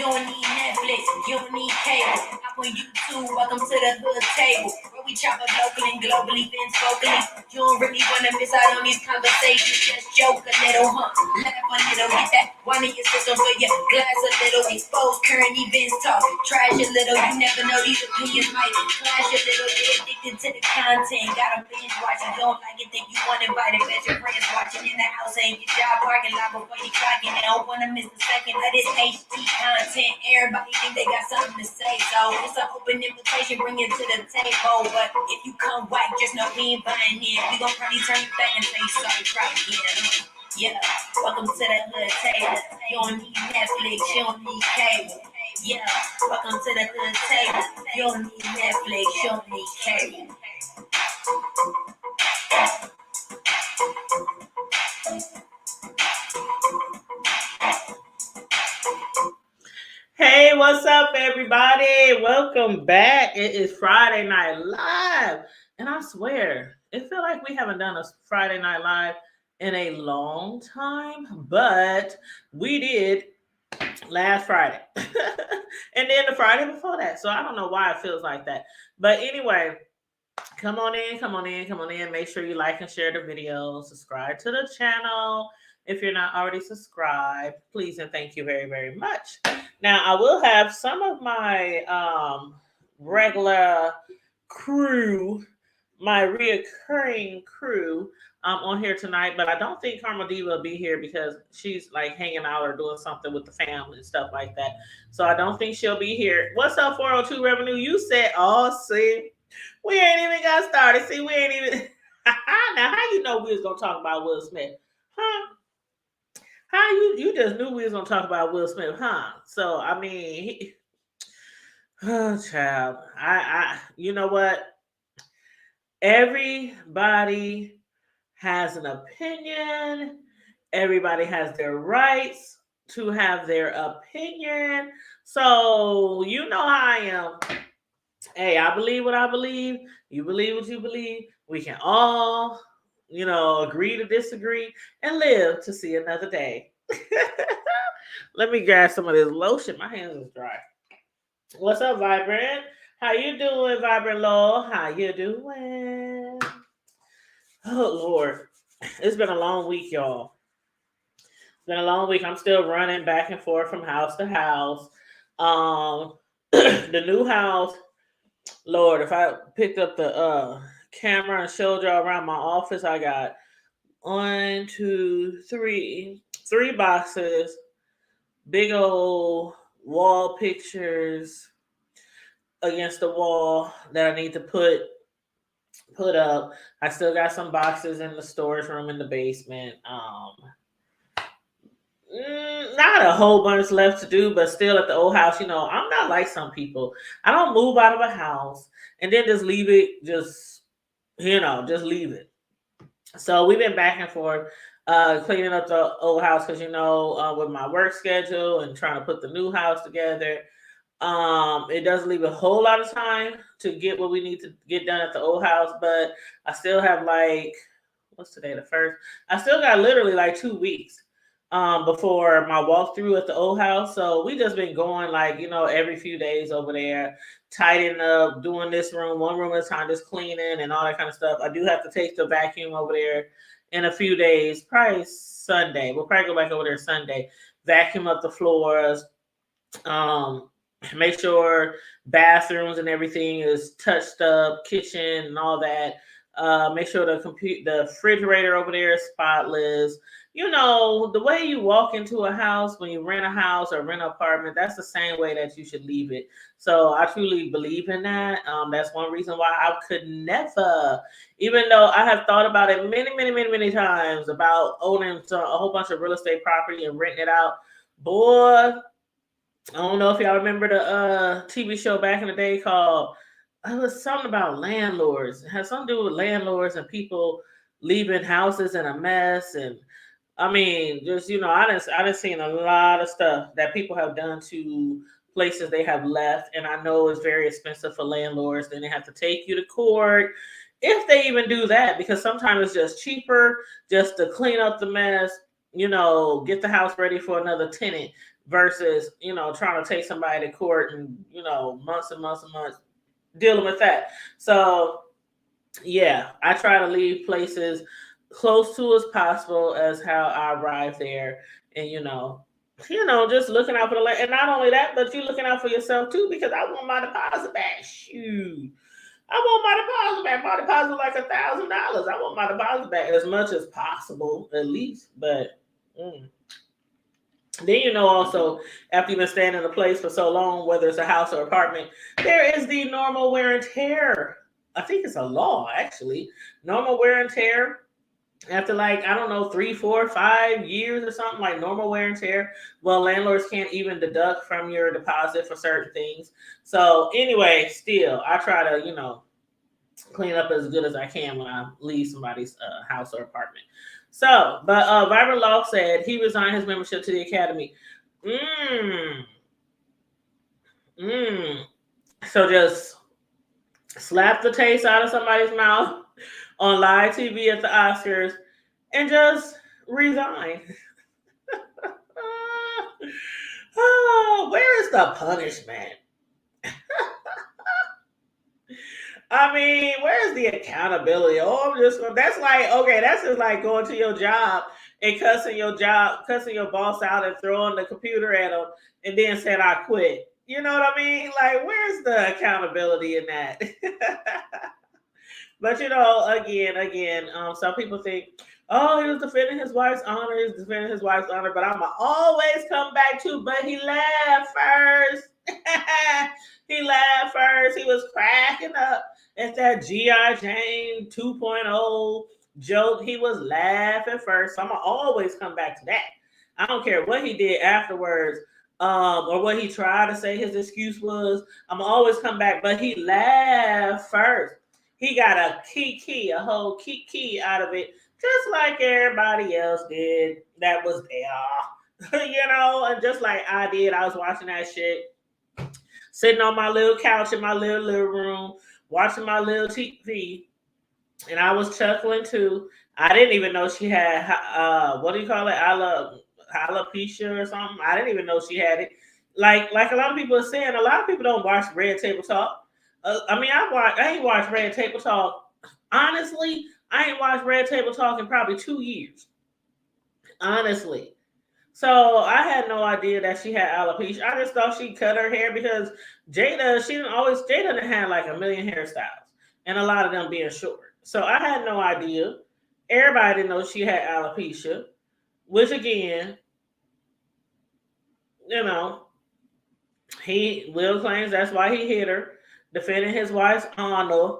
You don't need Netflix, you don't need cable. Hop on YouTube, welcome to the hood table. Where we chop up local and global events vocally. You don't really wanna miss out on these conversations. Just joke a little, laugh a little, get that one in your system for your glass a little. Expose current events talk, trash a little. You never know, these opinions might clash a little. Get addicted to the content, gotta binge watch it. Don't like it, think you want invited. Bet your friends watching in the house, ain't your job parking lot before you clocking. They don't wanna miss a second of this HD content. Everybody think they got something to say, so it's an open invitation, bring it to the table. But if you come whack, just know we ain't buying in. We gon' probably turn you back and say sorry, try again. Yeah, welcome to the hood table. You don't need Netflix, you don't need cable. Yeah, welcome to the hood table. You don't need Netflix, you don't need cable. Hey, what's up, everybody? Welcome back. It is Friday Night Live, and I swear, it feels like we haven't done a Friday Night Live in a long time, but we did last Friday, and then the Friday before that. So I don't know why it feels like that, but anyway. Come on in. Make sure you like and share the video. Subscribe to the channel if you're not already subscribed. Please and thank you very, very much. Now, I will have some of my regular crew, my reoccurring crew on here tonight, but I don't think Karma D will be here because she's like hanging out or doing something with the family and stuff like that. So I don't think she'll be here. What's up, 402 Revenue? You said, oh, see, we ain't even got started. See, we ain't even. Now, how you know we was gonna talk about Will Smith, huh? How you just knew we was gonna talk about Will Smith, huh? So I mean, oh child, you know what? Everybody has an opinion. Everybody has their rights to have their opinion. So you know how I am. Hey, I believe what I believe. You believe what you believe. We can all, agree to disagree and live to see another day. Let me grab some of this lotion. My hands is dry. What's up, Vibrant? How you doing, Vibrant Law? How you doing? Oh, Lord. It's been a long week, y'all. It's been a long week. I'm still running back and forth from house to house. The new house, Lord, if I picked up the camera and showed y'all around my office, I got 1, 2, 3 boxes, big old wall pictures against the wall that I need to put up. I still got some boxes in the storage room in the basement. Not a whole bunch left to do, but still at the old house, I'm not like some people. I don't move out of a house and then just leave it, just leave it. So we've been back and forth, cleaning up the old house because, with my work schedule and trying to put the new house together, it doesn't leave a whole lot of time to get what we need to get done at the old house, but I still have what's today, the 1st? I still got literally 2 weeks before my walkthrough at the old house. So we just been going every few days over there, tidying up, doing this room, one room at a time, just cleaning and all that kind of stuff. I do have to take the vacuum over there in a few days, probably Sunday. We'll probably go back over there Sunday, vacuum up the floors, make sure bathrooms and everything is touched up, kitchen and all that. Make sure the refrigerator over there is spotless. The way you walk into a house when you rent a house or rent an apartment, that's the same way that you should leave it. So I truly believe in that. That's one reason why I could never, even though I have thought about it many times about owning a whole bunch of real estate property and renting it out. Boy, I don't know if y'all remember the TV show back in the day called, it was something about landlords. It had something to do with landlords and people leaving houses in a mess. And I mean, just, I done seen a lot of stuff that people have done to places they have left. And I know it's very expensive for landlords. Then they have to take you to court, if they even do that, because sometimes it's just cheaper just to clean up the mess, get the house ready for another tenant versus, trying to take somebody to court and, months and months and months dealing with that. So, yeah, I try to leave places close to as possible as how I arrive there. And, just looking out for the land. And not only that, but you looking out for yourself too, because I want my deposit back. Shoot. I want my deposit back. My deposit was like $1,000. I want my deposit back as much as possible, at least. But then also, after you've been staying in a place for so long, whether it's a house or apartment, there is the normal wear and tear. I think it's a law, actually. Normal wear and tear after, like, I don't know, 3, 4, 5 years or something, like normal wear and tear. Well, landlords can't even deduct from your deposit for certain things. So anyway, still, I try to, clean up as good as I can when I leave somebody's house or apartment. So, but Vibrant Law said he resigned his membership to the academy. So just slap the taste out of somebody's mouth on live TV at the Oscars and just resign. Oh, where is the punishment? I mean, where's the accountability? Oh, that's like, okay, that's just like going to your job and cussing your boss out and throwing the computer at them and then saying, I quit. You know what I mean? Like, where's the accountability in that? But again, some people think, oh, he was defending his wife's honor, but I'ma always come back to, but he laughed first. He laughed first. He was cracking up at that G.I. Jane 2.0 joke. He was laughing first. So I'm gonna always come back to that. I don't care what he did afterwards, or what he tried to say his excuse was. I'm gonna always come back, but he laughed first. He got a whole kiki out of it, just like everybody else did that was there. And just like I did, I was watching that shit, sitting on my little couch in my little living room, watching my little TV, and I was chuckling too. I didn't even know she had what do you call it, alopecia or something. I didn't even know she had it. Like a lot of people are saying, a lot of people don't watch Red Table Talk. I ain't watched Red Table Talk. Honestly, I ain't watched Red Table Talk in probably 2 years. Honestly. So I had no idea that she had alopecia. I just thought she cut her hair because Jada didn't have like a million hairstyles and a lot of them being short. So I had no idea. Everybody didn't know she had alopecia, which again, Will claims that's why he hit her, defending his wife honor,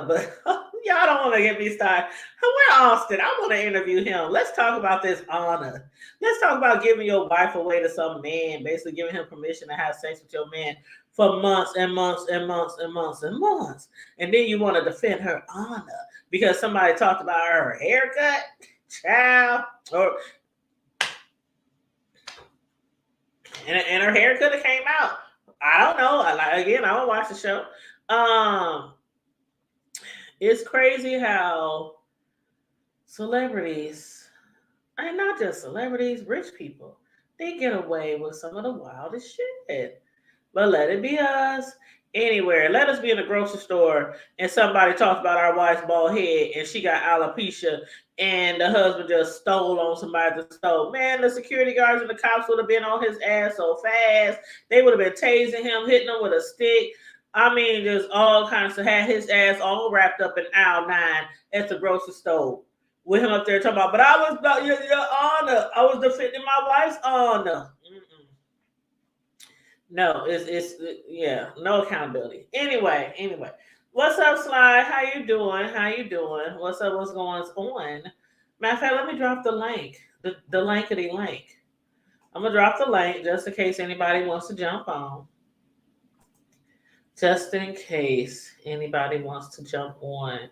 but y'all don't want to get me started. Where Austin? I want to interview him. Let's talk about this honor. Let's talk about giving your wife away to some man, basically giving him permission to have sex with your man for months and months and months and months and months. And then you want to defend her honor because somebody talked about her haircut, child, and her hair could have came out. I don't know. I don't watch the show. It's crazy how celebrities, and not just celebrities, rich people, they get away with some of the wildest shit. But let it be us. Anywhere. Let us be in a grocery store and somebody talks about our wife's bald head and she got alopecia and the husband just stole on somebody at the store. Man, the security guards and the cops would have been on his ass so fast. They would have been tasing him, hitting him with a stick. I mean, just all kinds of, had his ass all wrapped up in aisle 9 at the grocery store with him up there talking about, but I was about your honor. I was defending my wife's honor. No, it's no accountability. Anyway. What's up, Sly? How you doing? What's up? What's going on? Matter of fact, let me drop the link. The linkity link. I'm gonna drop the link just in case anybody wants to jump on. Just in case anybody wants to jump on.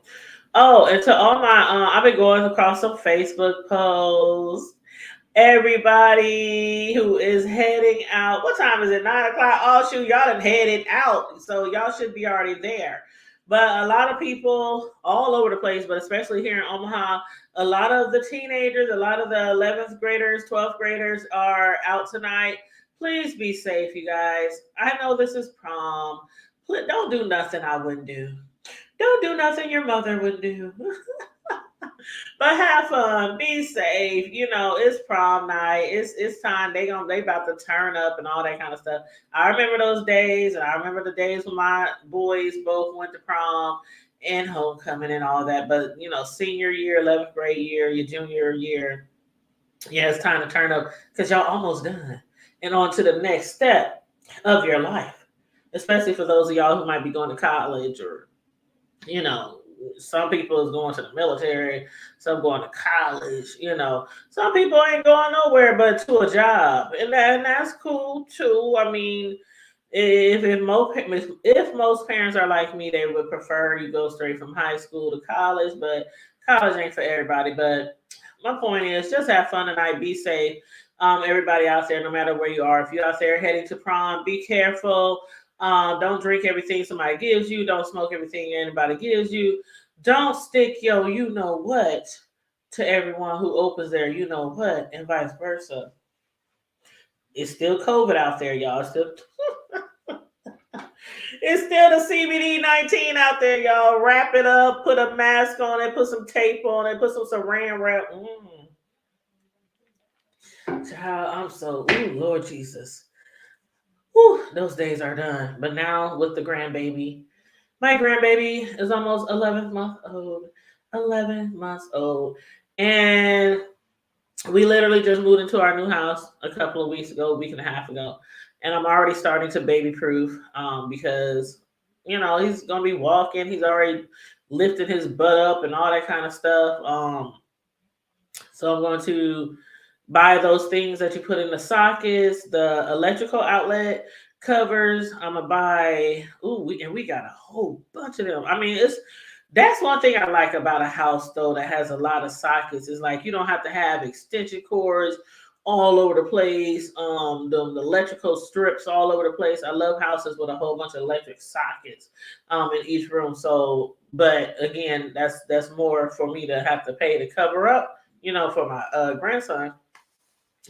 Oh, and to all my I've been going across some Facebook posts. Everybody who is heading out. What time is it? 9 o'clock. Oh shoot, y'all done headed out. So y'all should be already there. But a lot of people all over the place, but especially here in Omaha, a lot of the teenagers, a lot of the 11th graders, 12th graders are out tonight. Please be safe, you guys. I know this is prom. Don't do nothing I wouldn't do. Don't do nothing your mother would do. But have fun, be safe. You know, it's prom night. It's time. They about to turn up and all that kind of stuff. I remember those days, and I remember the days when my boys both went to prom and homecoming and all that. But you know, senior year, 11th grade year, your junior year, yeah, it's time to turn up because y'all almost done and on to the next step of your life. Especially for those of y'all who might be going to college or you know, some people is going to the military, some going to college, you know. Some people ain't going nowhere but to a job. And that's cool too. I mean, if most parents are like me, they would prefer you go straight from high school to college, but college ain't for everybody. But my point is just have fun tonight, be safe. Everybody out there, no matter where you are, if you're out there heading to prom, be careful. Don't drink everything somebody gives you. Don't smoke everything anybody gives you. Don't stick yo you know what to everyone who opens their you know what, and vice versa. It's still COVID out there, y'all. It's still the CBD-19 out there, y'all. Wrap it up, put a mask on it, put some tape on it, put some saran wrap. Child, I'm so Lord Jesus. Whew, those days are done. But now with the grandbaby, my grandbaby is almost 11 months old. 11 months old. And we literally just moved into our new house a couple of weeks ago, a week and a half ago. And I'm already starting to baby proof because, you know, he's going to be walking. He's already lifted his butt up and all that kind of stuff. So I'm going to buy those things that you put in the sockets, the electrical outlet covers. I'm gonna buy. We got a whole bunch of them. I mean, that's one thing I like about a house though that has a lot of sockets. Is like you don't have to have extension cords all over the place. The electrical strips all over the place. I love houses with a whole bunch of electric sockets in each room. So, but again, that's more for me to have to pay to cover up. You know, for my grandson.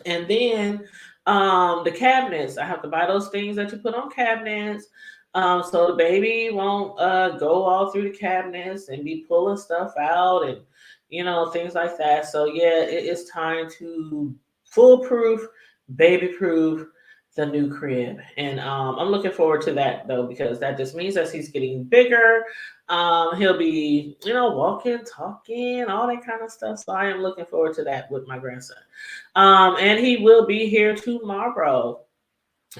And then the cabinets, I have to buy those things that you put on cabinets. So the baby won't go all through the cabinets and be pulling stuff out and you know things like that. So yeah, it is time to foolproof, baby proof the new crib, and I'm looking forward to that though because that just means that he's getting bigger. He'll be you know walking, talking, all that kind of stuff. So I am looking forward to that with my grandson. And he will be here tomorrow.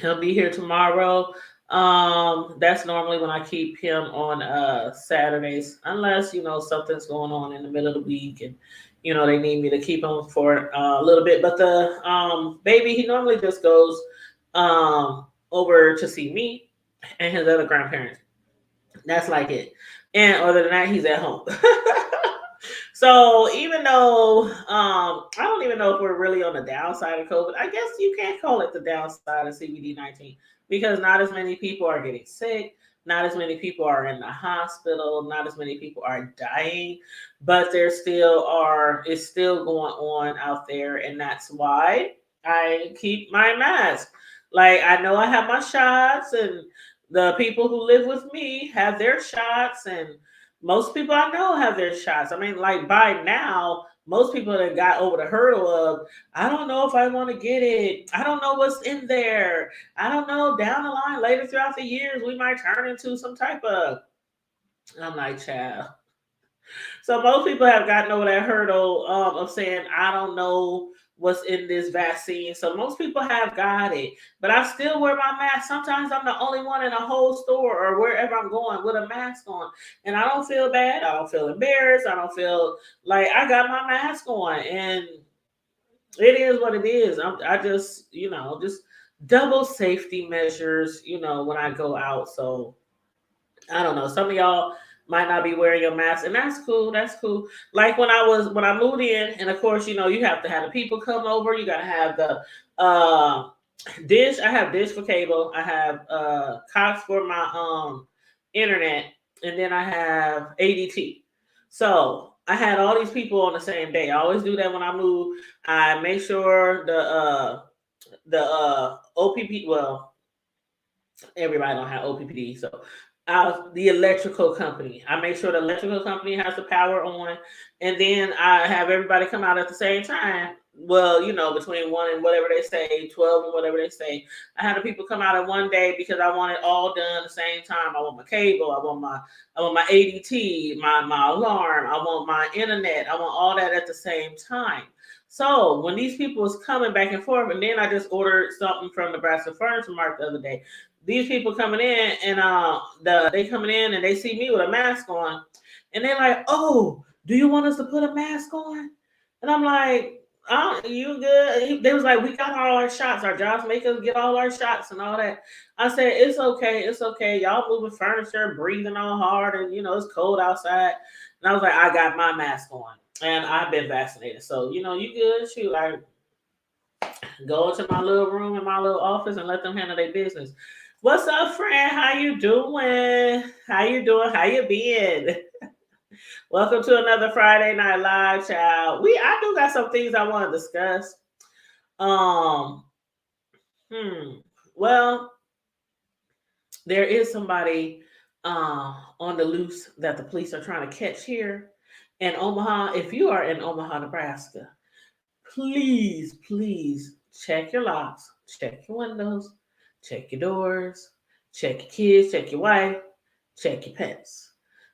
He'll be here tomorrow. That's normally when I keep him on Saturdays, unless you know something's going on in the middle of the week and you know they need me to keep him for a little bit. But the baby, he normally just goes over to see me and his other grandparents. That's like it. And other than that, he's at home. So even though I don't even know if we're really on the downside of COVID, I guess you can't call it the downside of CBD-19 because not as many people are getting sick, not as many people are in the hospital, not as many people are dying, but there still are it's still going on out there, and that's why I keep my mask. Like I know I have my shots, and the people who live with me have their shots, and most people I know have their shots. I mean, like by now, most people that got over the hurdle of, I don't know if I want to get it. I don't know what's in there. I don't know. Down the line, later throughout the years, we might turn into some type of. I'm like, child. So most people have gotten over that hurdle of saying, I don't know what's in this vaccine. So most people have got it. But I still wear my mask. Sometimes I'm the only one in a whole store or wherever I'm going with a mask on. And I don't feel bad. I don't feel embarrassed. I don't feel like I got my mask on. And it is what it is. I just, you know, just double safety measures, you know, when I go out. So I don't know. Some of y'all might not be wearing your mask, and that's cool. That's cool. Like when I moved in, and of course, you know, you have to have the people come over. You gotta have the dish. I have dish for cable. I have Cox for my internet, and then I have ADT. So I had all these people on the same day. I always do that when I move. I make sure the OPP. Well, everybody don't have OPPD, so the electrical company. I make sure the electrical company has the power on, and then I have everybody come out at the same time. Well, between 1 and whatever they say, 12 and whatever they say. I had the people come out at one day because I want it all done at the same time. I want my cable, I want my ADT, my alarm, I want my internet, I want all that at the same time. So when these people was coming back and forth, and then I just ordered something from Nebraska Furniture Mart the other day. These people coming in, and they coming in and they see me with a mask on, and they're like, "Oh, do you want us to put a mask on?" And I'm like, "Oh, you good?" They was like, "We got all our shots. Our jobs make us get all our shots and all that." I said, "It's okay, it's okay. Y'all moving furniture, breathing all hard, and it's cold outside." And I was like, "I got my mask on, and I've been vaccinated, so you good." Shoot, I go into my little room in my little office and let them handle their business. What's up, friend? How you doing? How you doing? How you been? Welcome to another Friday Night Live, child. I do got some things I want to discuss. Um, Well, there is somebody on the loose that the police are trying to catch here in Omaha. If you are in Omaha, Nebraska, please, please check your locks, check your windows, check your doors, check your kids, check your wife, check your pets.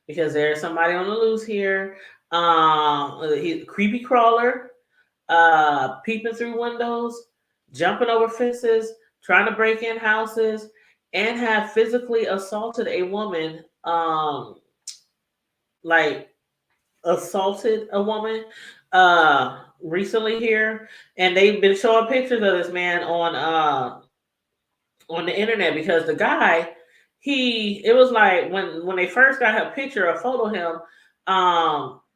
Because there's somebody on the loose here. He's a creepy crawler, peeping through windows, jumping over fences, trying to break in houses, and have physically assaulted a woman. Like assaulted a woman recently here, and they've been showing pictures of this man on the internet because the guy, it was like when they first got a picture, a photo of him,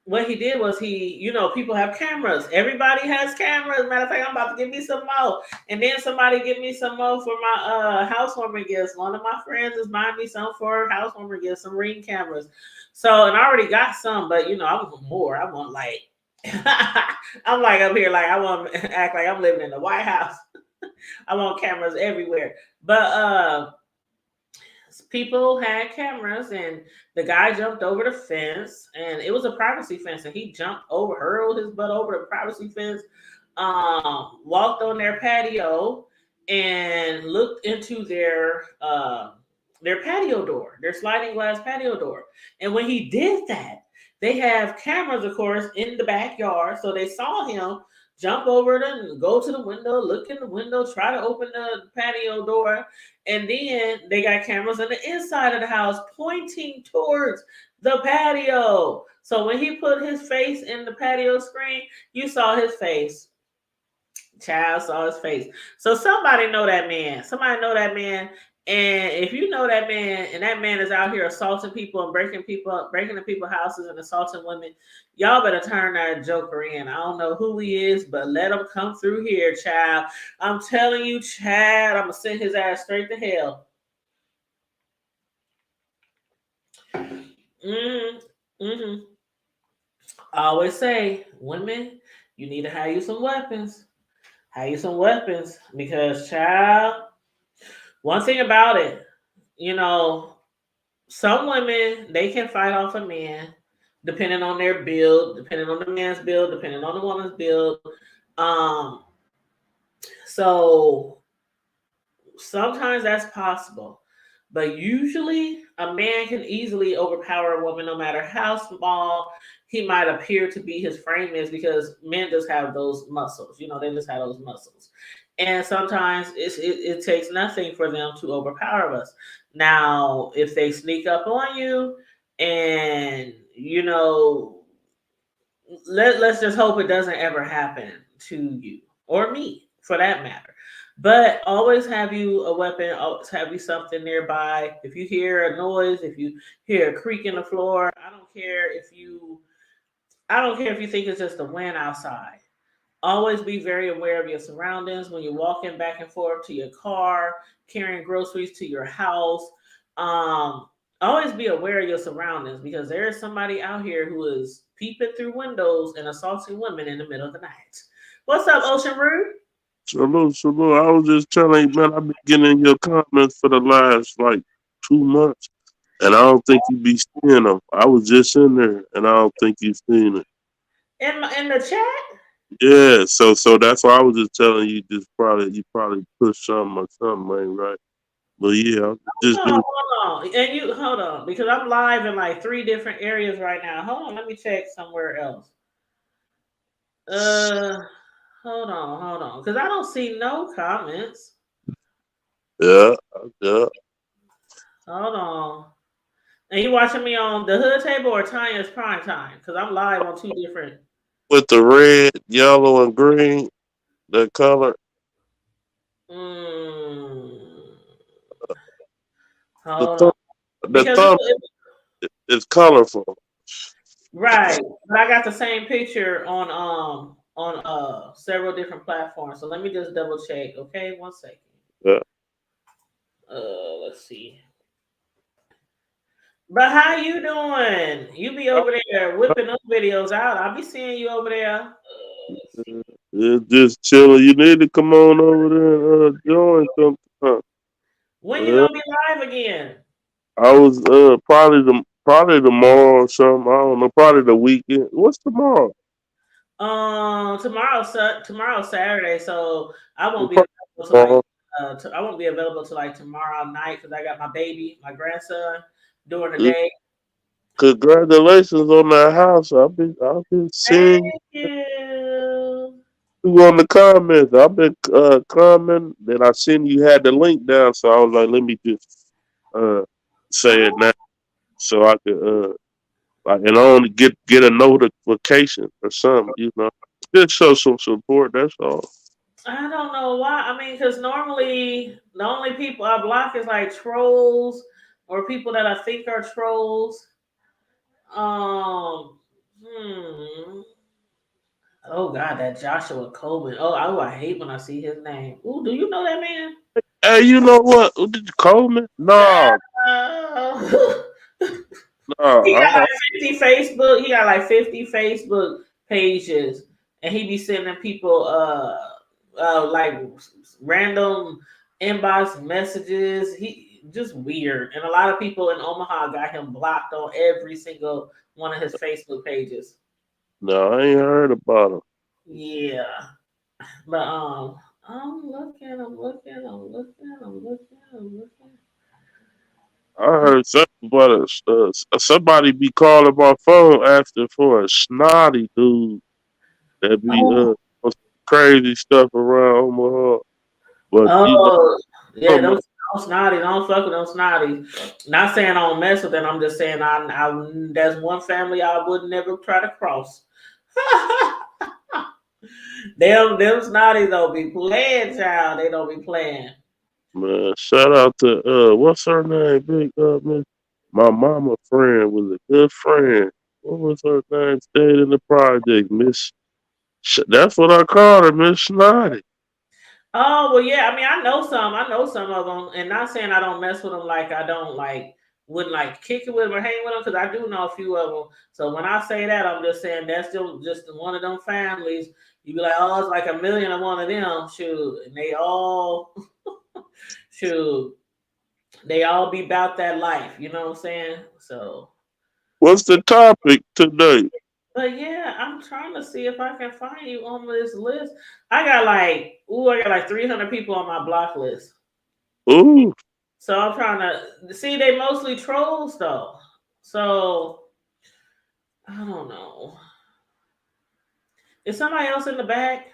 what he did was people have cameras. Everybody has cameras. Matter of fact, I'm about to give me some more. And then somebody give me some more for my housewarming gifts. One of my friends is buying me some for housewarming gifts, some Ring cameras. So, and I already got some, but I want more. I want like, I'm like up here, like I want to act like I'm living in the White House. I want cameras everywhere. But people had cameras, and the guy jumped over the fence, and it was a privacy fence, and he hurled his butt over the privacy fence, walked on their patio, and looked into their patio door, their sliding glass patio door. And when he did that, they have cameras, of course, in the backyard, so they saw him jump over it and go to the window, look in the window, try to open the patio door. And then they got cameras on the inside of the house pointing towards the patio. So when he put his face in the patio screen, you saw his face. Child saw his face. So somebody know that man. Somebody know that man. And if you know that man, and that man is out here assaulting people and breaking into people's houses and assaulting women, y'all better turn that joker in. I don't know who he is, but let him come through here, child. I'm telling you, Chad, I'm gonna send his ass straight to hell. I always say, women, you need to have you some weapons. Have you some weapons, because, child, one thing about it, some women, they can fight off a man depending on their build, depending on the man's build, depending on the woman's build. So sometimes that's possible. But usually a man can easily overpower a woman no matter how small he might appear to be, his frame is, because men just have those muscles. They just have those muscles. And sometimes it takes nothing for them to overpower us. Now, if they sneak up on you and, let's just hope it doesn't ever happen to you or me for that matter. But always have you a weapon, always have you something nearby. If you hear a noise, if you hear a creak in the floor, I don't care if you think it's just the wind outside. Always be very aware of your surroundings when you're walking back and forth to your car, carrying groceries to your house. Always be aware of your surroundings because there is somebody out here who is peeping through windows and assaulting women in the middle of the night. What's up, Ocean Rude? Salute, salute. I was just telling you, man, I've been getting in your comments for the last like 2 months, and I don't think you be seeing them. I was just in there, and I don't think you seen it. In the chat? Yeah, so that's why I was just telling you. You probably push something or something ain't right. But yeah, I've just Hold on, been. hold on. And you hold on because I'm live in like three different areas right now. Hold on, let me check somewhere else. Uh, hold on, because I don't see no comments. Yeah, yeah. Hold on. And you watching me on the Hood Table or Tanya's Prime Time? Because I'm live on two different. With the red, yellow, and green, the color, Mm, the hold on, thumb, the because thumb is colorful. right, but I got the same picture on several different platforms. So let me just double check. Okay, 1 second. Yeah. Let's see. But how you doing? You be over there whipping those videos out. I'll be seeing you over there. Let's see. It's just chilling. You need to come on over there and join something. When you Yeah. gonna be live again? I was probably tomorrow or something. I don't know. Probably the weekend. What's tomorrow? Tomorrow's Saturday, so I won't Well, be probably available to like tomorrow. I won't be available to like tomorrow night because I got my baby, my grandson, during the Uh, day. Congratulations on that house. I've been seeing Thank you. you on the comments. I've been commenting. Then I seen you had the link down, so I was like, let me just uh say it Oh, now so I could like and I only get a notification or something. Just show some support. That's all. I don't know why. I mean, because normally the only people I block is like trolls or people that I think are trolls. Um, hmm. Oh God, that Joshua Coleman. I hate when I see his name. Ooh, do you know that man? Hey, you know what? Did you call me? No, Uh, he got no. like 50 Facebook. He got like 50 Facebook pages, and he be sending people like random inbox messages. He just weird, and a lot of people in Omaha got him blocked on every single one of his Facebook pages. No, I ain't heard about him. Yeah, but I'm looking, I'm looking, I'm looking, I'm looking, I'm looking. I heard something about somebody be calling my phone asking for a snotty dude that be Oh, on some crazy stuff around Omaha. But oh, yeah, man, those snotty, don't fuck with those snotty. Not saying I don't mess with them. I'm just saying I that's one family I would never try to cross. them snotty don't be playing, child. They don't be playing. man, shout out to what's her name? Big man. My mama friend was a good friend. What was her name? Stayed in the project, Miss. That's what I called her, Miss Snotty. Oh well, yeah. I mean, I know some. I know some of them, and not saying I don't mess with them. Like I don't like wouldn't like kick it with them or hang with them because I do know a few of them. So when I say that, I'm just saying that's still just one of them families. You be like, oh, it's like a million of one of them. Shoot, and they all shoot, they all be about that life. You know what I'm saying? So, What's the topic today? but yeah, I'm trying to see if I can find you on this list. I got like 300 people on my block list. Ooh, So I'm trying to see. They mostly trolls though. So I don't know. Is somebody else in the back?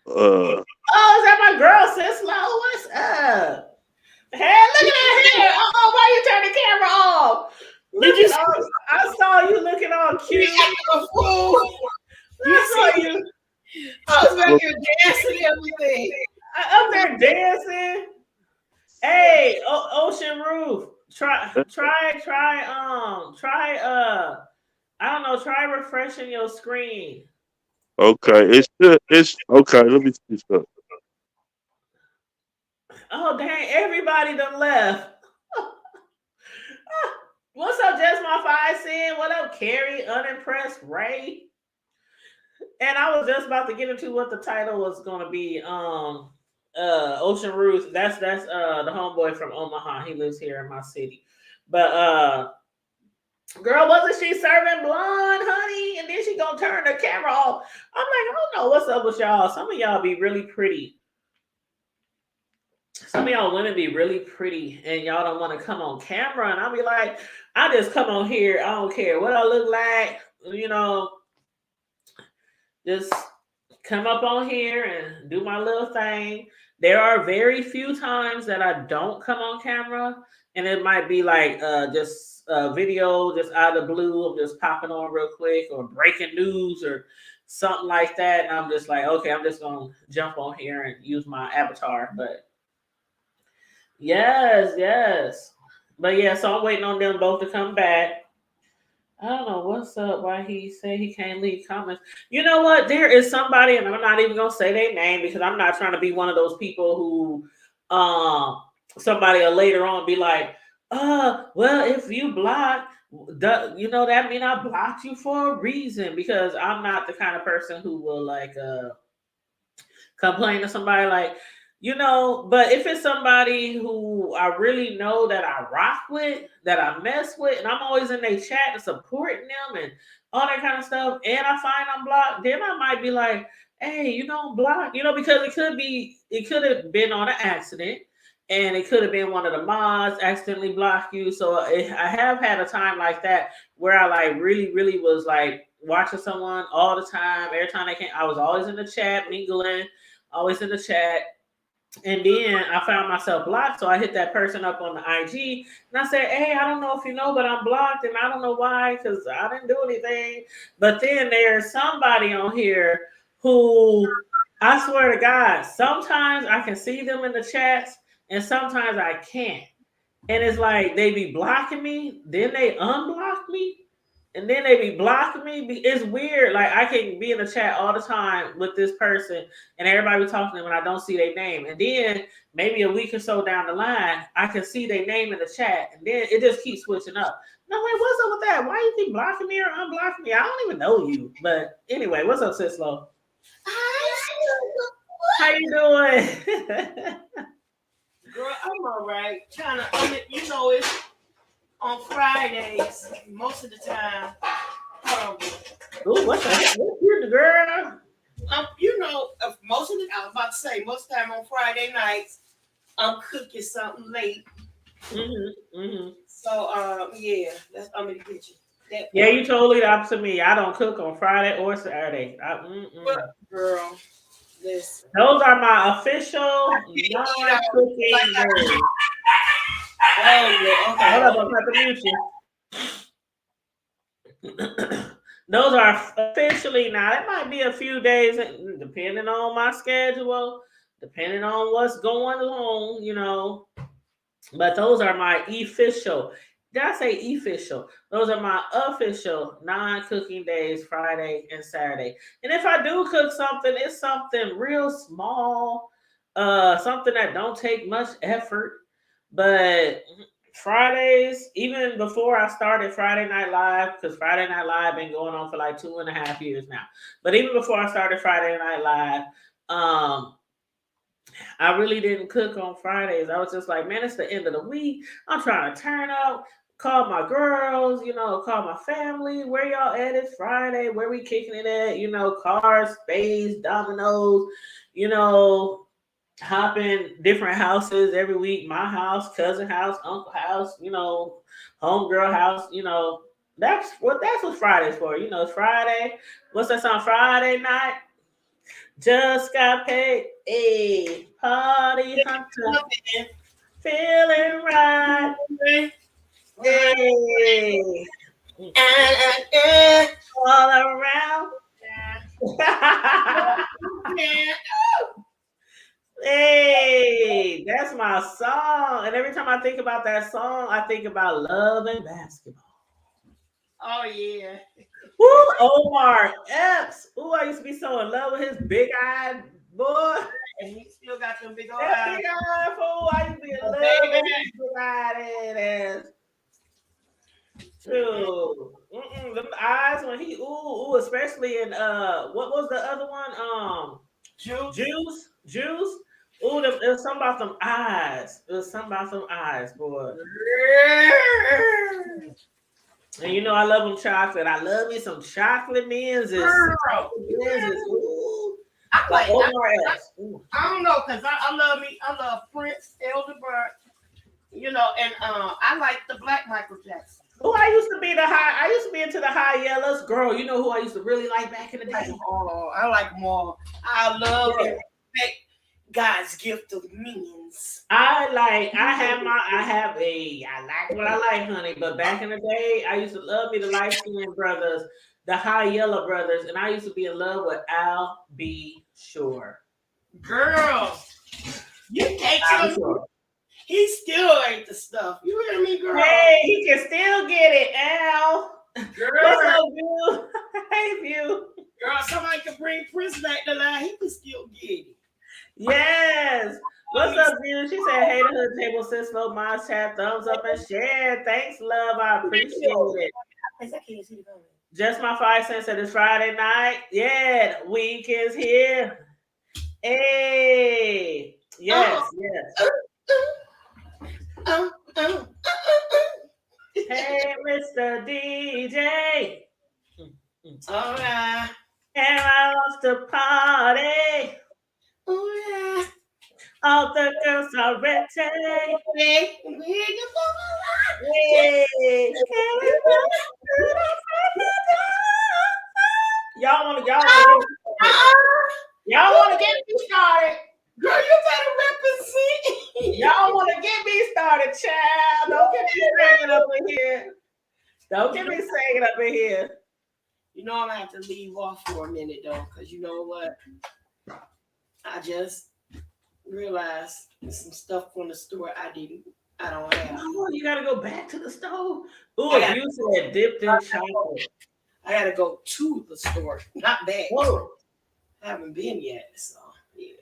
uh, Oh, is that my girl, sis? Low? What's up? Hey, look at that hair. Oh, why you turn the camera off? Did you Looking see all. I saw you looking all me cute. acting a fool? You I see saw me? you I was back here dancing and everything. up there dancing. Hey, Ocean Roof. Try. I don't know. Try refreshing your screen. okay. It's okay. Let me see something. Oh dang! Everybody done left. off ISN. What up, Carrie? Unimpressed Ray. And I was just about to get into what the title was gonna be. Ocean Ruth. That's the homeboy from Omaha. He lives here in my city. But girl, wasn't she serving blonde, honey? And then she gonna turn the camera off. I'm like, I don't know what's up with y'all. Some of y'all be really pretty. Some of y'all women be really pretty and y'all don't want to come on camera. And I'll be like, I just come on here. I don't care what I look like, you know, just come up on here and do my little thing. There are very few times that I don't come on camera, and it might be like just a video just out of the blue of just popping on real quick, or breaking news or something like that. And I'm just like, okay, I'm just gonna jump on here and use my avatar. But yes. But yeah, so I'm waiting on them both to come back. I don't know what's up, why he said he can't leave comments. You know what? There is somebody, and I'm not even gonna say their name because I'm not trying to be one of those people who somebody will later on be like, well, if you block, you know, that mean I blocked you for a reason, because I'm not the kind of person who will like complain to somebody like, you know. But if it's somebody who I really know that I rock with, that I mess with, and I'm always in their chat and supporting them and all that kind of stuff, and I find I'm blocked, then I might be like, hey, you don't block, you know, because it could have been on an accident, and it could have been one of the mods accidentally blocked you. So I have had a time like that where I like really was like watching someone all the time. Every time they came, I was always in the chat, mingling, always in the chat. And then I found myself blocked. So I hit that person up on the IG and I said, hey, I don't know if you know, but I'm blocked and I don't know why, because I didn't do anything. But then there's somebody on here who, I swear to God, sometimes I can see them in the chats and sometimes I can't. And it's like they be blocking me, then they unblock me, and then they be blocking me. It's weird. Like I can be in the chat all the time with this person, and everybody be talking to them, and I don't see their name. And then maybe a week or so down the line, I can see their name in the chat, and then it just keeps switching up. No, wait, what's up with that? Why you keep blocking me or unblocking me? I don't even know you. But anyway, what's up, Sislo? How you doing? Girl, I'm all right. You know, it's on Fridays most of the time. Ooh, what's that? What's you, girl? You know, most of the time on Friday nights, I'm cooking something late. So, yeah, I'm in the kitchen. Yeah, you totally the opposite of me. I don't cook on Friday or Saturday. Girl, listen. Those are my official non-cooking days. Oh, okay. Hold up, I'm about to mute you. Those are officially now. It might be a few days, depending on my schedule, depending on what's going on, you know. But those are my official. Did I say official? Those are my official non-cooking days, Friday and Saturday. And if I do cook something, it's something real small, something that don't take much effort. But Fridays, even before I started Friday Night Live, because Friday Night Live been going on for like 2.5 years now. But even before I started Friday Night Live, I really didn't cook on Fridays. I was just like, man, it's the end of the week. I'm trying to turn up, call my girls, you know, call my family. Where y'all at? It's Friday. Where we kicking it at? You know, cars, spades, dominoes, you know, hop in different houses every week. My house, cousin house, uncle house, you know, homegirl house, you know. That's what Friday's for. You know, it's Friday. What's that song? Friday night. Just got paid. A party hunter. Feeling right. Hey. All around. Hey, that's my song. And every time I think about that song, I think about love and basketball. Oh, yeah. Woo, Omar Epps. Ooh, I used to be so in love with his big-eyed boy. And he still got them big old that eyes. Big-eyed fool. I used to be in love with his big-eyed ass. True. Them eyes when he especially in what was the other one? Juice. Ooh, there's something about them eyes. It was something about some eyes, boy. And you know I love them chocolate. I love me some chocolate Menzies. Ooh. I like. Ooh. I don't know, cause I love Prince, Elderbird, you know, and I like the Black Michael Jackson. Oh, I used to be into the high yellows. Girl, you know who I used to really like back in the day? Oh, I like them all. I love and respect God's gift of means. I like what I like, honey. But back in the day, I used to love me the light skinned brothers, the high yellow brothers, and I used to be in love with Al B. Shore. Girl, you can't tell me. He still ain't the stuff. You hear me, girl? Hey, he can still get it, Al. Girl. What's up, View? Hey, View. Girl, somebody can bring Prince back to life. He can still get it. Yes. What's up, View? She said, hey, the hood table, sis, slow my chat, thumbs up and share. Thanks, love. I appreciate it. I can't see the comment. Just my 5 cents said it's Friday night. Yeah, the week is here. Hey. Yes, yes. Hey, Mr. DJ. All right. And I lost the party. Oh, yeah. All the girls are ready. Hey. Y'all want to get me started. Girl, you better represent. Y'all want to get me started, child. Don't get me singing up in here. You know I'm gonna have to leave off for a minute though, because you know what? I just realized there's some stuff from the store I don't have. Oh, you gotta go back to the stove. Ooh, you said dipped in chocolate. I gotta go to the store, not back. Whoa. I haven't been yet, so yeah.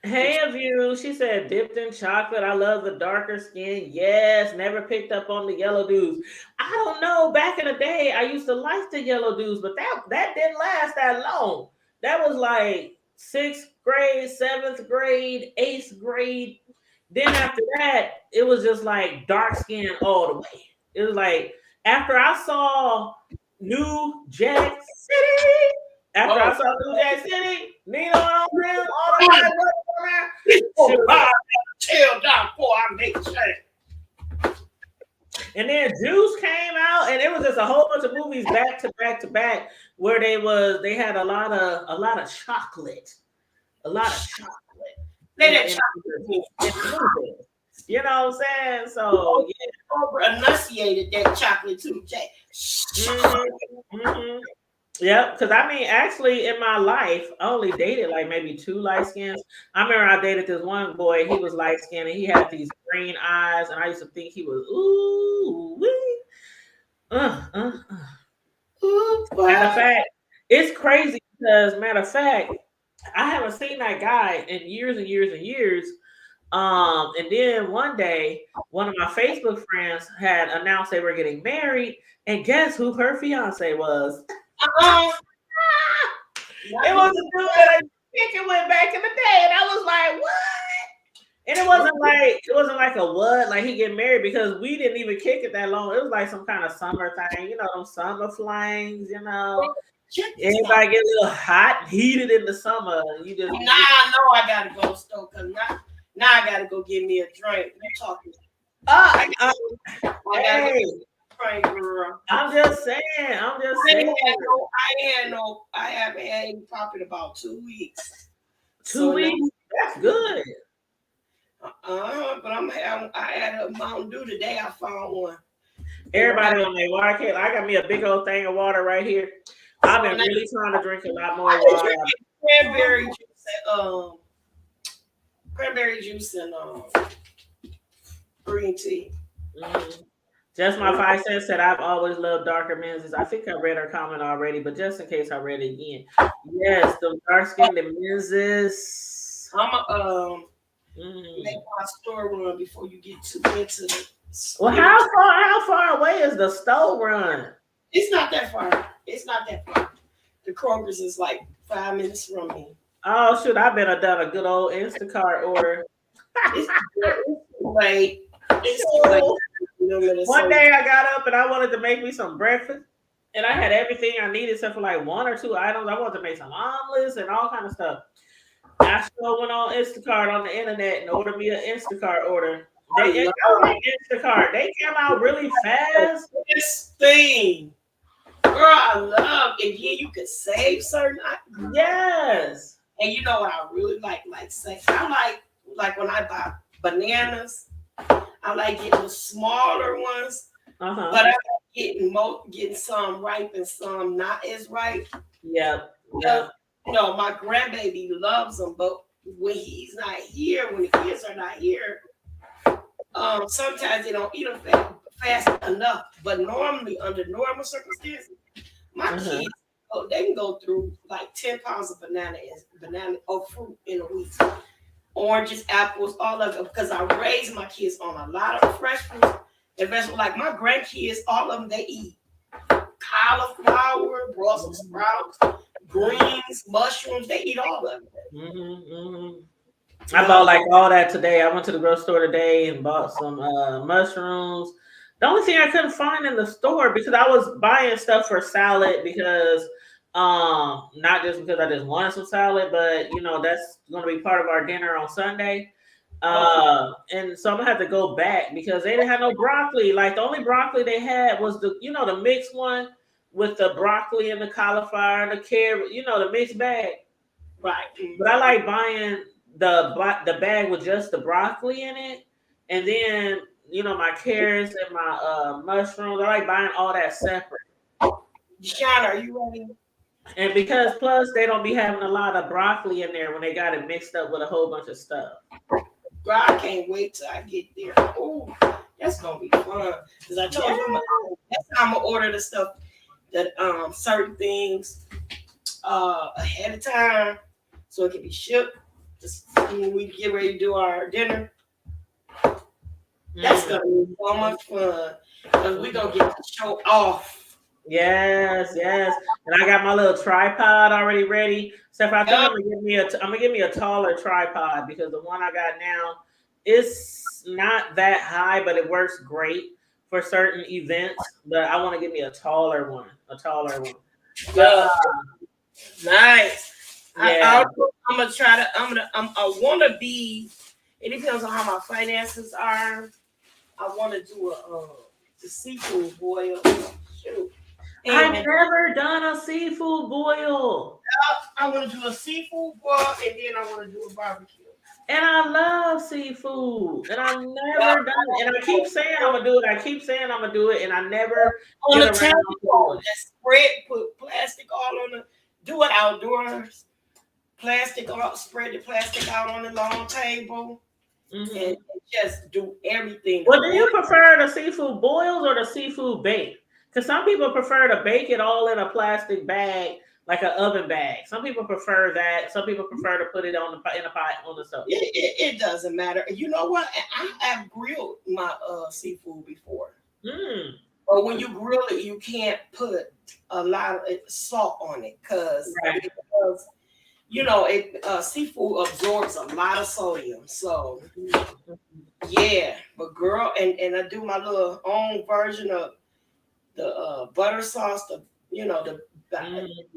Hey, of you. She said dipped in chocolate. I love the darker skin. Yes, never picked up on the yellow dudes. I don't know. Back in the day, I used to like the yellow dudes, but that didn't last that long. That was like 6th grade, 7th grade, 8th grade. Then after that, it was just like dark skin all the way. It was like after I saw New Jack City. I saw New Jack City, Nino on them, all the guys chill down before I make change. And then Juice came out, and it was just a whole bunch of movies back to back where they had a lot of chocolate. You know what I'm saying? So yeah. Oprah enunciated that chocolate too, Jay. Yep, because I mean, actually, in my life, I only dated like maybe 2 light skins. I remember I dated this one boy. He was light skinned and he had these green eyes, and I used to think he was Matter of fact, it's crazy because I haven't seen that guy in years and years and years. And then one day, one of my Facebook friends had announced they were getting married, and guess who her fiance was? It was a dude that I think went back in the day, and I was like, "What?" And it wasn't like a what, like he get married, because we didn't even kick it that long. It was like some kind of summer thing, you know, them summer flings, you know. Everybody get a little hot and heated in the summer. You just I know I gotta go store because now I gotta go get me a drink. You talking? I just saying. I haven't had any pop in about 2 weeks. 2 weeks? That's good. But I had a Mountain Dew today. I found one. Everybody on their water can. I got me a big old thing of water right here. I've been really trying to drink a lot more water. Cranberry juice and green tea. Mm-hmm. Just my 5 cents said I've always loved darker Menzies. I think I read her comment already, but just in case I read it again. Yes, the dark skinned Menzies. I'm a my store run before you get too into the. Well, how far away is the store run? It's not that far. It's not that far. The Kroger's is like 5 minutes from me. Oh shoot, I better done a good old Instacart order. It's late. It's late. One day I got up and I wanted to make me some breakfast, and I had everything I needed except for like 1 or 2 items. I wanted to make some omelets and all kind of stuff. I still went on Instacart on the internet and ordered me an Instacart order. They Instacart. They came out really fast. This thing, girl, I love. And then you could save certain items. Yes. And you know what I really like say, I like when I buy bananas. I like getting the smaller ones, but I like getting some ripe and some not as ripe. Yep. You know, my grandbaby loves them, but when he's not here, when the kids are not here, sometimes they don't eat them fast enough. But normally, under normal circumstances, my kids, they can go through like 10 pounds of banana or fruit in a week. Oranges, apples, all of it, because I raised my kids on a lot of fresh fruit and vegetables. Like my grandkids, all of them, they eat cauliflower, Brussels sprouts, greens, mushrooms. They eat all of it. I bought like all that today. I went to the grocery store today and bought some mushrooms. The only thing I couldn't find in the store, because I was buying stuff for salad, because not just because I just wanted some salad, but you know that's going to be part of our dinner on Sunday. And so I'm gonna have to go back because they didn't have no broccoli. Like the only broccoli they had was the mixed one with the broccoli and the cauliflower and the carrot, the mixed bag. Right. But I like buying the bag with just the broccoli in it, and then my carrots and my mushrooms. I like buying all that separate. Sean, are you ready? And because plus they don't be having a lot of broccoli in there when they got it mixed up with a whole bunch of stuff. Girl, I can't wait till I get there. Oh, that's gonna be fun. Because I told you that's how I'm gonna order the stuff that certain things ahead of time so it can be shipped. Just when we get ready to do our dinner. That's gonna be so much fun. Because we're gonna get the show off. Yes. And I got my little tripod already ready. So if I think I'm gonna give me a taller tripod, because the one I got now is not that high, but it works great for certain events. But I want to give me a taller one. Nice. Yeah. I'm gonna try to. I want to be. It depends on how my finances are. I want to do the seafood boil. Shoot. I've never done a seafood boil. I want to do a seafood boil, and then I want to do a barbecue. And I love seafood, and I've never done it. And I keep saying I'm gonna do it. And I never on the table. Just put plastic all on the. Do it outdoors. Spread the plastic out on the long table, and just do everything. Well, do you prefer the seafood boils or the seafood bake? Because some people prefer to bake it all in a plastic bag, like an oven bag. Some people prefer that. Some people prefer to put it in a pot on the stove. It doesn't matter. You know what? I have grilled my seafood before. But when you grill it, you can't put a lot of salt on it because seafood absorbs a lot of sodium. So yeah, but girl, and I do my little own version of the butter sauce.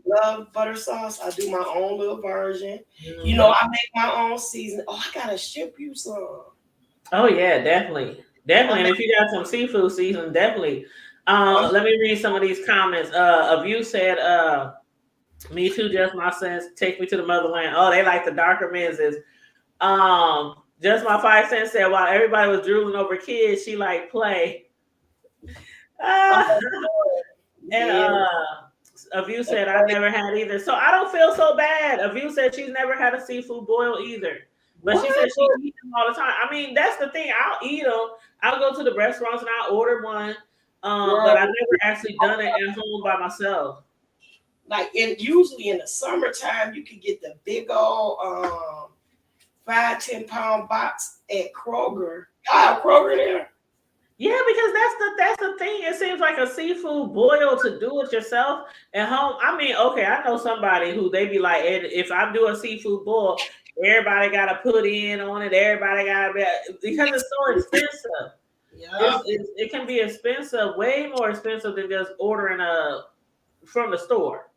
Love butter sauce. I do my own little version. I make my own seasoning. Oh, I gotta ship you some. Oh yeah, definitely. And if you got some seafood seasoning, definitely. Let me read some of these comments. A view said, "Me too, just my sense. Take me to the motherland." Oh, they like the darker menses. Just my 5 cents said, while everybody was drooling over kids, she like play. And a view said, "I never had either." So I don't feel so bad. A view said she's never had a seafood boil either. But she said she eats them all the time. I mean, that's the thing. I'll eat them. I'll go to the restaurants and I'll order one. But I've never actually done it at home by myself. Usually in the summertime, you can get the big old 5-10 pound box at Kroger. Y'all have Kroger there? Yeah, because that's the thing. It seems like a seafood boil to do it yourself at home. I mean, okay, I know somebody who they be like, if I do a seafood boil, everybody got to put in on it. Everybody got to because it's so expensive. Yeah. It can be expensive, way more expensive than just ordering from the store.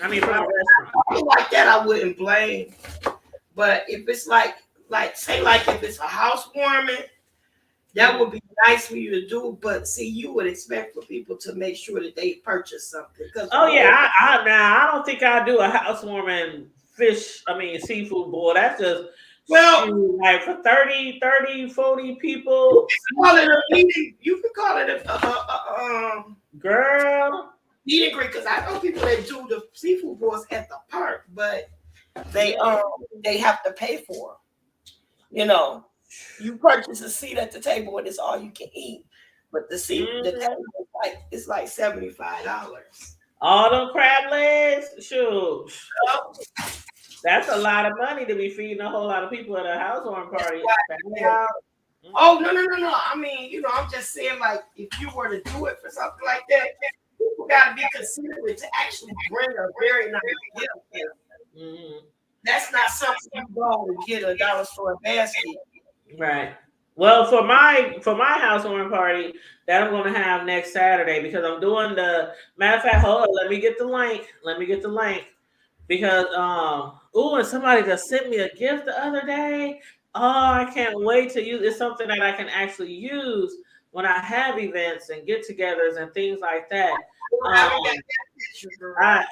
I mean, from a restaurant. Like that, I wouldn't blame. But if it's like say if it's a housewarming, that would be nice for you to do. But see, you would expect for people to make sure that they purchase something. Oh yeah, I don't think I do a housewarming seafood boil. That's just like for 30, 40 people. You can call it a girl meet and greet, because I know people that do the seafood boils at the park, but they have to pay for them. You purchase a seat at the table and it's all you can eat. But the seat, the table is like $75. All them crab legs, shoot. That's a lot of money to be feeding a whole lot of people at a housewarming party. Oh no! I mean, I'm just saying, like, if you were to do it for something like that, people gotta be considerate to actually bring a very nice gift. Mm-hmm. That's not something you go and get a dollar store basket. Right. Well, for my housewarming party that I'm going to have next Saturday, because I'm doing the matter of fact. Hold on, let me get the link. Because and somebody just sent me a gift the other day. Oh, I can't wait to use. It's something that I can actually use when I have events and get-togethers and things like that.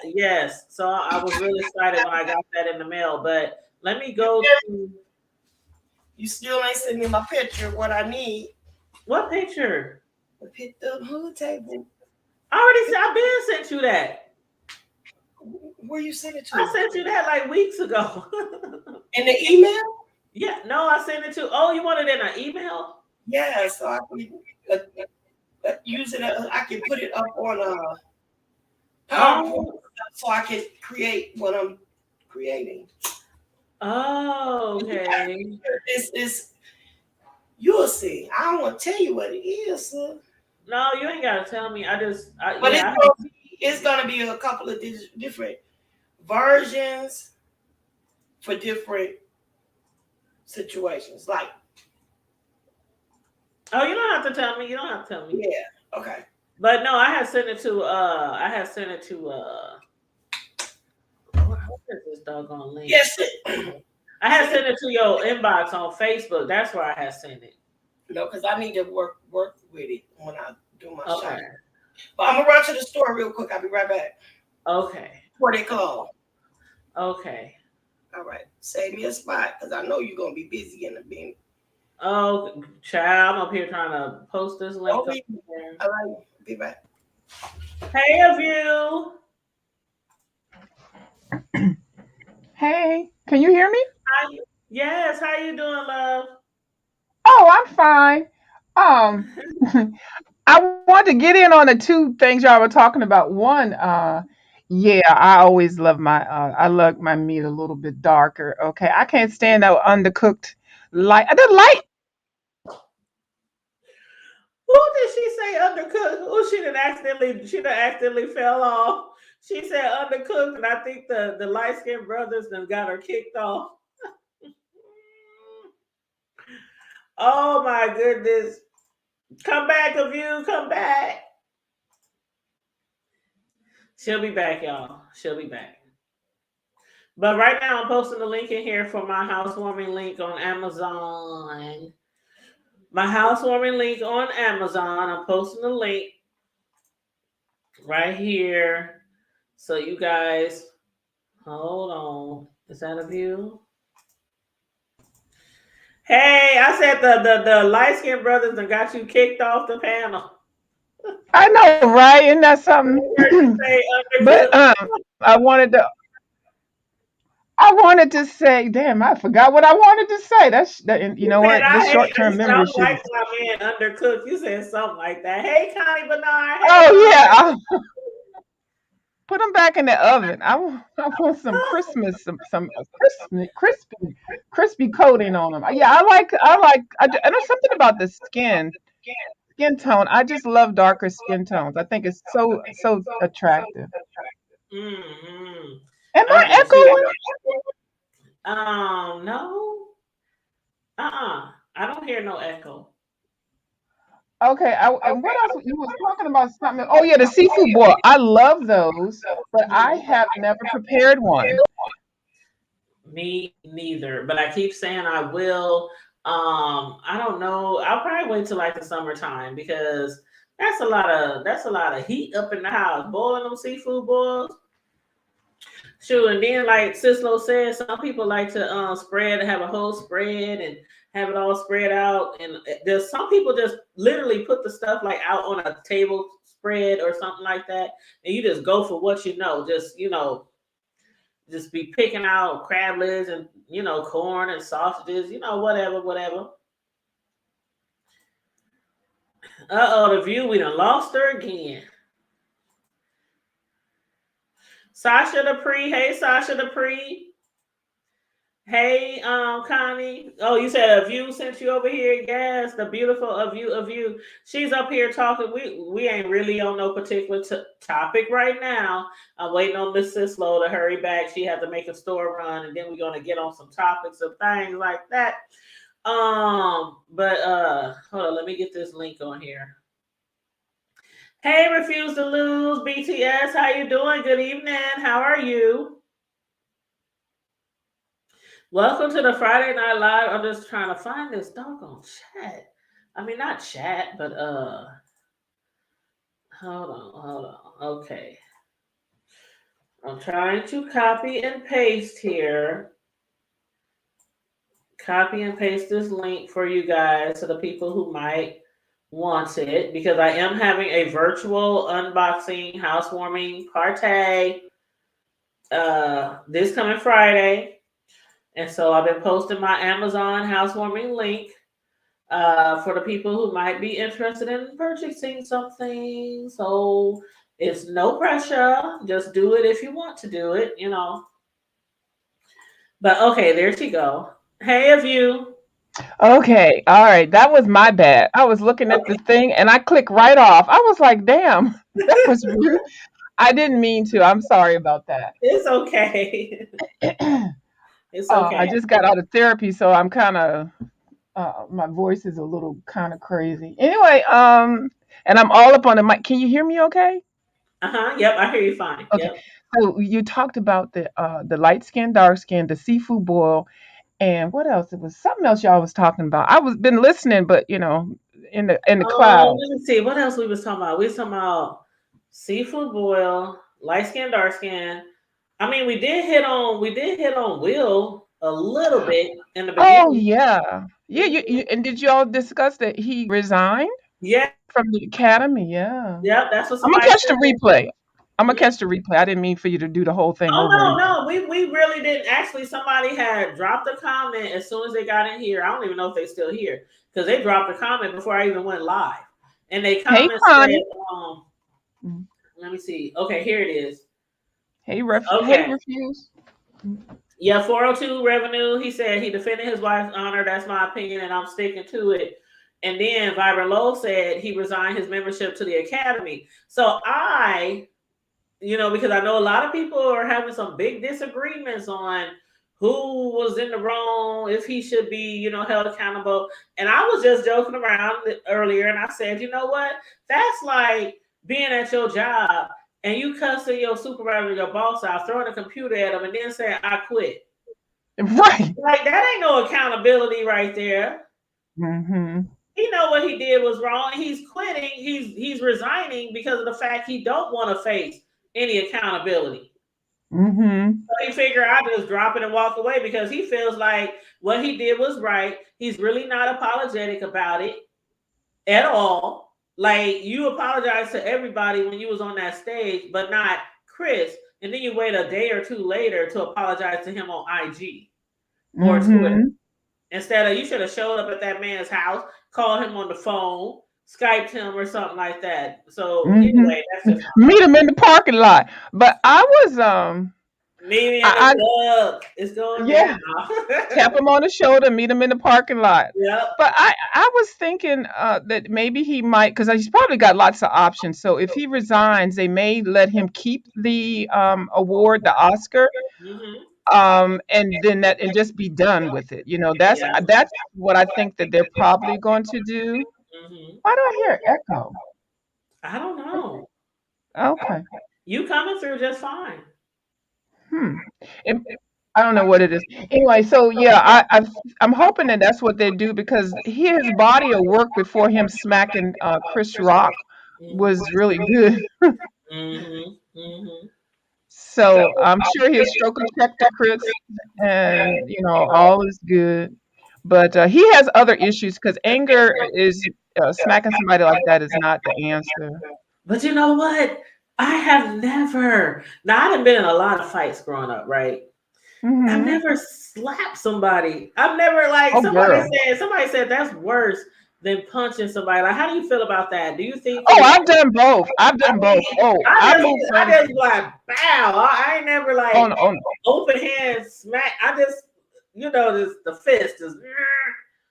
Yes. So I was really excited when I got that in the mail. But let me go to. You still ain't sending me my picture. What I need. What picture? The hood table. I've been sent you that. Where you sent it to? I sent you that like weeks ago. In the email? Yeah. No, I sent it to. Oh, you want it in an email? Yeah. So I can use it. I can put it up on PowerPoint so I can create what I'm creating. Oh, okay. You'll see. I don't want to tell you what it is, sir. No, you ain't got to tell me. It's going to be a couple of different versions for different situations. Like, oh, you don't have to tell me. Yeah. Okay. But no, I had sent it to. What is this doggone link? Yes. I had sent it to your inbox on Facebook. That's where I had sent it. No, because I need to work with it when I do my shopping. But I'm gonna run to the store real quick. I'll be right back. Okay. Before they close. Okay. All right. Save me a spot because I know you're gonna be busy in the bin. Oh, child, I'm up here trying to post this link. All right. Be back. Hey, of you. Hey, can you hear me? Yes, how you doing, love? Oh, I'm fine. I want to get in on the two things y'all were talking about. One, yeah, I always love I love my meat a little bit darker. Okay, I can't stand that undercooked light. The light. Who did she say undercooked? Oh, she done accidentally fell off. She said undercooked, and I think the light-skinned brothers done got her kicked off. Oh my goodness. Come back, of you. Come back. She'll be back, y'all. She'll be back. But right now, I'm posting the link in here for my housewarming link on Amazon. My housewarming link on Amazon. I'm posting the link right here. So you guys, hold on. Is that a view? Hey, I said the light-skinned brothers done got you kicked off the panel. I know, right? Isn't that something? But I wanted to say, damn, I forgot what I wanted to say. You know what? This short-term memory shit. Like my man undercooked. You said something like that. Hey, Connie Bernard. Hey, oh yeah. Put them back in the oven. I want some Christmas, some crispy coating on them. Yeah, and there's something about the skin tone. I just love darker skin tones. I think it's so attractive. Mm-hmm. Am I I do too. echoing? No. I don't hear no echo. Okay, and what else? You was talking about something. Oh yeah, the seafood boil. I love those, but I have never prepared one. Me neither, but I keep saying I will. I don't know. I'll probably wait till like the summertime because that's a lot of heat up in the house. Boiling them seafood boils. Sure, and then like Sislo said, some people like to spread, have a whole spread and have it all spread out. And there's some people just literally put the stuff like out on a table spread or something like that, and you just go for what you know. Just be picking out crab legs and corn and sausages, whatever. The view, we done lost her again. Sasha Dupree, hey Sasha Dupree. Hey, Connie. Oh, you said A View sent you over here. Yes, the beautiful A View. She's up here talking. We ain't really on no particular topic right now. I'm waiting on Miss Sislo to hurry back. She had to make a store run, and then we're gonna get on some topics of things like that. But hold on, let me get this link on here. Hey, Refuse to Lose, BTS. How you doing? Good evening. How are you? Welcome to the Friday Night Live. I'm just trying to find this doggone chat. I mean, not chat, but hold on. Okay. I'm trying to copy and paste here. Copy and paste this link for you guys, to the people who might want it, because I am having a virtual unboxing housewarming party this coming Friday. And so I've been posting my Amazon housewarming link for the people who might be interested in purchasing something. So it's no pressure. Just do it if you want to do it, But okay, there she go. Hey, A View. Okay, all right. That was my bad. I was looking at the thing and I clicked right off. I was like, damn, that was rude. I didn't mean to. I'm sorry about that. It's okay. It's okay. I just got out of therapy, so I'm kind of my voice is a little kind of crazy. Anyway, and I'm all up on the mic. Can you hear me okay? Yep, I hear you fine. Okay. Yep. So you talked about the light skin, dark skin, the seafood boil, and what else? It was something else y'all was talking about. I was been listening, but in the cloud. Let me see. What else we was talking about? We was talking about seafood boil, light skin, dark skin. I mean, we did hit on Will a little bit in the beginning. Oh yeah. You and did y'all discuss that he resigned Yeah. from the academy? Yeah. Yep, that's what I'm gonna somebody catch said. the replay. I'm gonna catch the replay. I didn't mean for you to do the whole thing Oh over. no, we really didn't. Actually, somebody had dropped a comment as soon as they got in here. I don't even know if they're still here, because they dropped a comment before I even went live, and they comment said, let me see. Okay, here it is. Hey, Okay. Hey, Refuse. Yeah, 402 revenue. He said he defended his wife's honor. That's my opinion, and I'm sticking to it. And then Vibrant Low said he resigned his membership to the academy. So because I know a lot of people are having some big disagreements on who was in the wrong, if he should be, held accountable. And I was just joking around earlier, and I said, you know what? That's like being at your job and you cussing your supervisor, your boss out, throwing a computer at them, and then saying, I quit. Right. Like, that ain't no accountability right there. Mm-hmm. He know what he did was wrong. He's quitting. He's resigning because of the fact he don't want to face any accountability. Mm-hmm. So he figured I'd just drop it and walk away because he feels like what he did was right. He's really not apologetic about it at all. Like, you apologize to everybody when you was on that stage, but not Chris. And then you wait a day or two later to apologize to him on IG or Twitter. Instead of, you should have showed up at that man's house, called him on the phone, Skyped him or something like that. So Hmm. anyway, that's just Meet him in the parking lot. But I was maybe in the I club. It's going yeah, down. tap him on the shoulder, meet him in the parking lot. Yep. But I was thinking that maybe he might, because he's probably got lots of options. So if he resigns, they may let him keep the award, the Oscar, Hmm. and then that and just be done with it. That's what I think that they're probably going to do. Hmm. Why do I hear echo? I don't know. Okay. You coming through just fine. Hmm. It- I don't know what it is. Anyway, so yeah, I'm hoping that that's what they do because his body of work before him smacking Chris Rock Hmm. was really good. Hmm. Hmm. So I'm sure he'll stroke a check to Chris, and all is good. But he has other issues because anger is smacking somebody like that is not the answer. But you know what? I have never. Now I have been in a lot of fights growing up, right? I've Hmm. never slapped somebody. I've never like Oh, girl. somebody said that's worse than punching somebody. Like, how do you feel about that? Do you think Oh, that? I've done both. I've I done both. mean, Oh, I moved I on just like bow. I ain't never like on. open hand smack. I just this the fist is.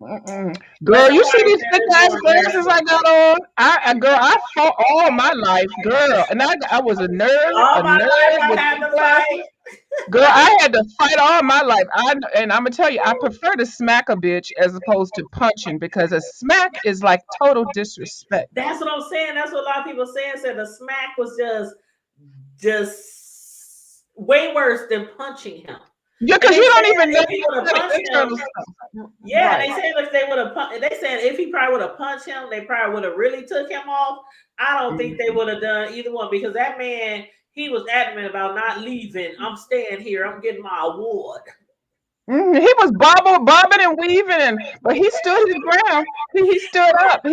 Mm-mm. But Girl, you see somebody these said thick it's ass more glasses aggressive. I got on? I fought all my life, girl, and I was All a my life nerd I with had thick to glasses. fight. Girl, I had to fight all my life. And I'm gonna tell you, I prefer to smack a bitch as opposed to punching because a smack is like total disrespect. That's what I'm saying. That's what a lot of people saying. Said the smack was just way worse than punching him. Yeah, And because they you don't said even know if he would have the punched internal him, stuff. yeah, Right. they said if they would have they said if he probably would have punched him, they probably would have really took him off. I don't think they Mhm. would have done either one because that man, he was adamant about not leaving. I'm staying here. I'm getting my award. He was bobbing and weaving, but he stood his ground. He stood up.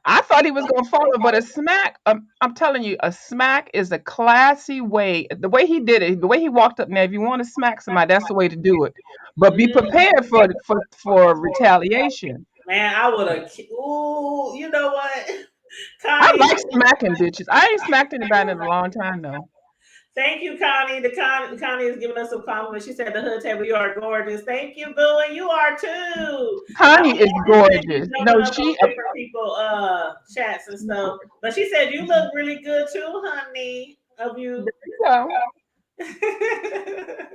I thought he was gonna fall, but a smack. I'm telling you, a smack is a classy way. The way he did it, the way he walked up. Now, if you want to smack somebody, that's the way to do it. But be Mm, prepared for retaliation. man, I would have. Ooh, you know what, I Connie? like smacking bitches. I ain't smacked anybody in a long time though. Thank you, Connie. Connie is giving us some compliments. She said the hood table, you are gorgeous. Thank you, Boo, and you are too. I Connie is just been gorgeous. No, jumping up on she. different people chats and stuff. But she said you look really good too, honey. Of you.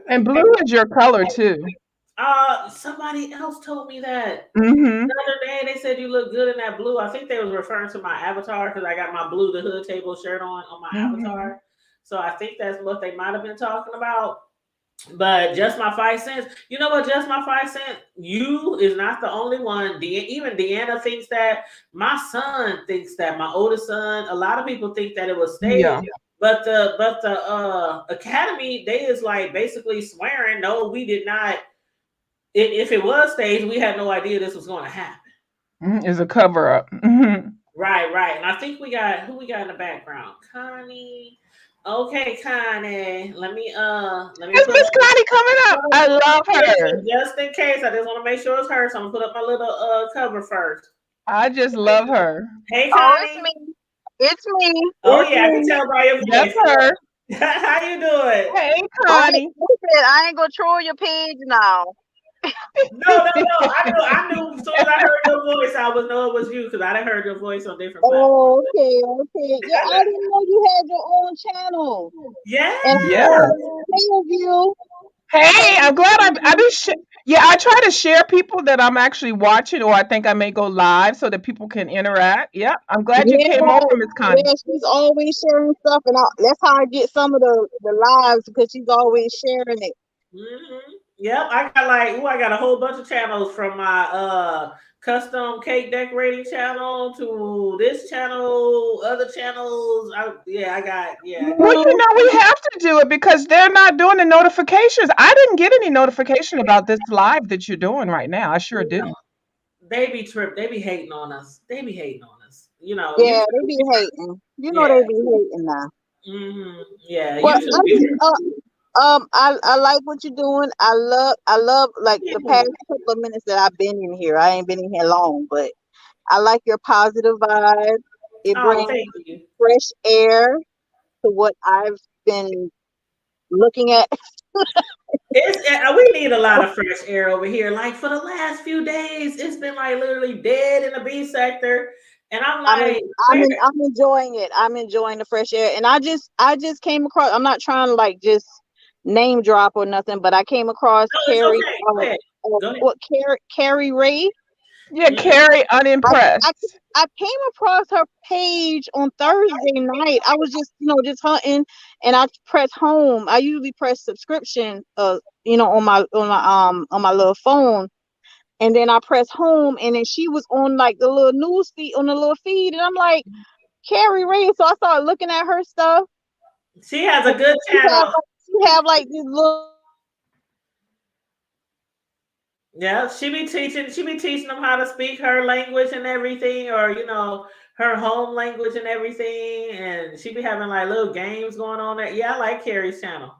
And blue is your color too. Somebody else told me that. Hmm. The other day they said you look good in that blue. I think they was referring to my avatar because I got my blue the hood table shirt on my Hmm. avatar. So I think that's what they might have been talking about. But just my 5 cents. You know what? Just my 5 cents. You is not the only one. Even Deanna thinks that. My son thinks that. My oldest son. A lot of people think that it was Yeah. staged. But the academy, they is like basically swearing. No, we did not. If it was staged, we had no idea this was going to happen. Is a cover up. Hmm. Right, right. And I think we got who we got in the background. Connie. Okay, Connie. Let me Is put Miss Connie coming up? I love her. just in case. I just want to make sure it's her. So I'm gonna put up my little cover first. I just love her. Hey Oh, it's Connie. me. It's me. Oh It's yeah, I can me. tell by your That's voice. her. How you doing? Hey, I Connie. listen, I ain't gonna troll your page now. No, no, no. I knew as soon as I heard your voice, I would know it was you because I done heard your voice on different platforms. Oh, okay, okay. Yeah, I didn't know you had your own channel. Yeah. And Yeah. hey of you. Hey, I'm glad I do. Yeah, I try to share people that I'm actually watching, or I think I may go live so that people can interact. Yeah, I'm glad you Yeah, came over, Miss Connie. yeah, she's always sharing stuff, and that's how I get some of the lives because she's always sharing it. Yep, I got a whole bunch of channels from my custom cake decorating channel to this channel, other channels. I got Well, Mhm. we have to do it because they're not doing the notifications. I didn't get any notification about this live that you're doing right now. I sure didn't. they be hating on us. They be hating on us. Yeah, they YouTube. be hating. You know Yeah. they be hating now. Yeah, But YouTube. I like what you're doing. I love like the past couple of minutes that I've been in here. I ain't been in here long, but I like your positive vibe. It Oh, brings thank you. fresh air to what I've been looking at. We need a lot of fresh air over here. Like for the last few days, it's been like literally dead in the B sector, and I'm I mean, like, where? I'm enjoying it. I'm enjoying the fresh air, and I just came across. I'm not trying to like just name drop or nothing, but I came across No, it's Carrie. okay. Go ahead. Go ahead. What Carrie Ray? Yeah, Mhm. Carrie, I, unimpressed. I came across her page on Thursday night. I was just just hunting, and I press home. I usually press subscription, on my little phone, and then I press home, and then she was on like the little news feed on the little feed, and I'm like Carrie Ray. So I started looking at her stuff. She has a And good channel. she have like these little. Yeah, she be teaching them how to speak her language and everything, or her home language and everything. And she be having like little games going on there. Yeah, I like Carrie's channel.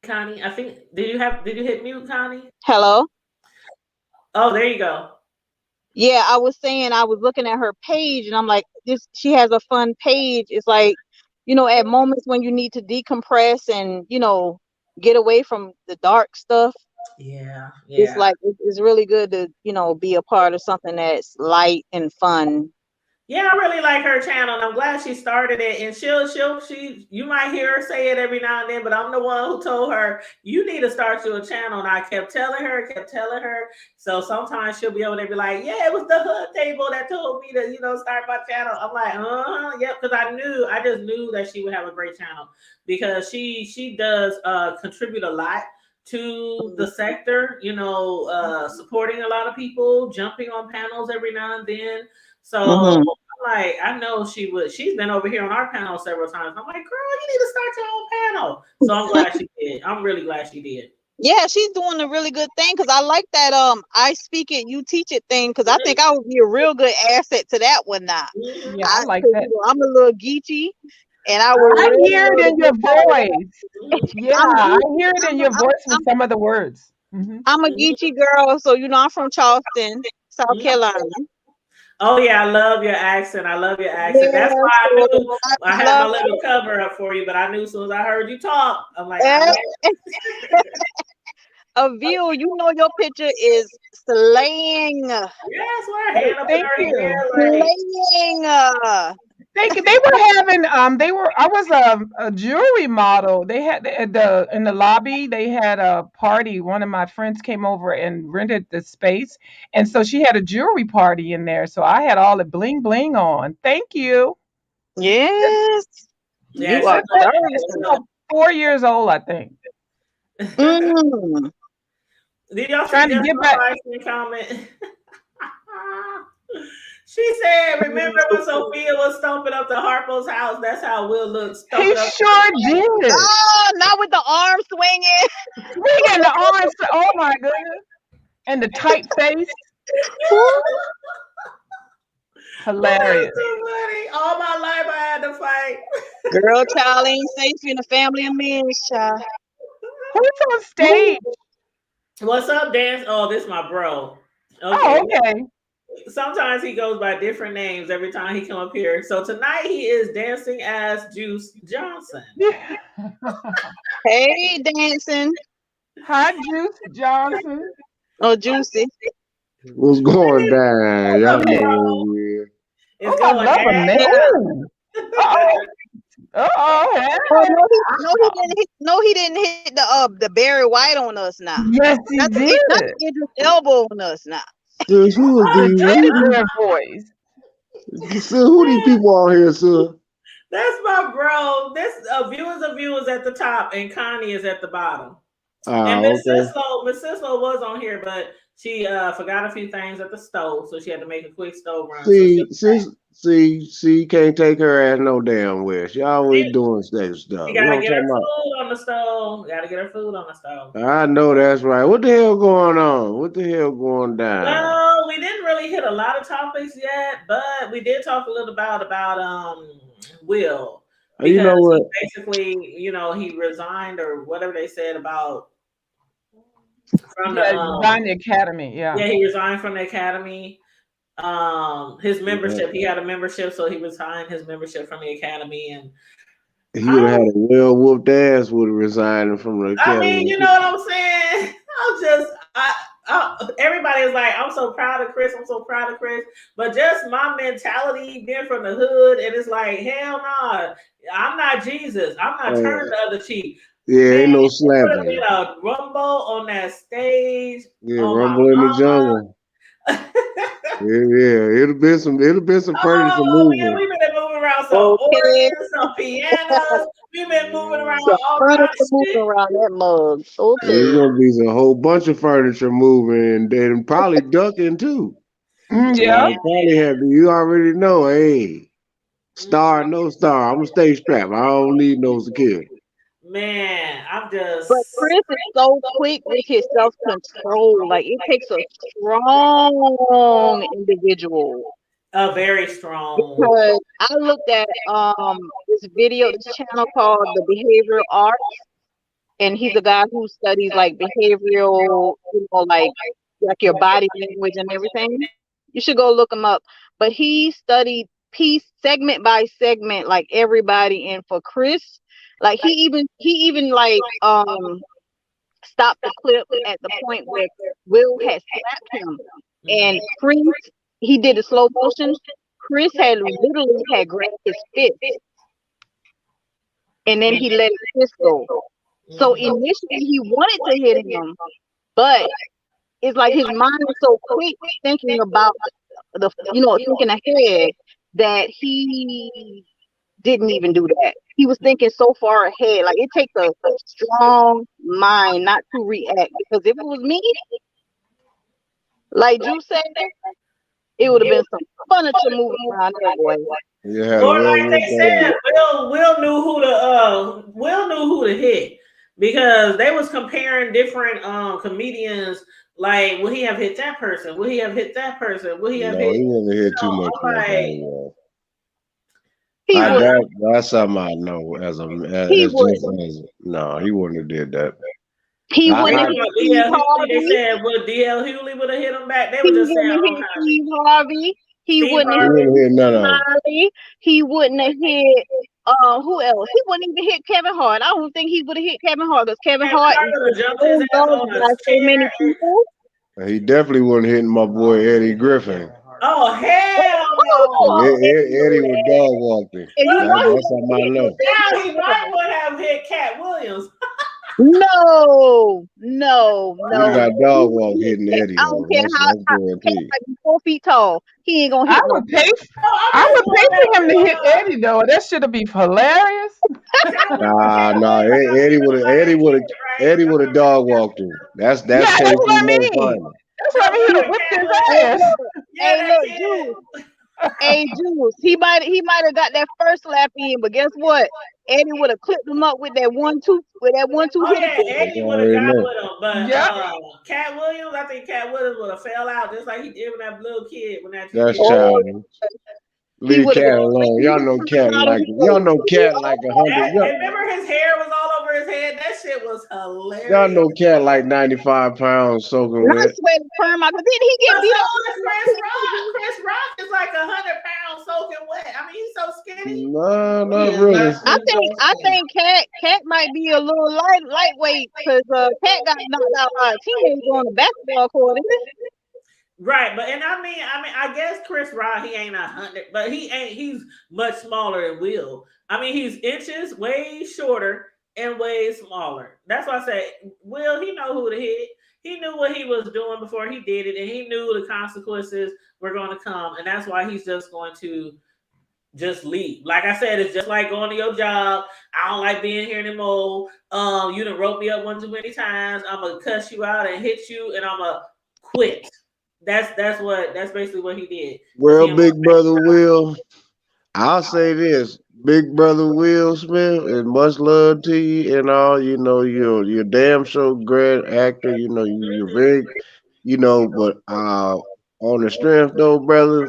Connie, I think did you hit mute, Connie? Hello. Oh, there you go. Yeah, I was saying I was looking at her page, and I'm like, this. She has a fun page. It's like, at moments when you need to decompress and get away from the dark stuff. Yeah, It's yeah. like it's really good to be a part of something that's light and fun. Yeah, I really like her channel, and I'm glad she started it. And you might hear her say it every now and then, but I'm the one who told her you need to start your channel. And I kept telling her. So sometimes she'll be able to be like, "Yeah, it was the hood table that told me to, start my channel." I'm like, yep, because I just knew that she would have a great channel because she does contribute a lot to the sector. Supporting a lot of people, jumping on panels every now and then. So Mm-hmm. like, I know she would. She's been over here on our panel several times. I'm like, girl, you need to start your own panel. So I'm glad she did. I'm really glad she did. Yeah, she's doing a really good thing because I like that I speak it, you teach it thing because I think I would be a real good asset to that one now. Mhm. Yeah, I like 'Cause, that. I'm a little geeky, and I would I really hear it love to in your get part of that. voice. Mhm. Yeah, I'm I geeky. hear it in your voice with some of the words. I'm a Mhm. geeky girl, so I'm from Charleston, South Mhm. Carolina. Oh yeah, I love your accent. I love your accent. That's Yeah, why I so knew I I had my love little cover up for you, but I knew as soon as I heard you talk, I'm like, I know. it. A view. Your picture is slaying, Yes, with her hand up in Thank her you. hair, like slaying. They were having I was a jewelry model. They had in the lobby they had a party. One of my friends came over and rented the space, and so she had a jewelry party in there. So I had all the bling bling on. Thank you. Yes, yeah, you she are That's, that, looked that's good. about 4 years old, I think. Mm. Did y'all see Trying to Jessica get back. Price's comment? She said, "Remember when Sophia was stomping up to Harpo's house? That's how Will looked He stomping up." sure did. Oh, not with the arm swinging. Swinging the arms. Oh my goodness. And the tight face. That is Hilarious. too funny. All my life I had to fight. Girl, child ain't safe in a family of men, child. Who's on stage? What's up, Dance? Oh, this is my bro. Okay. Oh, okay. Sometimes he goes by different names every time he come up here. So tonight he is dancing as Juice Johnson. Hey, dancing. Hi, Juice Johnson. Oh, juicy. What's going down? What's Y'all up, know bro? what it is. It's Oh, I going love a man. down. Uh-oh. Uh-oh. Oh Hey. no, he didn't hit. No, he didn't hit the Barry White on us now. Yes, he Not did. the Idris Elbow on us now. Sis, who is The these? teddy bear voice. Sis, who these people on here, sis? That's my bro. This viewers at the top, and Connie is at the bottom. Ah, And Miss okay. Sislo was on here, but she forgot a few things at the stove, so she had to make a quick stove run. See, sis, see, can't take her ass no damn where. She always doing that stuff. She You know gotta what get her I'm talking food on the stove. Gotta get her food on the stove. about? I know that's right. What the hell going on? What the hell going down? Well, we didn't really hit a lot of topics yet, but we did talk a little about Will, You know because what? he basically, he resigned or whatever they said about from Yeah, the Design the Academy. yeah, Yeah. he resigned from the academy. His Yeah. membership, he had a membership, so he resigned his membership from the academy. And He would have had I, a well whooped ass with resigning from the I mean, academy. you know what I'm saying? Everybody is like, I'm so proud of Chris. I'm so proud of Chris. But just my mentality, being from the hood, and it's like, hell no, I'm not Jesus. I'm not turning the other cheek. Yeah, ain't Man, no it would have slapping. been a rumble on that stage. Yeah, Oh my rumble in the mama. jungle. Yeah, it'd have been some furniture Oh man, moving. we've been moving around some Okay. organs, some pianos. We've been moving around Some all kind furniture of moving shit. around that mug. There's Okay. gonna be a whole bunch of furniture moving and then probably ducking too. So Yeah. I probably have you already know, hey, star, no star. I'm gonna stay strapped. I don't need no security. Man, I'm But just Chris is so quick with his self control. Like it takes a strong individual. very strong. Because I looked at this channel called the Behavioral Art, and he's a guy who studies like behavioral, like your body language and everything. You should go look him up. But he studied piece segment by segment, like everybody. And for Chris, like he even like stopped the clip at the point where Will had slapped him, and Chris, he did a slow motion. Chris had literally had grabbed his fist, and then he let his fist go. So initially he wanted to hit him, but it's like his mind is so quick thinking about thinking ahead, that he didn't even do that. He was thinking so far ahead. Like it takes a strong mind not to react, because if it was me, like Drew said, it would have been some furniture moving around that boy. Yeah, Or well like they said, whooped Will knew who to hit, because they was comparing different comedians. Like, would he have hit that person? Would he have hit that person? Would he have hit? he wouldn't have hit too much I'm of like, that. He would. That's something I know as He just would. as no, he wouldn't have did that. He I- wouldn't I- have hit DL Steve Hughley, they Harvey. said, would DL Hughley would have hit him back? They He were just saying wouldn't all have hit kinds of Steve Harvey. He Steve wouldn't He have wouldn't hit hit none of them. Harvey. He wouldn't have hit who else? He wouldn't even hit Kevin Hart. I don't think he would have hit Kevin Hart, because Kevin Hart is would have jumped so his ass loved on a by so many chair. people. He definitely wouldn't hit my boy Eddie Griffin. Oh hell no! Eddie would dog walk him. And you know That's something I know. Now he might would have hit Cat Williams. No. He got dog walk hitting Eddie. I don't care how That's guaranteed. like 4 feet tall. He ain't gonna hit I no. would pay for him to hit Eddie though. That should be hilarious. Nah. Eddie would have dog walked him. That's Yeah, that's KC what I Mo mean. final. That's what I mean. He would whip his ass. Hey, look, Juice. Hey, Juice. He might have got that first slap in, but guess what? Eddie would have clipped him up with that 1-2 Oh hit. yeah, Eddie would have got with him, but Yeah. Cat Williams, I think Cat Williams would have fell out just like he did with that little kid when that That's kid. childish. Leave Cat alone. Y'all know Cat like 100. Remember his hair was all over his head. That shit was hilarious. Y'all know Cat like 95 pounds soaking Not wet. sweating perm out, but then he get beat up. Chris Rock. Chris Rock is like 100 pounds soaking wet. I mean, he's so skinny. No, not really. I think Cat might be a little lightweight, because Cat got knocked out by a teenager on the basketball court. Right, but I guess Chris Rock, he ain't 100, but he's much smaller than Will. I mean, he's inches way shorter and way smaller. That's why I say Will, he know who to hit. He knew what he was doing before he did it, and he knew the consequences were going to come, and that's why he's just going to just leave. Like I said, it's just like going to your job. I don't like being here anymore. You done rope me up one too many times. I'm gonna cuss you out and hit you, and I'm gonna quit. That's basically what he did. Well, Big Brother Will, I'll say this. Big Brother Will Smith, and much love to you and all. You're damn so great actor. You're very, but on the strength though, brother,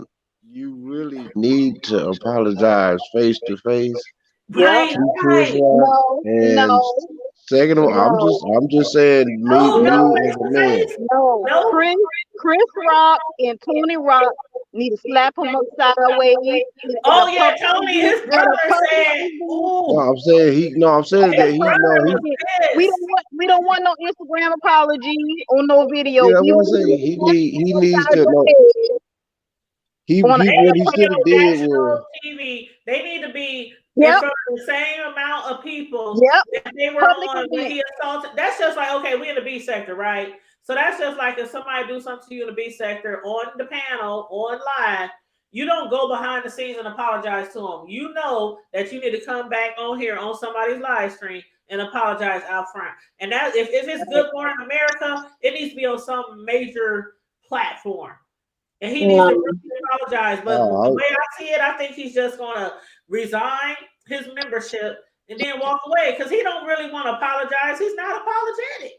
you really need to apologize face to face. Right. No. Second of all, No, I'm just saying Oh me no, as face a to man. face. no. No. Chris Rock and Tony Rock need to slap him up sideways at Oh a yeah, public Tony. event. His At a brother public said, event. "Ooh, I'm saying that his he no brother he was We pissed." don't want no Instagram apology or no video. yeah, that's We what I want say. him to slap He him needs upside to the know head on They a, need at a what to he be should public have on did event. was national TV. They need to be in Yep, front of the same amount of people yep. that they were Public on when event. he assaulted. That's just like, okay, we in the B sector, right? So that's just like if somebody do something to you in the B sector on the panel, on live, you don't go behind the scenes and apologize to them. You know that you need to come back on here on somebody's live stream and apologize out front. And that if it's Good Morning America, it needs to be on some major platform. And he needs to No. really apologize. But the way I see it, I think he's just going to resign his membership and then walk away because he don't really want to apologize. He's not apologetic.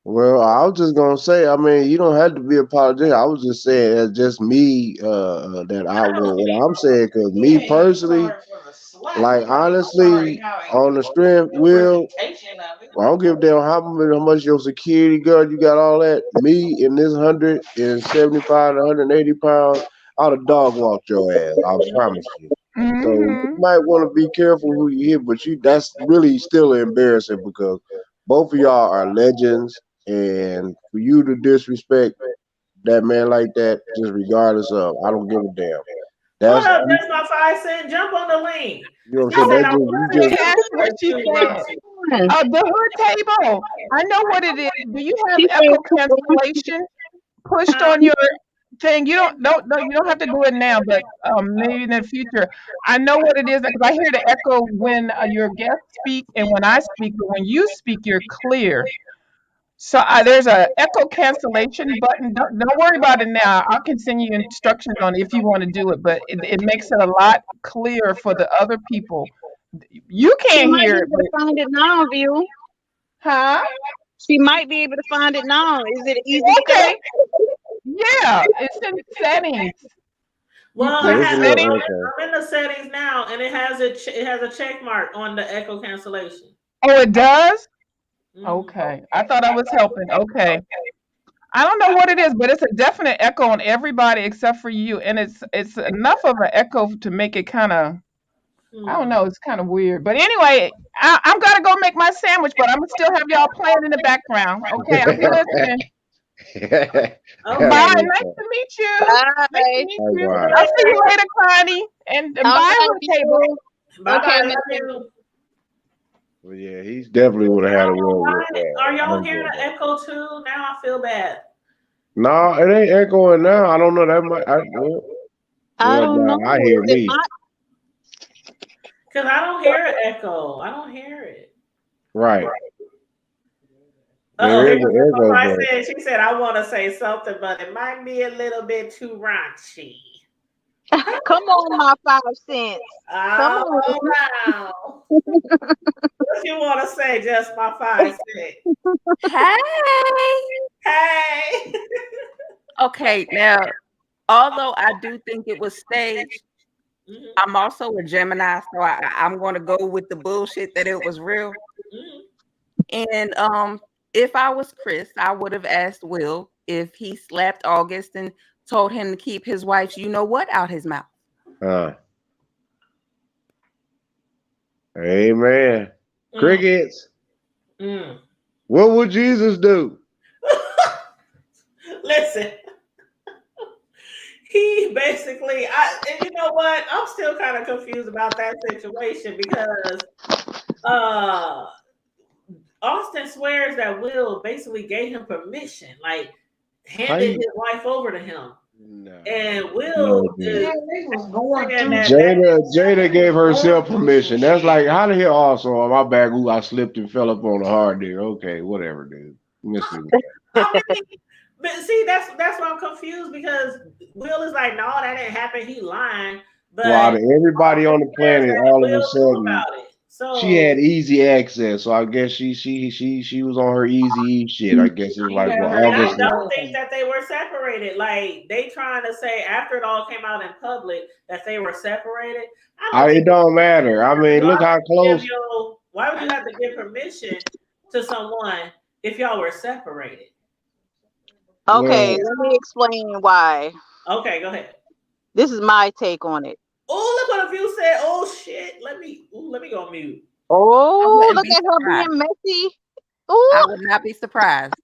well, I was just gonna say, I mean, you don't have to be apologetic. I was just saying that's just me, that I will what I'm saying, because me personally, like honestly, on the strength, Will, I don't give a damn how much your security guard you got, all that. Me in this 175 to 180 pounds, I'd have dog walked your ass. I promise you. So you might want to be careful who you hit, but that's really still embarrassing because both of y'all are legends, and for you to disrespect that man like that, just regardless of, I don't give a damn. Hold That's up, that's my 5 cent. Jump on the link. you know what She I'm saying. said That I just want you to just say That's what something she to said. Roxy. The hood table. I know what it is. Do you have She echo said, cancellation pushed Huh? on your thing? You don't no, you don't have to do it now, but maybe in the future. I know what it is because I hear the echo when your guests speak and when I speak, but when you speak, you're clear. So there's a echo cancellation button. Don't worry about it now. I can send you instructions on it if you want to do it, but it makes it a lot clearer for the other people. You she can't might hear be it, able but to find it now, View. huh? She might be able to find it now. Is it an easy Okay. fix? Yeah, it's in settings. You Well, yeah, click it's a little settings. echo. I'm in the settings now, and it has a check mark on the echo cancellation. Oh, it does? Mhm. Okay. I thought I was helping. Okay. I don't know what it is, but it's a definite echo on everybody except for you. And it's enough of an echo to make it kind of, I don't know, it's kind of weird. But anyway, I'm gonna go make my sandwich, but I'm gonna still have y'all playing in the background. Okay, I'll be listening. Okay. Bye. Nice to meet you. Nice to Bye. meet All you. right. I'll see you later, Connie. And All bye, right, hood table. View. Bye Okay, bye. Miss Love View. you. Well, yeah, he's definitely would have had a word with that. Are y'all I'm hearing good. the echo too? Now I feel bad. No, it ain't echoing now. I don't know. That might. I don't know. Nah, I hear Is it me. my? Because I don't hear an echo. I don't hear it. Right. Uh-oh, There here is goes an echo, my but said. She said, I want to say something, but it might be a little bit too raunchy. Come on, my 5 cents. Come Oh, on. wow. What you want to say, just my 5 cents? Hey. Hey. Okay, now, although I do think it was staged, Mhm, I'm also a Gemini, so I'm going to go with the bullshit that it was real. mhm. And if I was Chris, I would have asked Will if he slapped August and told him to keep his wife's you know what out his mouth. amen. Crickets. Mm. What would Jesus do? Listen, he basically, and you know what? I'm still kind of confused about that situation because Austin swears that Will basically gave him permission, like handed his wife over to him. No. And Will is saying that Jada gave herself permission. That's like, how the hell also on my back? Ooh, I slipped and fell up on the hard there. Okay, whatever, dude. Let's see. I mean, but see, that's why I'm confused because Will is like, no, that didn't happen. He lying. But Well, out of everybody on the planet, all of a Will knew sudden, about it. So she had easy access. So I guess she was on her easy shit. I guess it's like, well, I August. don't think that they were separated. Like they trying to say after it all came out in public that they were separated. It don't matter. I mean, look how close. Why would you have to give permission to someone if y'all were separated? Okay, Well, let me explain why. Okay, go ahead. This is my take on it. Oh, look what a few said. Oh shit. Let me go on mute. Oh, wouldn't look be at her surprised. being messy. I Ooh, would not be surprised.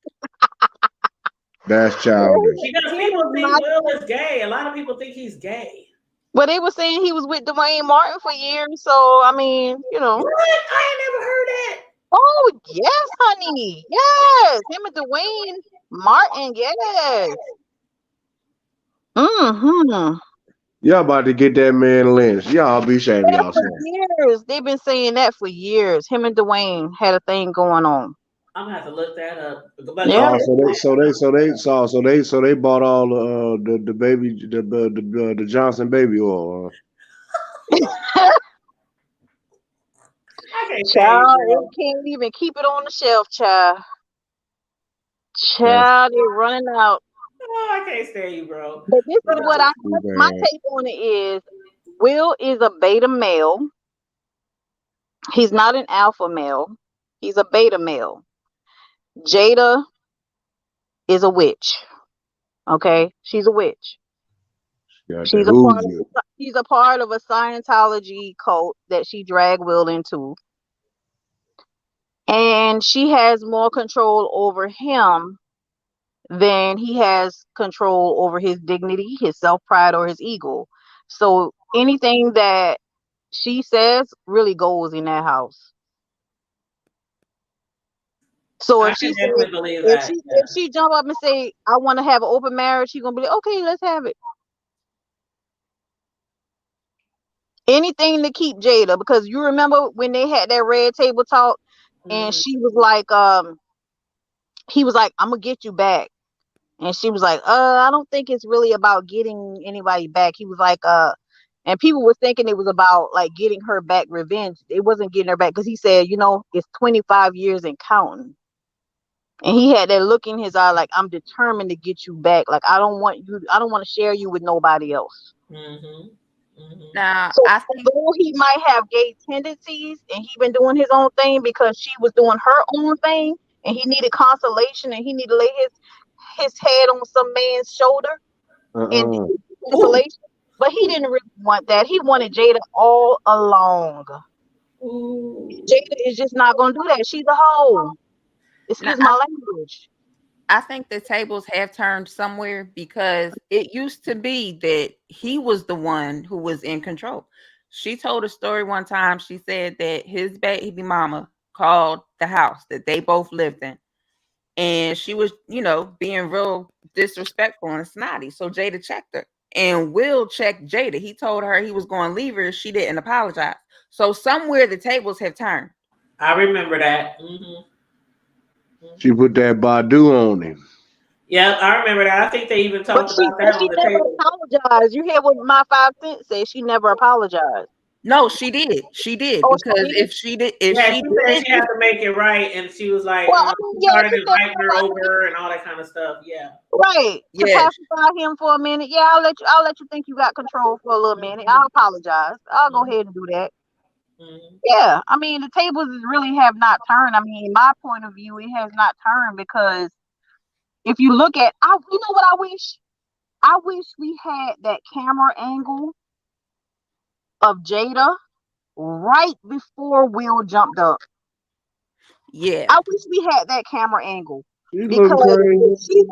that's childish. Because people think Will is gay. A lot of people think he's gay. well, they were saying he was with Dwayne Martin for years, so I mean, you know. What? I ain't never heard that. Oh yes, honey, yes, him and Dwayne Martin, yes. Mm-hmm. Y'all about to get that man lynched. Y'all be shaming For yourself. years, they've been saying that for years. Him and Dwayne had a thing going on. I'm gonna have to look that up. But Yeah. go So they bought all the baby the Johnson baby oil. I can't say Child, it, it girl. can't even keep it on the shelf, child. That's Child, they're running out. Oh, I can't stand you, bro. But this is what too my bad. take on it is. Will is a beta male. He's not an alpha male. He's a beta male. Jada is a witch. Okay, she's a witch. Got She's the a part of hoodoo. she's a part of a Scientology cult that she dragged Will into. And she has more control over him than he has control over his dignity, his self-pride, or his ego. So anything that she says really goes in that house. So I if can she definitely said, believe if that. she jump up and say, I want to have an open marriage, she's gonna be like, okay, let's have it. Anything to keep Jada, because you remember when they had that red table talk, and she was like, he was like, I'm gonna get you back. And she was like, I don't think it's really about getting anybody back. He was like, and people were thinking it was about like getting her back revenge. It wasn't getting her back because he said, you know, it's 25 years and counting. And he had that look in his eye like, I'm determined to get you back. Like, I don't want to share you with nobody else. Now, So I think although he might have gay tendencies and he been doing his own thing because she was doing her own thing and he needed consolation and he needed to lay his head on some man's shoulder and consolation. But he didn't really want that. He wanted Jada all along. Jada is just not gonna do that. She's a hoe. Excuse Now, my language. I think the tables have turned somewhere because it used to be that he was the one who was in control. She told a story one time. She said that his baby mama called the house that they both lived in. And she was, you know, being real disrespectful and snotty. So Jada checked her. And Will checked Jada. He told her he was going to leave her if she didn't apologize. So somewhere the tables have turned. I remember that. She put that Badu on him. Yeah, I remember that. I think they even But talked about that on she the never table. apologized. You hear what my 5 cents said? She never apologized. No, she did. She did. Oh, Because she did? if she did, Yeah, she said she had to make it right, and she was like, Well, I mean, she yeah, started she said inviting her over and all that kind of stuff. Yeah. right. To Yes. pacify him for a minute. Yeah, I'll let you think you got control for a little minute. I'll apologize. I'll go ahead and do that. Yeah, I mean, the tables really have not turned. I mean, in my point of view, it has not turned because if you look at, you know what I wish? I wish we had that camera angle of Jada right before Will jumped up. Yeah. I wish we had that camera angle She because look crazy.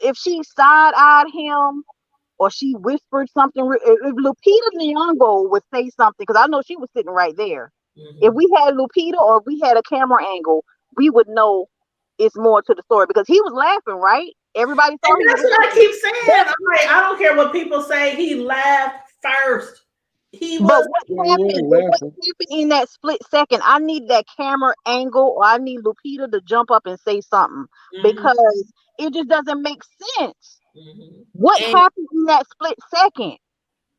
if she side-eyed him or she whispered something, if Lupita Nyong'o would say something, because I know she was sitting right there. If we had Lupita or if we had a camera angle, we would know it's more to the story because he was laughing, right? Everybody saw And that's what I keep saying. I'm like, I don't care what people say. He laughed first. He was. But what happened in that split second? I need that camera angle, or I need Lupita to jump up and say something because it just doesn't make sense. What happened in that split second?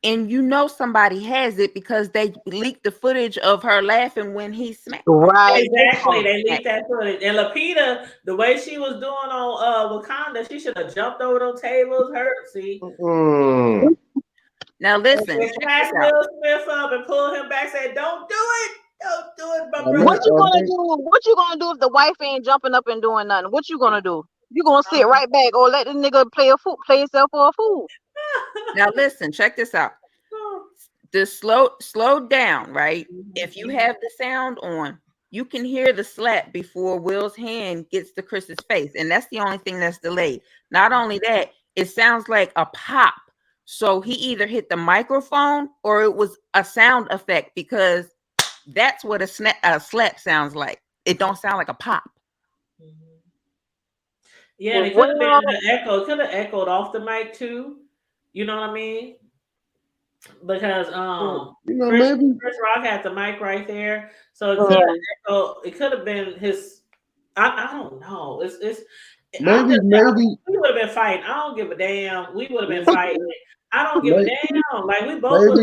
And you know somebody has it because they leaked the footage of her laughing when he smacked. Right. Exactly. They leaked that footage. And Lupita, the way she was doing on Wakanda, she should have jumped over those tables. See. Now listen. Smack Will Smith up and pull him back. Said, "Don't do it." Don't do it, my I brother. What you gonna think do? What you gonna do if the wife ain't jumping up and doing nothing? What you gonna do? You gonna sit right back or let the nigga play himself for a fool? Now listen, check this out. The slow down, right? If you have the sound on, you can hear the slap before Will's hand gets to Chris's face, and that's the only thing that's delayed. Not only that, it sounds like a pop. So he either hit the microphone or it was a sound effect, because that's what a slap sounds like. It don't sound like a pop. Yeah, it could have been an echo. It could have echoed off the mic too. You know what I mean? Because Chris Rock had the mic right there, so it could have echoed. It could have been his. I don't know. It's maybe we would have been fighting. I don't give a damn. We would have been fighting. I don't give a damn. Like we both.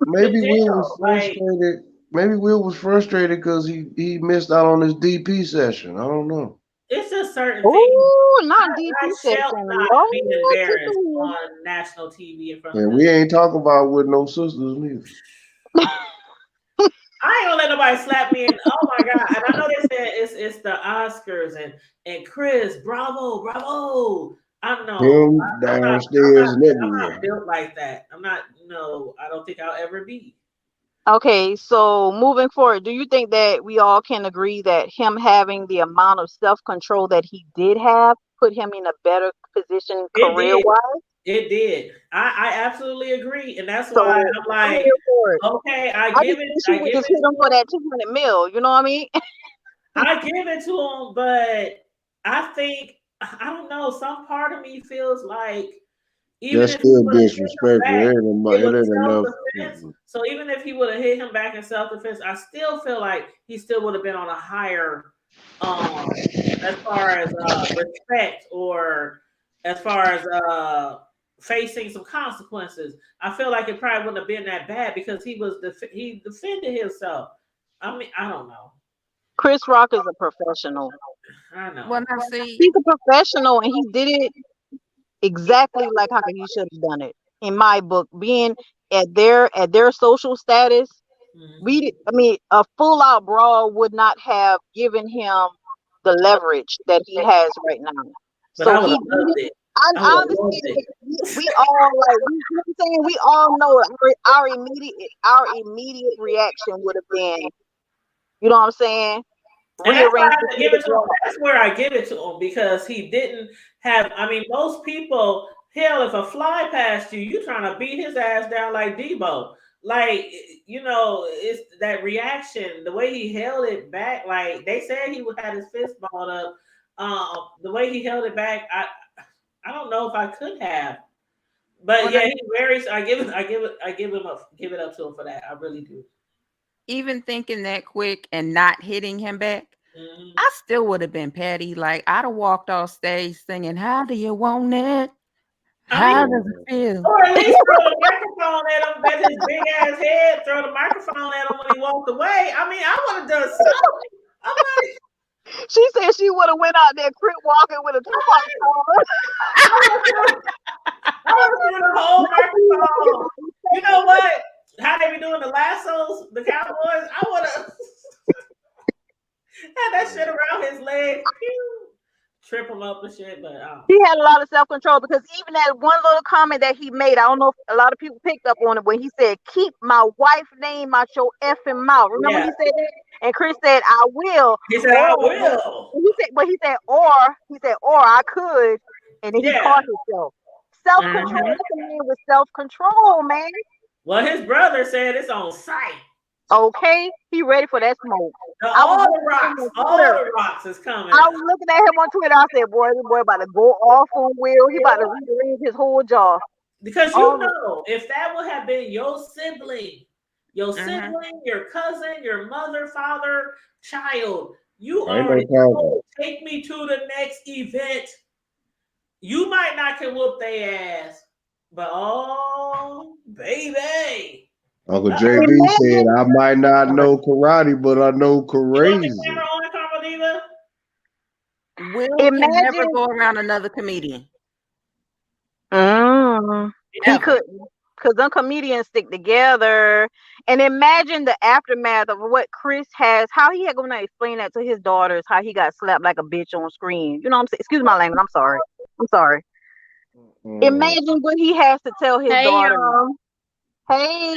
Maybe Will was frustrated. Maybe Will was frustrated because he missed out on his DP session. I don't know. It's just certain things. Ooh, not DP session. Not being embarrassed on national TV in front of we ain't talking about with no sisters neither. I ain't gonna let nobody slap me. Oh my god! And I know they said it's the Oscars and Chris, bravo. I'm downstairs and everywhere. I'm not built like that. I'm not. No, I don't think I'll ever be. Okay, so moving forward, do you think that we all can agree that him having the amount of self-control that he did have put him in a better position career-wise? It did. I absolutely agree, and that's why I'm like, okay, I give it to him for that $200 million. You know what I mean? I give it to him, but I think I don't know. Some part of me feels like that's still disrespectful. It ain't enough. So even if he would have hit him back in self-defense, I still feel like he still would have been on a higher, as far as respect, or as far as facing some consequences. I feel like it probably wouldn't have been that bad because he defended himself. I mean, I don't know. Chris Rock is a professional. I know. Well, now see, he's a professional, and he did it exactly like how he should have done it. In my book, being at their social status, a full out brawl would not have given him the leverage that he has right now. But so he loved it. I understand. We all we all know our immediate reaction would have been, you know what I'm saying? And that's why I have to give it to him. That's where I give it to him, because he didn't have. I mean, most people, hell, if a fly passed you, you trying to beat his ass down like Debo. Like, it's that reaction, the way he held it back. Like they said, he would have his fist balled up. The way he held it back, I don't know if I could have. But yeah, he's very. I give it up to him for that. I really do. Even thinking that quick and not hitting him back, I still would have been petty. Like, I'd have walked off stage singing, "How do you want it? How does it feel?" Or at least throw the microphone at him, at his big ass head, throw the microphone at him when he walked away. I mean, I would have done something. I'm like, she said she would have went out there crip walking with a Tupac song. I would have threw the whole microphone. You know what? How they be doing the lassos, the Cowboys? I would have had that shit around his leg, trip him up and shit. But he had a lot of self-control, because even that one little comment that he made, I don't know if a lot of people picked up on it, when he said, "Keep my wife's name out your effing mouth." Remember he said that? And Chris said, "I will." He said, "I will." He said, or I could. And then he caught himself. Self-control. That's a man with self-control, man. Well, his brother said it's on sight. Okay, he ready for that smoke. All the rocks is coming. I was looking at him on Twitter. I said, "Boy, this boy about to go off on Will. He about to rearrange his whole jaw." Because if that would have been your sibling, your cousin, your mother, father, child, you already told, take me to the next event. You might not can whoop their ass, but baby. Uncle JB said, "I might not know karate, but I know crazy." Will can never go around another comedian. He couldn't. because them comedians stick together. And imagine the aftermath of what Chris has, how he had gonna explain that to his daughters, how he got slapped like a bitch on screen. You know what I'm saying? Excuse my language. I'm sorry. Imagine what he has to tell his daughter. y'all. Hey,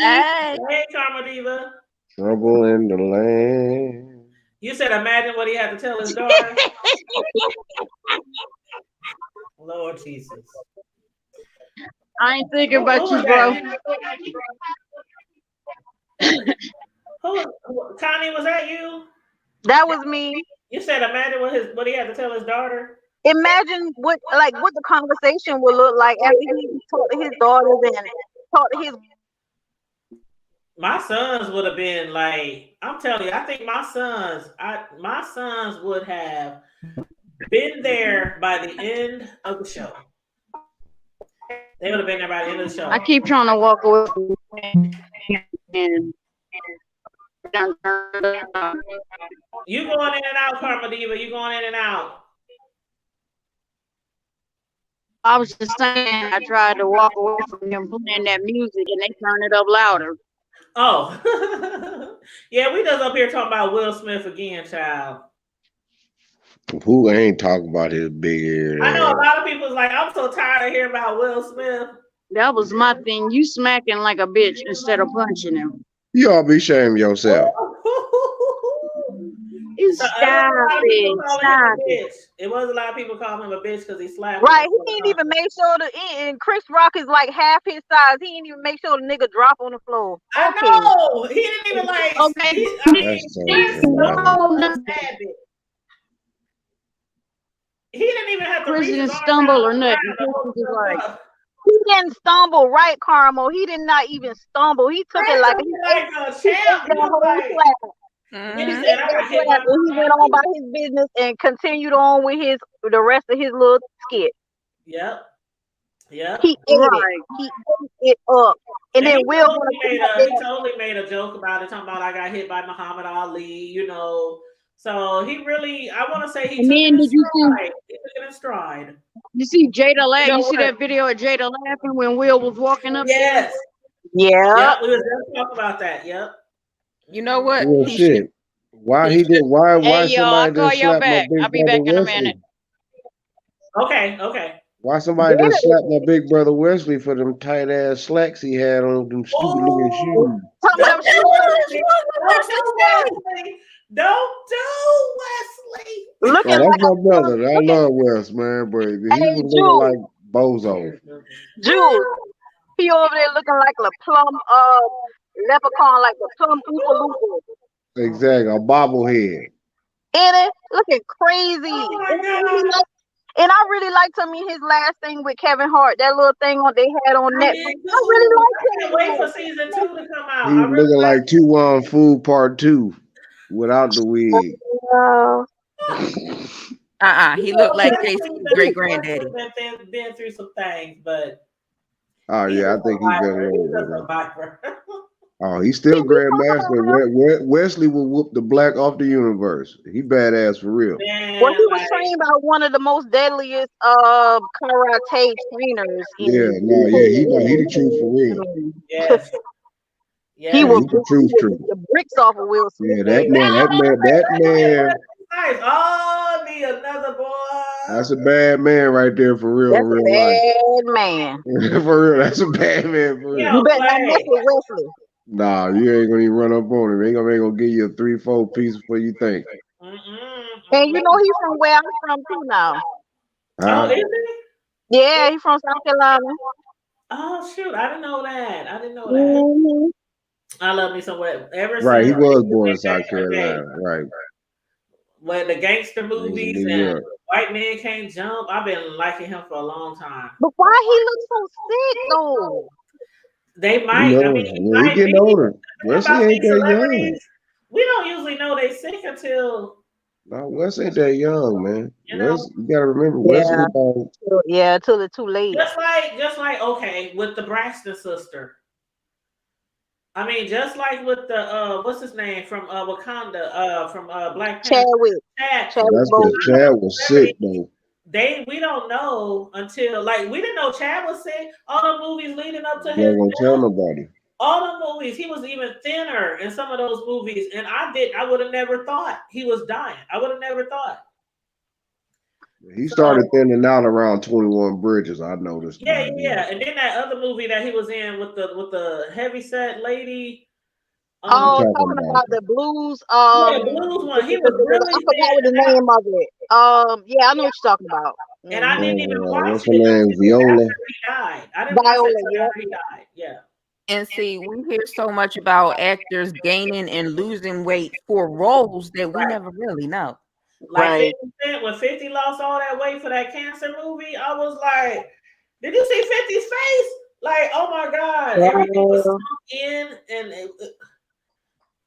Hey, Karma Diva. Trouble in the land. You said imagine what he had to tell his daughter. Lord Jesus. I ain't thinking about Who you, was bro. Connie, was that you? that was me. You said imagine what he had to tell his daughter. Imagine what the conversation would look like after he talked to his daughters and talked to his. My sons would have been like, I'm telling you, I think my sons would have been there by the end of the show. They would have been there by the end of the show. I keep trying to walk away and You going in and out, Karma Diva. You going in and out. I was just saying I tried to walk away from them playing that music and they turned it up louder. Oh. Yeah, we just up here talking about Will Smith again, child. Who ain't talking about his big ear? I know a lot of people's like, I'm so tired of hearing about Will Smith. That was my thing. You smacking like a bitch instead of punching him. You all be ashamed of yourself. Stop it. Stop it. It was a lot of people calling him a bitch because he slapped. Right, he didn't even make sure and Chris Rock is like half his size. He didn't even make sure the nigga drop on the floor. I know. He didn't even like. Okay. He didn't even have to Chris reach didn't his arm stumble out or nothing. to Chris was just like, he didn't stumble, right, Carmel? He did not even stumble. He took it like a champ. He went on by his business and continued on with the rest of his little skit. Yep. Yeah. He ate it. He ate it up. And then Will he totally made a joke about it, talking about I got hit by Muhammad Ali, you know. So he really, I want to say he took it in stride. You see Jada laughing? You see that video of Jada laughing when Will was walking up? Yes. Yeah. Yep, we were just talking about that. Yep. You know what? Well, shit. Why he did? Why Hey, y'all, I'll somebody call just y'all slap my back. big I'll be brother back in a Wesley? minute. Okay. Why somebody just slapped my big brother Wesley for them tight ass slacks he had on, them stupid looking shoes? Don't do Wesley. Look Oh, that's my brother. I love Wes, man, but he was looking like Bozo. Jules, he over there looking like a plum leprechaun, like the plum Oompa Loompa. Exactly, a bobblehead. In it, looking crazy. Oh my God. And I really liked his last thing with Kevin Hart, that little thing they had on Netflix. I really liked it. I can't wait for season 2 to come out. He was looking like 2 Food Part 2 without the wig. He looked like Casey's great granddaddy. Been through some things, but oh yeah, I think he's gonna. Oh, he's still Grandmaster. Wesley will whoop the black off the universe. He badass for real. Well, he was trained by one of the most deadliest karate trainers. He the truth for real. Yes. He was the truth. The bricks off of Will Smith. Yeah, that man. Nice. Oh, me another boy. That's a bad man right there for real. That's real a bad life. man. For real, that's a bad man for real. You better not mess with Wesley. Nah, you ain't gonna even run up on him. Ain't gonna give you a 3-4 piece before you think. And you know he's from where I'm from too now. Oh, is he? Yeah, he's from South Carolina. Oh shoot, I didn't know that. Mm-hmm. I love me somewhere. Right, he was born in South Carolina. Right. When the gangster movies and White Men Can't Jump, I've been liking him for a long time. But why he looks so sick though? They might. I mean, he getting older. Wesley ain't that young. We don't usually know they sick until. No, Wes ain't that young, man. You gotta remember, Wesley. Yeah, till it's too late. Just like okay, with the Braxton sister. I mean, just like with the what's his name from Wakanda, from Black Panther. Chad was sick though. we don't know until like we didn't know Chad was sick. All the movies leading up to You his ain't gonna tell death, nobody. all the movies, he was even thinner in some of those movies, and I would have never thought he was dying. I would have never thought. He So started thinning out around 21 Bridges. I noticed. yeah, and then that other movie that he was in with the heavy set lady. You Oh, talking talking about? about the blues. Yeah, Blues one. He was really I forgot what the thin, name of it. Yeah, I know what you're talking about. and I didn't even watch What's her it name? until Viola. after he died. I didn't watch it Viola, until yeah. after he died. Yeah. And see, we hear so much about actors gaining and losing weight for roles that we Right. never really know. Like Right. 50 Cent, when 50 lost all that weight for that cancer movie, I was like, did you see 50's face? Like, oh my God, everything was sunk in,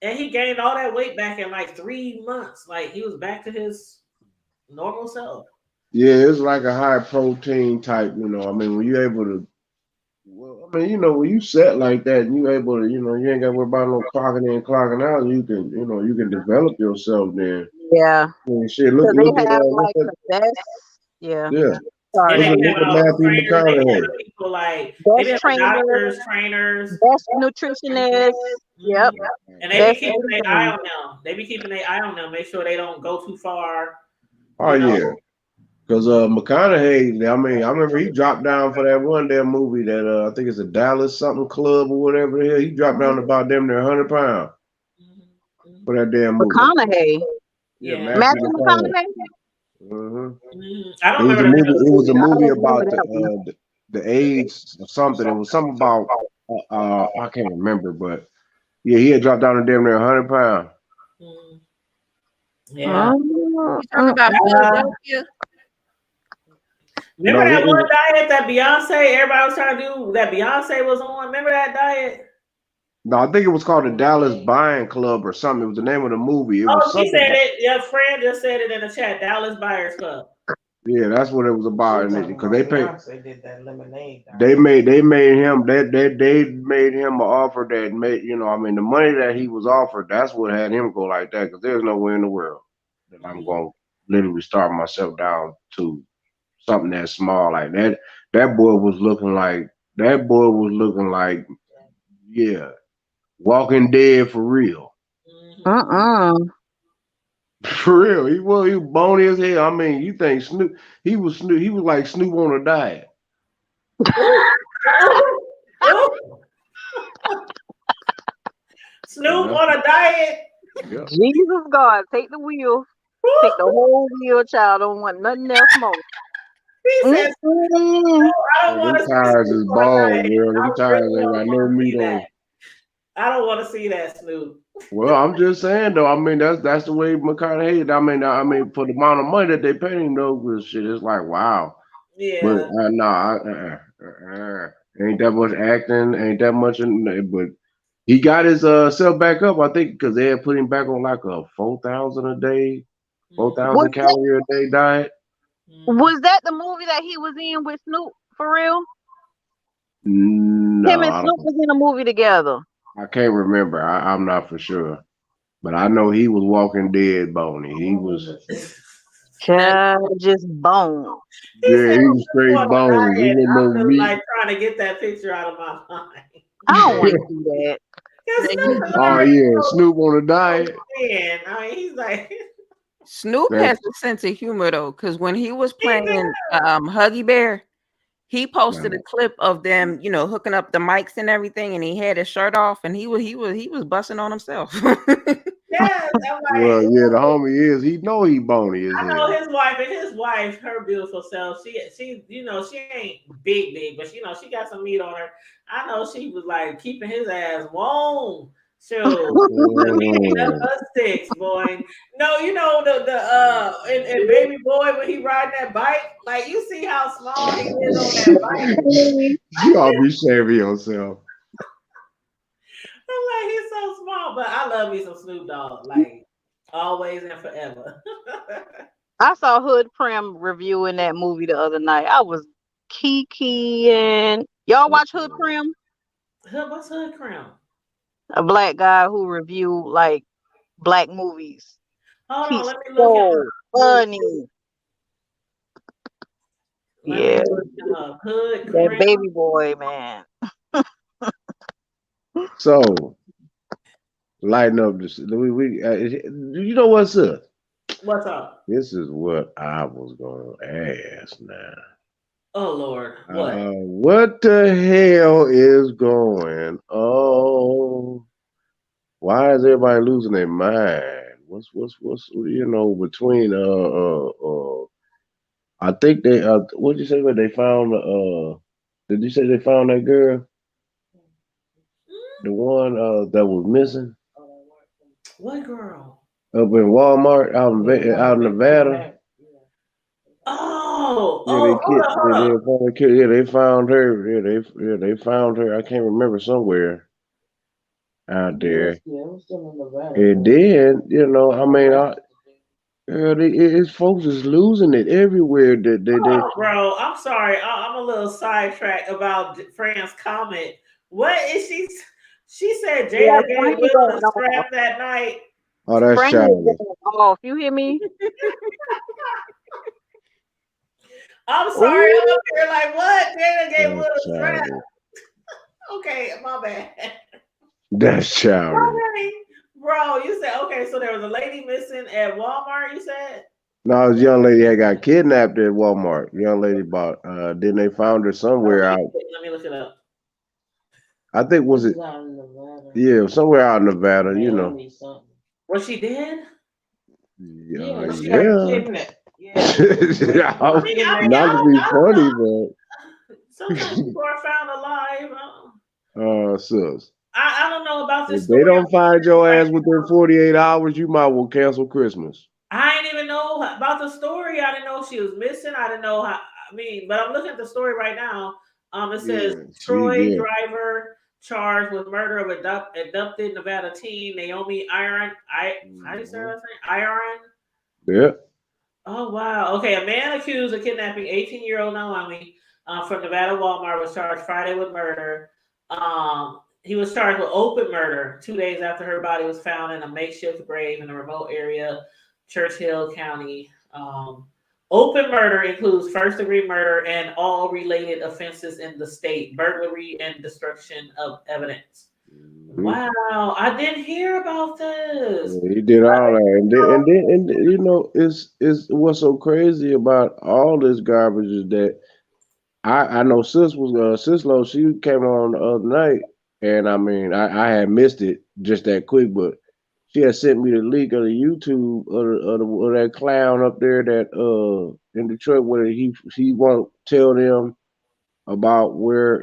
and he gained all that weight back in like 3 months. Like he was back to his normal self. Yeah, it's like a high protein type. You know, I mean, when you're able to. Well, I mean, you know, when you set like that, and you able to, you know, you ain't got to worry about no clocking in, clocking out. You can, you know, you can develop yourself then. Yeah. I mean, shit, So look they at have what's like that? the best. Yeah. Yeah, And Sorry. they look have at all the Matthew trainers. They McConaughey. have people like they Best have the trainers, doctors, trainers, best nutritionists. Yep. and they be Best keeping their eye everything. on them. They be keeping their eye on them, make sure they don't go too far. Oh You know, yeah, because McConaughey. I mean, I remember he dropped down for that one damn movie that I think it's a Dallas something club or whatever the hell. He dropped down to about damn near 100 pounds for that damn movie. McConaughey. Yeah, yeah. Matthew McConaughey. McConaughey. I don't It was remember a the name of movie. the It was a I movie don't remember about that one. the AIDS or something. It was something about I can't remember, but yeah, he had dropped down to damn near 100 pounds. Yeah. You talking about Philadelphia? Remember No, that one diet that Beyonce, everybody was trying to do, that Beyonce was on? Remember that diet? no, I think it was called the Dallas Buying Club or something. It was the name of the movie. It was Oh, she something. said it. Your friend just said it in the chat. Dallas Buyers Club. Yeah, that's what it was about. Because they paid. Beyonce did that lemonade. They made him they made him an offer that made, you know, I mean, the money that he was offered, that's what had him go like that, because there's no way in the world that I'm going to literally starve myself down to something that small like that. That boy was looking like yeah, Walking Dead for real. For real. He was bony as hell. I mean, you think Snoop, he was like Snoop on a diet. Snoop on a diet. Yeah. Jesus God, take the wheel. Take the whole wheel, child. Don't want nothing else more. He said, Mm-mm. I don't want to Them see tires is Snoop on a bald, diet. girl. Them I tires really ain't don't got no want to meat see on. that. I don't want to see that, Snoop. Well, I'm just saying though. I mean, that's the way McConaughey. I mean, for the amount of money that they paid him though, because shit, it's like wow. Yeah. But ain't that much acting, ain't that much. But he got his self back up, I think, because they had put him back on like a 4,000 a day, 4,000 calorie a day diet. Was that the movie that he was in with Snoop for real? No, Him and Snoop was in a movie together. I can't remember. I'm not for sure, but I know he was Walking Dead bony. He was. Child, just bone. Yeah, he was straight bones. He wasn't no I'm just meat. like trying to get that picture out of my mind. I don't want to see that. Oh yeah, Snoop on a diet. Man, I mean, he's like Snoop has a sense of humor though, because when he was playing Huggy Bear, he posted a clip of them, you know, hooking up the mics and everything, and he had his shirt off, and he was busting on himself. Yes, I'm like, Well, yeah, the homie is. He know he bony as I know hell. his wife, her beautiful self. She, you know, she ain't big, but you know, she got some meat on her. I know she was like keeping his ass warm. So sticks, boy. No, you know and baby boy when he riding that bike, like you see how small he is on that bike. You ought to be shaming yourself. I'm like, he's so small, but I love me some Snoop Dogg, like always and forever. I saw Hood Prim reviewing that movie the other night. I was kikiing. Y'all watch Hood Prim? What's Hood Crown? A black guy who review like black movies. Hold He's on, let me look so funny. Let me Yeah, look him up. Hood that Krim. baby boy, man. So lighten up this. You know what's up? What's up? This is what I was gonna ask now. Oh Lord, what? What the hell is going on? Why is everybody losing their mind? What's between I think they what did you say when they found did you say they found that girl? The one that was missing What girl? up in Walmart out in Nevada. Oh, Yeah, they hold up, hold up. found the kid. Yeah, they found her. They found her. I can't remember somewhere out there. And then I mean, it's folks is losing it everywhere. Oh, bro, I'm sorry. I'm a little sidetracked about Fran's comment. What is she? She said Yeah, Jada Frank gave is Will going a off. scrap that night. Oh, that's Frank is childish. going off. You hear me? I'm sorry. I'm Ooh, up here like, what? Jada gave Will That's a scrap. childish. Okay, my bad. That's childish. Okay. Bro, you said, okay, so there was a lady missing at Walmart, you said? No, this young lady had got kidnapped at Walmart. Young lady bought. Then they found her somewhere out. Let me look it up. I think was it? Yeah, somewhere out in Nevada. You know. Was she dead? Yeah. Was she kidnapped? Yeah. I mean, Not to be funny, but sometimes people are found alive. sis. I don't know about this If story. they don't find your ass within 48 hours, you might well cancel Christmas. I didn't even know about the story. I didn't know she was missing. I didn't know how. I mean, but I'm looking at the story right now. It says Troy driver charged with murder of abducted Nevada teen Naomi Iron. How do you say her last name? Iron. Yeah. Oh wow. Okay, a man accused of kidnapping 18-year-old Naomi from Nevada Walmart was charged Friday with murder. He was charged with open murder 2 days after her body was found in a makeshift grave in a remote area, Churchill County. Open murder includes first-degree murder and all related offenses in the state, burglary and destruction of evidence. Mm-hmm. Wow, I didn't hear about this. Yeah, he did all that, and you know, it's what's so crazy about all this garbage is that I know Sis was Sislo. She came on the other night, and I mean, I had missed it just that quick, but she had sent me the link of the YouTube of that clown up there that in Detroit where he won't tell them about where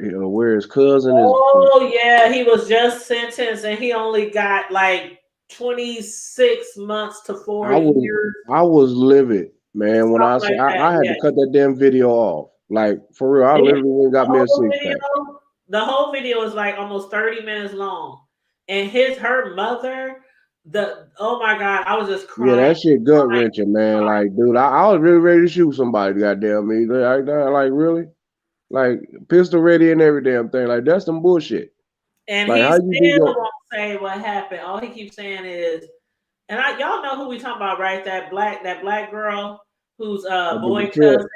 his cousin is. Oh yeah, he was just sentenced and he only got like 26 months to 4 years. I was livid, man, when I said I had to cut that damn video off. Like for real, I literally got me a six-pack. The whole video is like almost 30 minutes long, and her mother. Oh my god, I was just crying. Yeah, that shit gut wrenching, man. Like, dude, I was really ready to shoot somebody. Goddamn me, like really, like pistol ready and every damn thing. Like that's some bullshit. And like, he still won't say what happened. All he keeps saying is, and y'all know who we talking about, right? That black girl whose boy cousin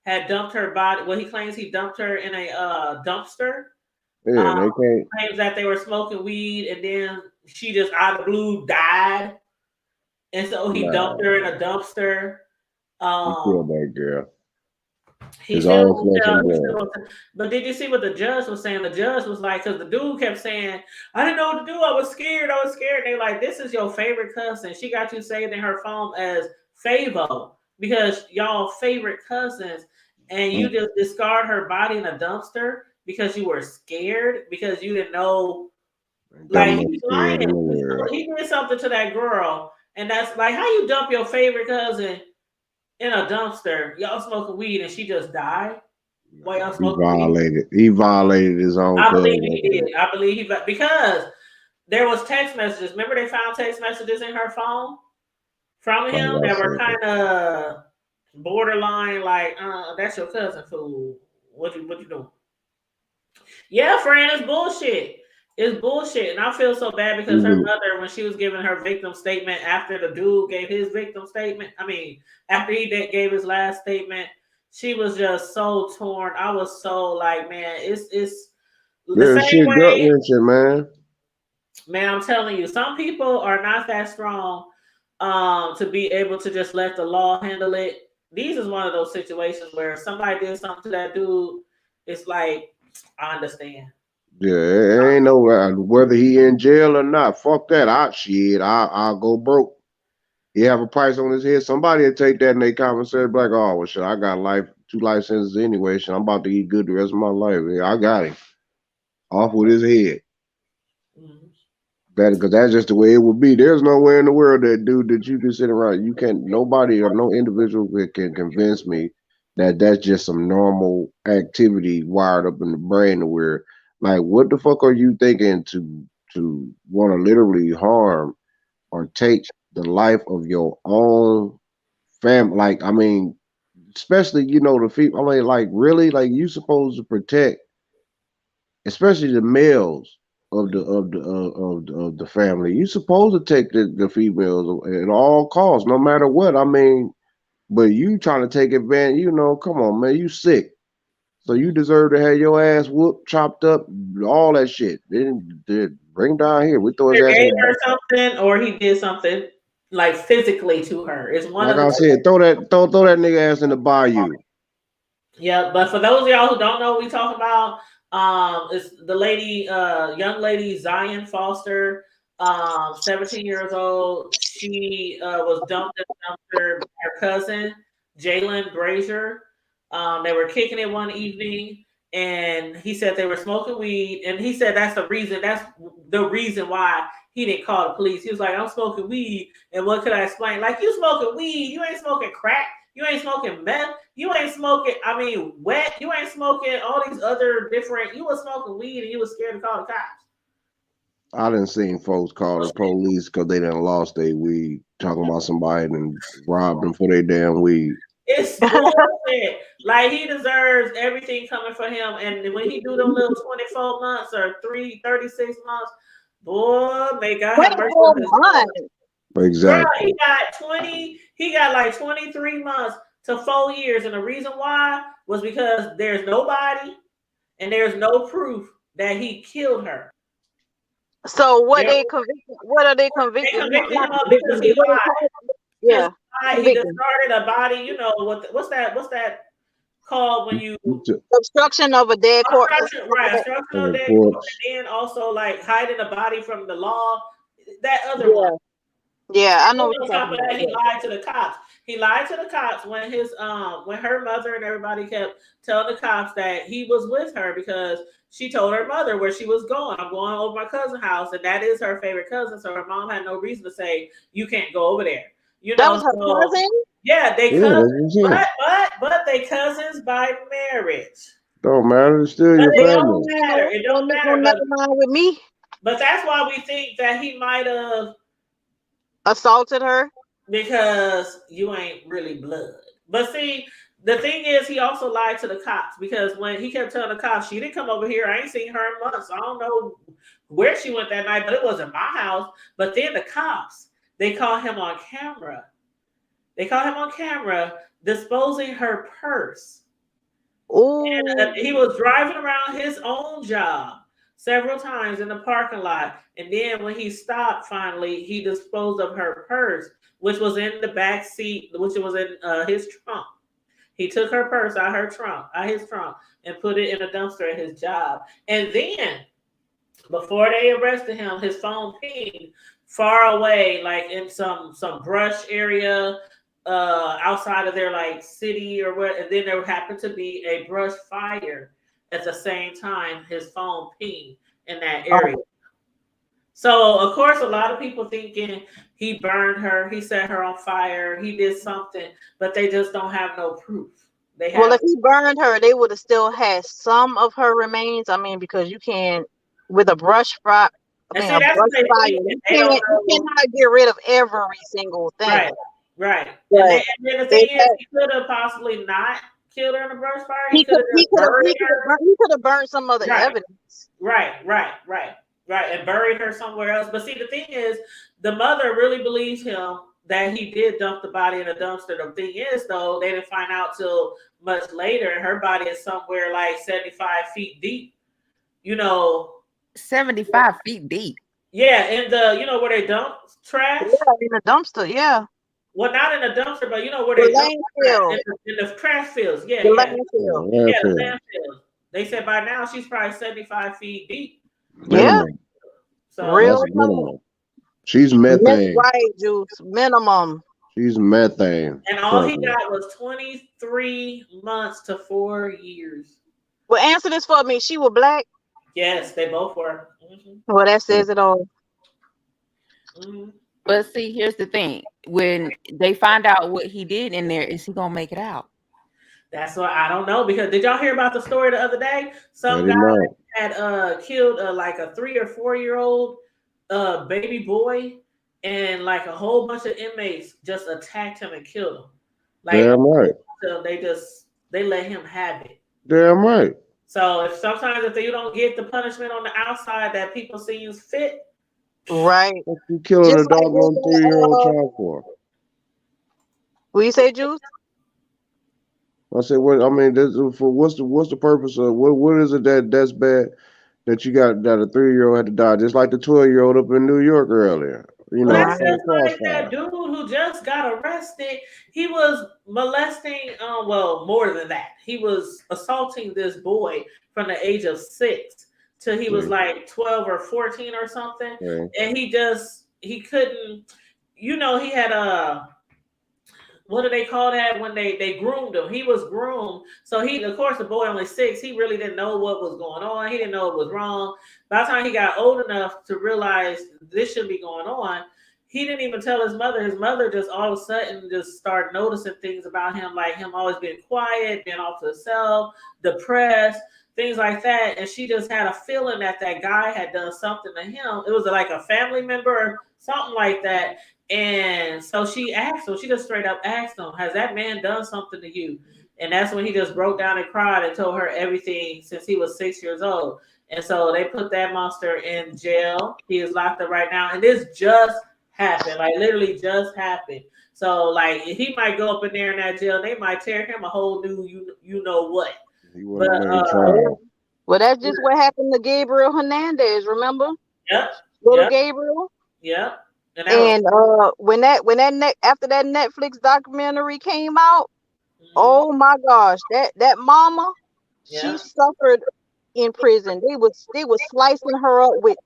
had dumped her body. Well, he claims he dumped her in a dumpster. Yeah, they can't. Claims that they were smoking weed, and then she just out of the blue died, and so he dumped her in a dumpster. He killed that girl. But did you see what the judge was saying? The judge was like, because the dude kept saying, "I didn't know what to do. I was scared. And they're like, "This is your favorite cousin. She got you saved in her phone as Favo because y'all favorite cousins, and you just discard her body in a dumpster." Because you were scared, because you didn't know, like he's lying. He did something to that girl, and that's like how you dump your favorite cousin in a dumpster. Y'all smoking weed, and she just died. Why y'all smoking weed? He violated his own. I believe he did. I believe he because there was text messages. Remember, they found text messages in her phone from him that were kind of borderline, like, "That's your cousin, fool. What you doing?" Yeah, Fran, it's bullshit. It's bullshit. And I feel so bad because her mother, when she was giving her victim statement after the dude gave his victim statement, after he gave his last statement, she was just so torn. I was so like, man, it's the Yeah, same shit gut way. wrenching, man. Man, I'm telling you, some people are not that strong to be able to just let the law handle it. These is one of those situations where somebody did something to that dude. It's like, I understand. Yeah, it ain't no whether he in jail or not. Fuck that. I'll go broke. He have a price on his head. Somebody will take that and they conversate like, oh well, shit, I got 2 life sentences anyway. Shit, I'm about to eat good the rest of my life. Yeah, I got him off with his head. Mhm. Because that's just the way it would be. There's nowhere in the world that dude that you can sit around. You can't. Nobody or no individual can convince me that that's just some normal activity wired up in the brain. Where like, what the fuck are you thinking to want to literally harm or take the life of your own family? Like, I mean, especially the people. I mean, like, really, like you supposed to protect, especially the males of the family. You supposed to take the females at all costs, no matter what. I mean, but you trying to take advantage. Come on, man, you sick. So you deserve to have your ass whooped, chopped up, all that shit. Then bring down here. We throw his Either ass in gave the her something or he did something like physically to her. It's one like of I the said, throw that nigga ass in the bayou. yeah. But for those of y'all who don't know what we talk about, it's the lady, young lady Zion Foster, 17 years old. She was dumped in a dumpster by her cousin Jalen Brazier. They were kicking it one evening, and he said they were smoking weed, and he said that's the reason. That's the reason why he didn't call the police. He was like, "I'm smoking weed, and what could I explain? Like, you smoking weed, you ain't smoking crack, you ain't smoking meth, you ain't smoking. I mean, wet, you ain't smoking all these other different. You was smoking weed, and you was scared to call the cops." I done seen folks call the police because they done lost their weed, talking about somebody and robbed them for their damn weed. It's bullshit. Like, he deserves everything coming for him. And when he do them little 24 months or 36 months, boy, may God have mercy on his soul. Girl, Exactly. he got like 23 months to 4 years. And the reason why was because there's nobody and there's no proof that he killed her. So what They are they convicted? convicted Not him of because he convicted, lied. yeah, He convicted. discarded a body. You know what's that called when you Obstruction of a dead corpse. obstruction of dead corpse, and then also like hiding a body from the law. That other one. Yeah, I know what On you're top talking of that, about. he lied to the cops. He lied to the cops when when her mother and everybody kept telling the cops that he was with her because she told her mother where she was going. I'm going over my cousin's house, and that is her favorite cousin. So her mom had no reason to say you can't go over there. That was her cousin? Yeah, they cousins, but they cousins by marriage. Don't matter. It's still your family. It don't matter. Never mind with me. But that's why we think that he might have assaulted her because you ain't really blood. But see, the thing is, he also lied to the cops because when he kept telling the cops, she didn't come over here. I ain't seen her in months. I don't know where she went that night, but it wasn't my house. But then the cops, they caught him on camera. They caught him on camera disposing her purse. And he was driving around his own job several times in the parking lot. And then when he stopped, finally, he disposed of her purse, which was in the back seat, which was in his trunk. He took her purse out his trunk, and put it in a dumpster at his job. And then, before they arrested him, his phone pinged far away, like in some brush area outside of their like city or what. And then there happened to be a brush fire at the same time his phone pinged in that area. So of course a lot of people thinking he burned her, he set her on fire, he did something, but they just don't have no proof. Well, if he burned her, they would have still had some of her remains. I mean, because you can with a brush fire. I mean, a brush fire. You cannot get rid of every single thing. Right. And then the thing is, he could have possibly not killed her in a brush fire. He could have burned some other evidence. Right. And buried her somewhere else. But see, the thing is, the mother really believes him that he did dump the body in a dumpster. The thing is, though, they didn't find out till much later. Her body is somewhere like 75 feet deep. 75 feet deep. Yeah, in the where they dump trash. Yeah, in the dumpster. Yeah. Well, not in a dumpster, but where The they dump trash, landfill. in the trash fields. Yeah, The yeah, landfill. yeah, the Landfill. landfill. They said by now she's probably 75 feet deep. Yeah. Minimum. So Real That's minimum. She's That's methane. right, Juice. Minimum. She's methane. and all he Trust me. got was 23 months to 4 years. Well, answer this for me. She was black. Yes, they both were. Mhm, Well, that says it all. mhm. But see, here's the thing. When they find out what he did in there, is he gonna make it out? That's what I don't know, because did y'all hear about the story the other day? Let Some him guy know. had killed like a 3 or 4 year old baby boy, and like a whole bunch of inmates just attacked him and killed him. Like Damn right. so they let him have it. Damn right. So if you don't get the punishment on the outside that people see is fit, Right. What you killing Just a like doggone with 3-year-old child for? what you say, Juice? I said, what? I mean, what's the purpose of what is it that's bad that you got that a 3-year-old had to die, just like the 12-year-old up in New York earlier? well, that's In the just like crossfire. that dude who just got arrested. He was molesting, more than that. He was assaulting this boy from the age of 6 till he was like 12 or 14 or something. Yeah. And he couldn't, he had what do they call that when they groomed him? He was groomed. So of course, the boy only 6, he really didn't know what was going on. He didn't know it was wrong. By the time he got old enough to realize this should be going on, he didn't even tell his mother. His mother just all of a sudden just started noticing things about him, like him always being quiet, being off to himself, depressed, things like that. And she just had a feeling that guy had done something to him. It was like a family member or something like that. And so she asked him, she just straight up asked him, has that man done something to you? And that's when he just broke down and cried and told her everything since he was 6 years old. And so they put that monster in jail. He is locked up right now. And this just happened, like literally just happened. So like he might go up in there in that jail and they might tear him a whole new you know what. He wasn't made trial. Well, that's just what happened to Gabriel Hernandez. Remember? Yep. Little Yep. Gabriel. Yep. And after that Netflix documentary came out, oh my gosh, that mama, she suffered in prison. They was slicing her up with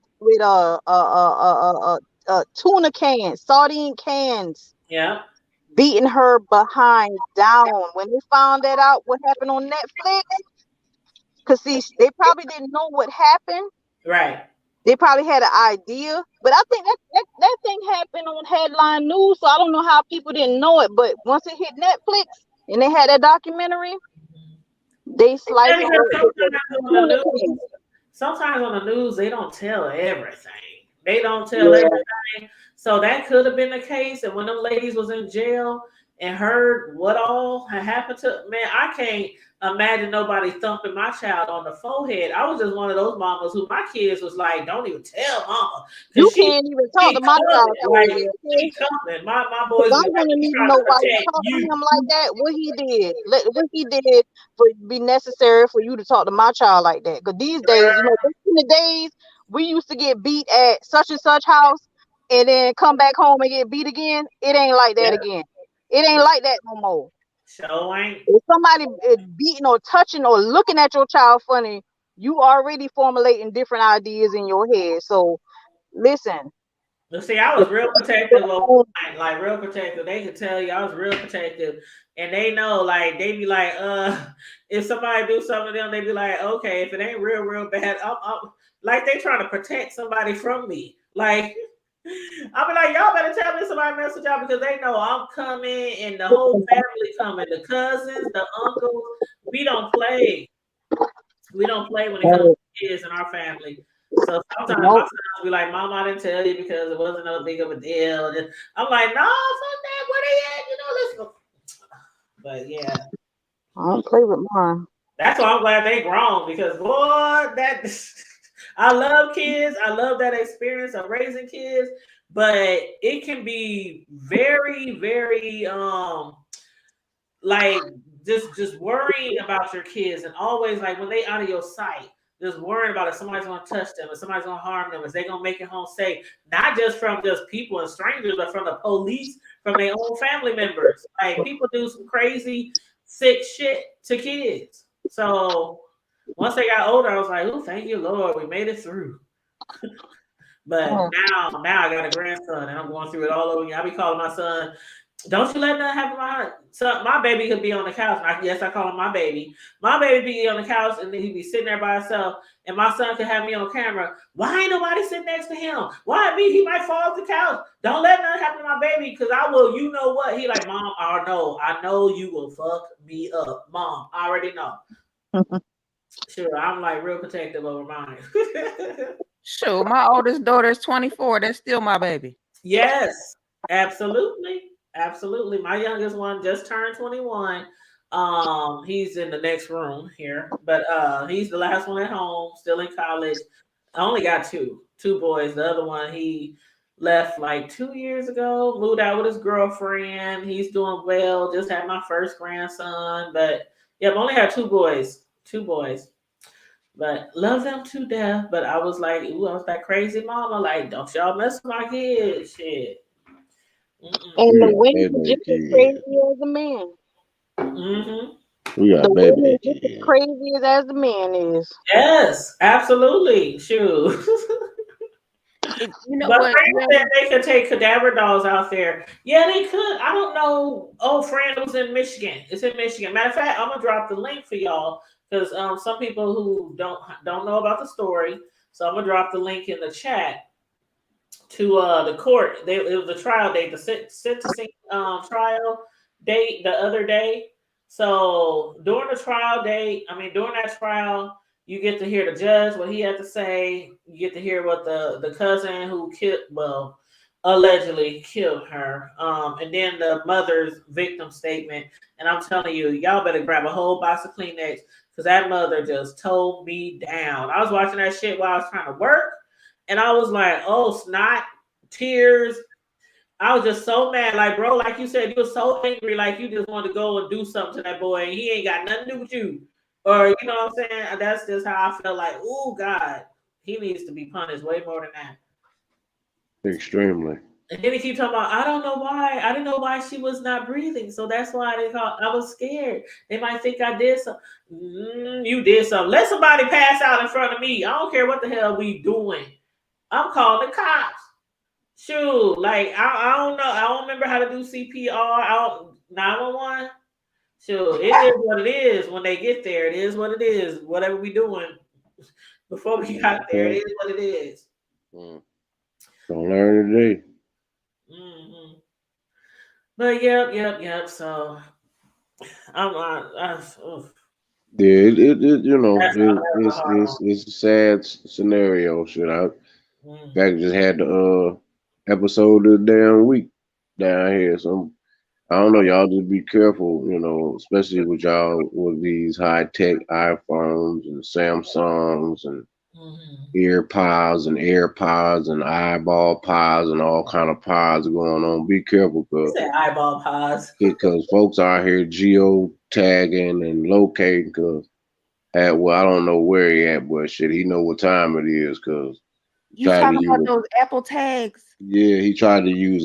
tuna cans, sardine cans. Yeah. Beating her behind down. When they found that out, what happened on Netflix? Because see, they probably didn't know what happened. Right. They probably had an idea, but I think that thing happened on headline news, so I don't know how people didn't know it. But once it hit Netflix and they had that documentary, they sliced it. Sometimes on the news they don't tell everything. They don't tell everything. So that could have been the case. And when them ladies was in jail and heard what all had happened to, man, I can't imagine nobody thumping my child on the forehead. I was just one of those mamas who my kids was like, don't even tell mama. You can't even talk to my child. Like, she coming. My boys. I want to need to know why you talk to him like that. What he did. What he did for be necessary for you to talk to my child like that. Because these days, back in the days, we used to get beat at such and such house and then come back home and get beat again. It ain't like that again. It ain't like that no more. So ain't. If somebody is beating or touching or looking at your child funny, you already formulating different ideas in your head. So listen. See, I was real protective like real protective. They could tell you I was real protective. And they know, like, they be like, if somebody do something to them, they be like, okay, if it ain't real bad, I'm like they trying to protect somebody from me. Like, I'll be like, y'all better tell me somebody mess with y'all because they know I'm coming and the whole family coming, the cousins, the uncles. We don't play. We don't play when it comes to kids in our family. So sometimes my sons be like, Mom, I didn't tell you because it wasn't no big of a deal. I'm like, no, fuck that. Where they at? Let's go. But yeah. I don't play with mine. That's why I'm glad they grown because boy, I love kids. I love that experience of raising kids. but it can be very, very like just worrying about your kids and always like when they out of your sight, just worrying about if somebody's gonna touch them, if somebody's gonna harm them, if they gonna make it home safe, not just from just people and strangers, but from the police, from their own family members. Like people do some crazy sick shit to kids. So once they got older, I was like, oh, thank you, Lord, we made it through. But now I got a grandson and I'm going through it all over again. I be calling my son, don't you let nothing happen to my son. My baby could be on the couch. Yes, I call him my baby. My baby be on the couch and then he'd be sitting there by himself. And my son could have me on camera. Why ain't nobody sitting next to him? Why me? He might fall off the couch. Don't let nothing happen to my baby because I will. You know what? He like, Mom, I know you will fuck me up. Mom, I already know. Sure, I'm like real protective over mine. Sure, my oldest daughter is 24. That's still my baby. Yes, absolutely. Absolutely. My youngest one just turned 21. He's in the next room here, but he's the last one at home, still in college. I only got two boys. The other one, he left like 2 years ago, moved out with his girlfriend. He's doing well, just had my first grandson. But yeah, I've only had two boys. But love them to death. But I was like, ooh, I was that crazy mama. Like, don't y'all mess with my kids. Shit. And the We got women are baby just as kids. crazy as the men. We got The baby women are just as kids. crazy as the man is. Yes, absolutely. Shoot. You know But what? Fran said they could take cadaver dolls out there. Yeah, they could. I don't know. Oh, Fran was in Michigan. It's in Michigan. Matter of fact, I'm gonna drop the link for y'all because some people who don't know about the story. So I'm gonna drop the link in the chat to the court. It was the trial date, the sentencing trial date the other day. So during the trial date, during that trial, you get to hear the judge, what he had to say. You get to hear what the cousin who allegedly killed her, and then the mother's victim statement. And I'm telling you, y'all better grab a whole box of Kleenex because that mother just told me down. I was watching that shit while I was trying to work, and I was like, oh, snot, tears. I was just so mad. Like, bro, like you said, you were so angry, like you just wanted to go and do something to that boy, and he ain't got nothing to do with you. Or, you know what I'm saying? That's just how I felt like, oh, God, he needs to be punished way more than that. Extremely. And then he keep talking about, I don't know why. I didn't know why she was not breathing. So that's why I was scared. They might think I did something. You did something. Let somebody pass out in front of me. I don't care what the hell we doing. I'm calling the cops. Shoot, like I don't know. I don't remember how to do CPR. 911. Shoot, it is what it is. When they get there, it is what it is. Whatever we doing before we got there, it is what it is. Don't learn today. But yep. So I'm Yeah, it's a sad scenario. Shit, I just had the episode of the damn week down here. So I don't know, y'all just be careful, especially with y'all with these high tech iPhones and Samsungs and ear pods and AirPods and eyeball pods and all kind of pods going on. Be careful, eyeball pods. Because folks out here geo tagging and locating. Cause I don't know where he at, but shit, he know what time it is. Cause you talking about those Apple tags? Yeah, he tried to use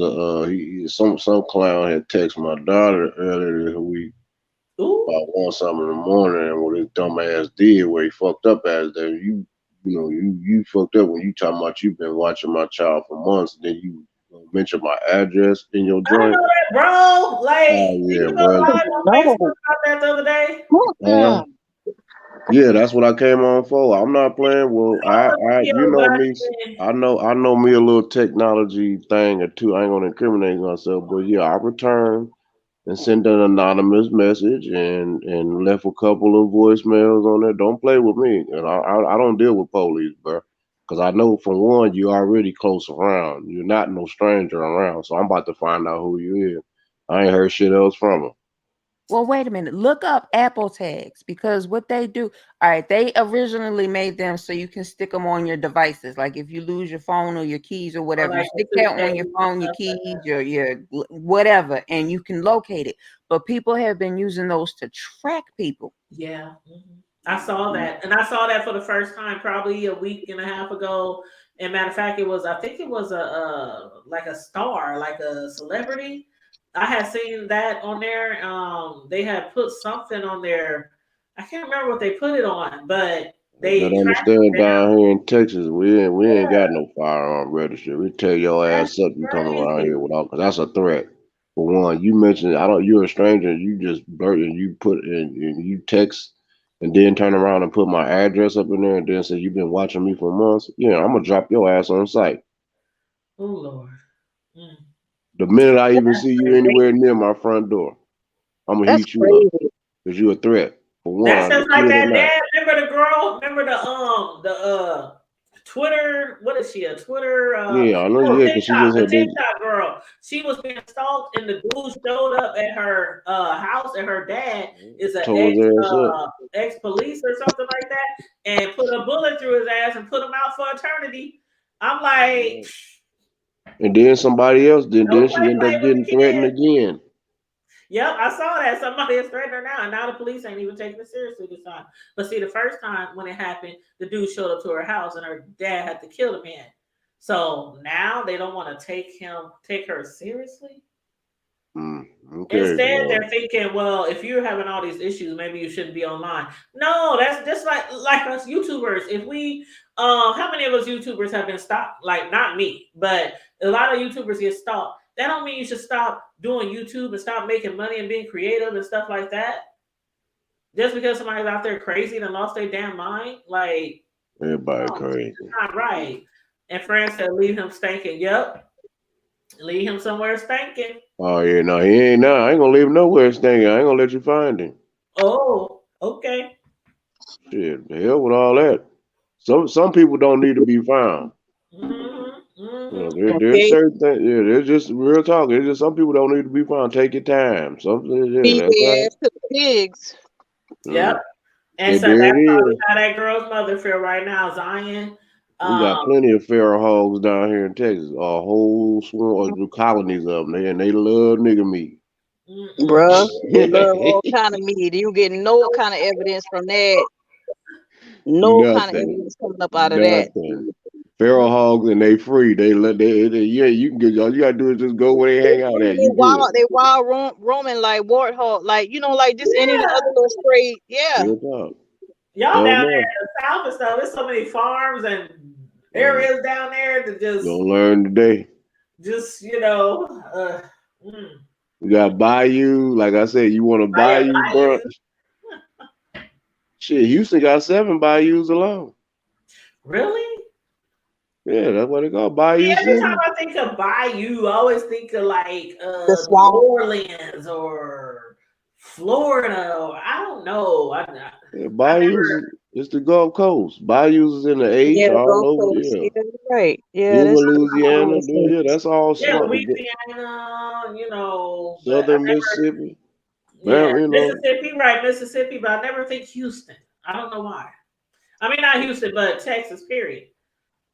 some clown had texted my daughter earlier this week about 1 something in the morning, and what his dumb ass did, where he fucked up as that you fucked up when you talking about you've been watching my child for months, and then you mention my address in your joint. I know that, bro. Like, yeah, you bro. Live on Facebook about that the other day? Yeah, that's what I came on for. I'm not playing. Well, I you know me. I know me a little technology thing or two. I ain't gonna incriminate myself, but yeah, I returned and sent an anonymous message and left a couple of voicemails on there. Don't play with me, and I don't deal with police, bro. Because I know from one, you already close around. You're not no stranger around, so I'm about to find out who you is. I ain't heard shit else from him. Well, wait a minute. Look up Apple tags because what they do, all right, they originally made them so you can stick them on your devices. Like if you lose your phone or your keys or whatever, like you stick that on your phone, your keys, your whatever, and you can locate it. But people have been using those to track people. Yeah. I saw that. And I saw that for the first time probably a week and a half ago. And matter of fact, I think it was like a star, like a celebrity. I had seen that on there. They had put something on there. I can't remember what they put it on, but they But tracked it understand down. down here in Texas, we ain't got no firearm registry. We tell your ass up, you come around crazy. here without, because that's a threat. For one, you mentioned you're a stranger. You just blurt and you put in and you text and then turn around and put my address up in there and then say you've been watching me for months. Yeah, I'm gonna drop your ass on sight. Oh Lord. The minute I even see you crazy. anywhere near my front door, I'm gonna That's heat you up crazy. because you're a threat. For one, That's just like kid or that not. dad. Remember the girl? Remember the Twitter? What is she? A Twitter? Yeah, I know. Yeah, because she TikTok. just A had this. TikTok girl. She was being stalked, and the dude showed up at her house, and her dad is an Told his ass up. ex police or something like that, and put a bullet through his ass and put him out for eternity. I'm like, And then somebody else, then don't she play ended up with getting the threatened kids. again. Yep, I saw that. Somebody is threatening her now, and now the police ain't even taking it seriously this time. But see, the first time when it happened, the dude showed up to her house, and her dad had to kill the man. So now they don't want to take her seriously. Okay, Instead, well, they're thinking, well, if you're having all these issues, maybe you shouldn't be online. No, that's just like us YouTubers. If we, how many of us YouTubers have been stopped? Like, not me, but a lot of YouTubers get stalked. That don't mean you should stop doing YouTube and stop making money and being creative and stuff like that. Just because somebody's out there crazy and lost their damn mind, like everybody crazy. it's not right. And friends said, leave him stinking. Yep. Leave him somewhere stinking. Oh yeah, no, he ain't now. I ain't gonna leave him nowhere stinking. I ain't gonna let you find him. Oh, okay. Shit, the hell with all that. Some people don't need to be found. You know, there's certain things. Yeah, there's just real talk. There's just some people don't need to be found. Take your time. Something. Yeah, Feed that's their right. ass to the pigs. Yep. And Yeah, so there that's it probably is. how that girl's mother feel right now, Zion. We got plenty of feral hogs down here in Texas. A whole swarm of colonies of them. And they love nigga meat. Bruh, they love all kind of meat. You get no kind of evidence from that. No kind of evidence coming up out of that. Feral hogs and they free. They yeah. You can get all you gotta do is just go where they hang out at. They wild roaming like warthog, like like just any other little stray. Yeah. Y'all down there in the south and stuff. There's so many farms and areas down there to just You'll learn today. Just We got bayou. Like I said, you want a bayou brunch? Shit, Houston got 7 bayous alone. Really? Yeah, that's what they call bayou. Every time I think of bayou, I always think of like the New Orleans or Florida. Or, I don't know. Bayous is the Gulf Coast. Bayous is in the H all over. Yeah. Right. Yeah. That's Louisiana. Yeah, that's all small. Louisiana, Southern Mississippi. Yeah, Mississippi, right? Mississippi, but I never think Houston. I don't know why. I mean, not Houston, but Texas, period.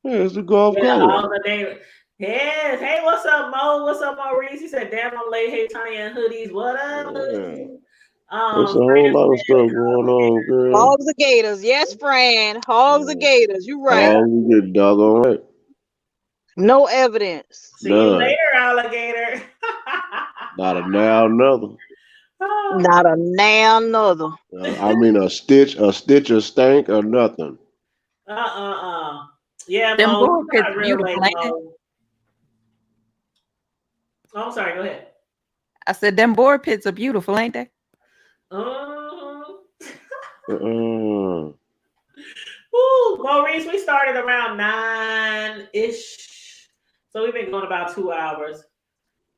Yeah, it's the Gulf Coast. All the day. Yes. Hey, what's up, Mo? What's up, Maurice? He said, damn, I'm late. Hey, Tanya and hoodies. What up? Yeah. There's a whole lot of stuff going on, girl. Hogs and gators. Yes, Fran. Hogs and gators. You right. Oh, you get doggone right. No evidence. See you later, alligator. Not a now another. Not a now another. I mean a stitch of stank or nothing. Yeah, them Mo, board pits real beautiful, late, ain't they? Mo. Oh, I'm sorry. Go ahead. I said them board pits are beautiful, ain't they? Ooh, Maurice, we started around 9-ish. So we've been going about 2 hours.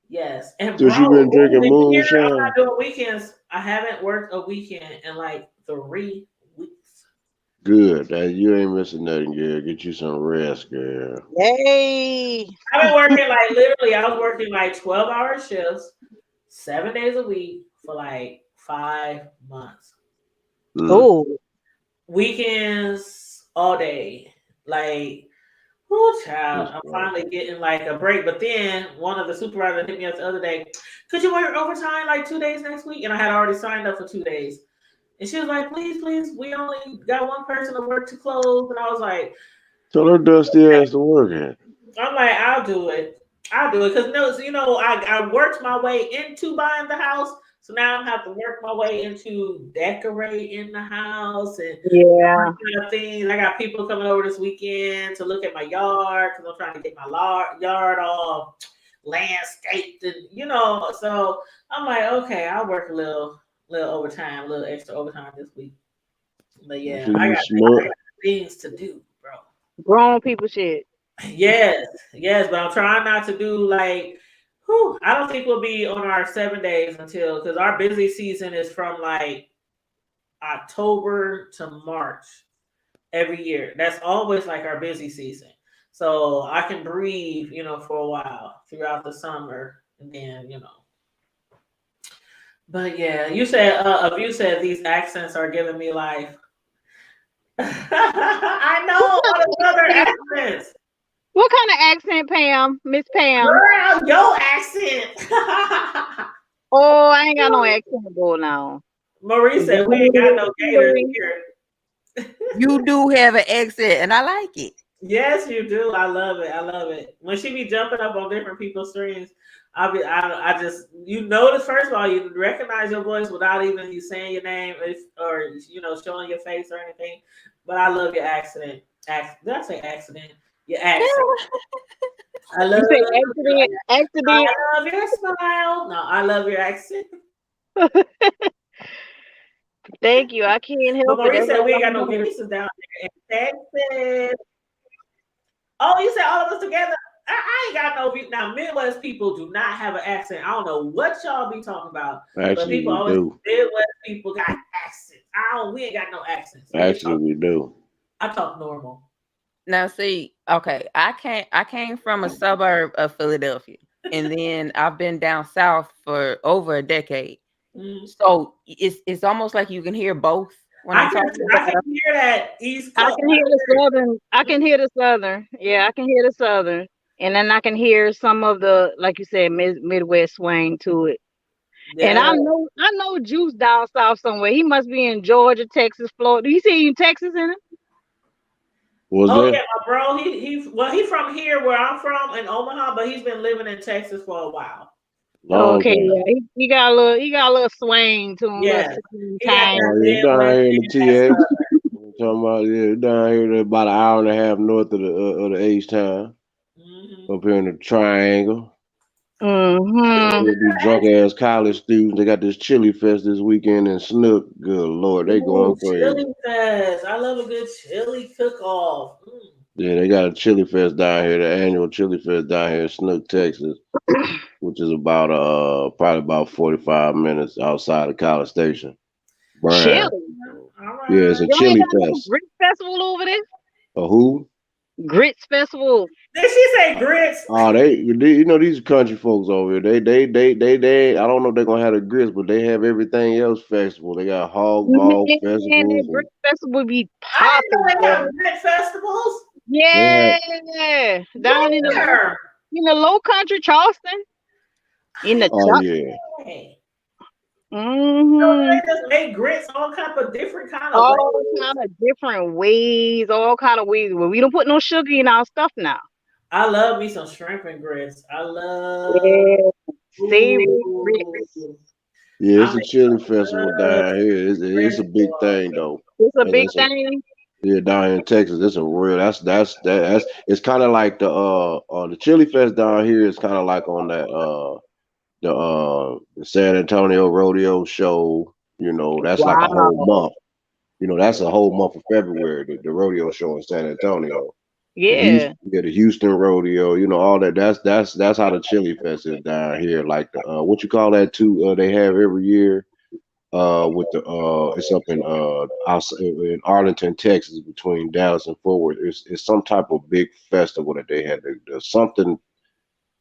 Yes. And so you been drinking moonshine? I'm not doing weekends. I haven't worked a weekend in like 3 weeks. Good. You ain't missing nothing, girl. Get you some rest, girl. Yay. I've been working like literally, I was working like 12-hour shifts, 7 days a week for like 5 months. Mm. Oh, Weekends all day. Like, oh, child, That's I'm right. finally getting like a break. But then one of the supervisors hit me up the other day. Could you work overtime like 2 days next week? And I had already signed up for 2 days. And she was like, please, please, we only got one person to work to close. And I was like, Tell her dusty ass to work at. I'm like, I'll do it. I'll do it. Because, no, you know, I worked my way into buying the house. So now I'm have to work my way into decorating the house and yeah. kind of things. I got people coming over this weekend to look at my yard because I'm trying to get my yard all landscaped and you know. So I'm like, okay, I'll work a little overtime, a little extra overtime this week. But yeah, So I you got smart. things to do, bro. Grown people shit. Yes, but I'm trying not to do like. I don't think we'll be on our 7 days until because our busy season is from like October to March every year. That's always like our busy season. So I can breathe, you know, for a while throughout the summer and then, you know. But yeah, you said these accents are giving me life. I know all the other accents. What kind of accent, Pam? Miss Pam? Girl, your accent. Oh, I ain't got no accent boy now. Maurice said we ain't got no gators here. You do have an accent, and I like it. Yes, you do. I love it. When she be jumping up on different people's streams, I just you notice first of all you recognize your voice without even you saying your name or you know showing your face or anything. But I love your accent. Did I say accident? Your accent. I love Accident. I love your smile. No, I love your accent. Thank you. I can't But help it. Maurice That's said we all ain't I got no know. Gases down there in Texas. Oh, you said all of us together? I ain't got no. Now, Midwest people do not have an accent. I don't know what y'all be talking about. But Actually, people we always do. Midwest people got accents. We ain't got no accents. Actually, we do. I talk normal. Now, see, okay, I came from a suburb of Philadelphia, and then I've been down south for over a decade. Mm-hmm. So it's almost like you can hear both when I'm talking. I can hear that East Coast. I can hear the southern. I can hear the southern. Yeah, I can hear the southern, and then I can hear some of the, like you said, Midwest swing to it. Yeah. And I know Juice down south somewhere. He must be in Georgia, Texas, Florida. Do you see in Texas in it? Was Oh that? yeah, my bro. He's from here where I'm from in Omaha, but he's been living in Texas for a while. Okay, yeah, he got a little swing to him. Yeah, he got Oh, yeah, down here in the TA. Talking about down here about an hour and a half north of the H-Town. Mm-hmm. Up here in the Triangle. Mm-hmm. These drunk ass college students. They got this chili fest this weekend in Snook. Good Lord, they going crazy. Chili fest. I love a good chili cook-off. Yeah, they got a chili fest down here, the annual chili fest down here in Snook, Texas, which is about probably about 45 minutes outside of College Station. Chili. Yeah, it's a chili fest. Grits festival over there. A who? Grits festival. Did she say grits? Oh, they you know these country folks over here. They I don't know if they're gonna have the grits, but they have everything else festival. They got hog ball festivals. Grit festival be I popping. didn't know they got grit festivals. Yeah, down in the Low Country, Charleston. In the So they just make grits all kind of different kind of different ways, all kind of ways. Well, we don't put no sugar in our stuff now. I love me some shrimp and grits. I love savory grits. Yeah, it's a chili festival down here. It's a big thing though. It's a big thing. Yeah, down here in Texas, it's a real. That's it's kind of like the chili fest down here is kind of like on that the San Antonio rodeo show. You know, that's like a whole month. You know, that's a whole month of February. The rodeo show in San Antonio. Yeah. The Houston rodeo. You know, all that. That's how the chili fest is down here. Like the what you call that too? They have every year. With the it's up in Arlington, Texas, between Dallas and Fort Worth. It's some type of big festival that they had. There's something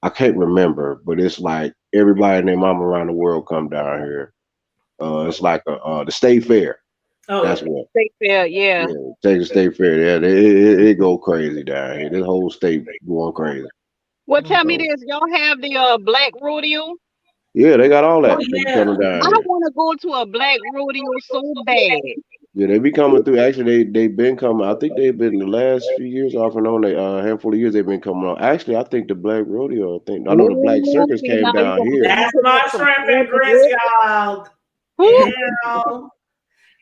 I can't remember, but it's like everybody and their mama around the world come down here, It's like the state fair. Oh That's yeah. what. State fair, yeah. Yeah, Texas State Fair. Yeah, it go crazy down here. This whole state going crazy. Well, tell me So, this, y'all have the black rodeo? yeah, they got all Oh that. They be yeah. coming down I here. want to go to a black rodeo so bad. Yeah, they be coming through. Actually, they've been coming. I think they've been the last few years off and on. A handful of years they've been coming on. Actually, I think the Black Rodeo. I know the Black Ooh, Circus see, came now you down gonna here. make me That's put my up some shrimp and shrimp and grits, grits. y'all. Woo! Yeah.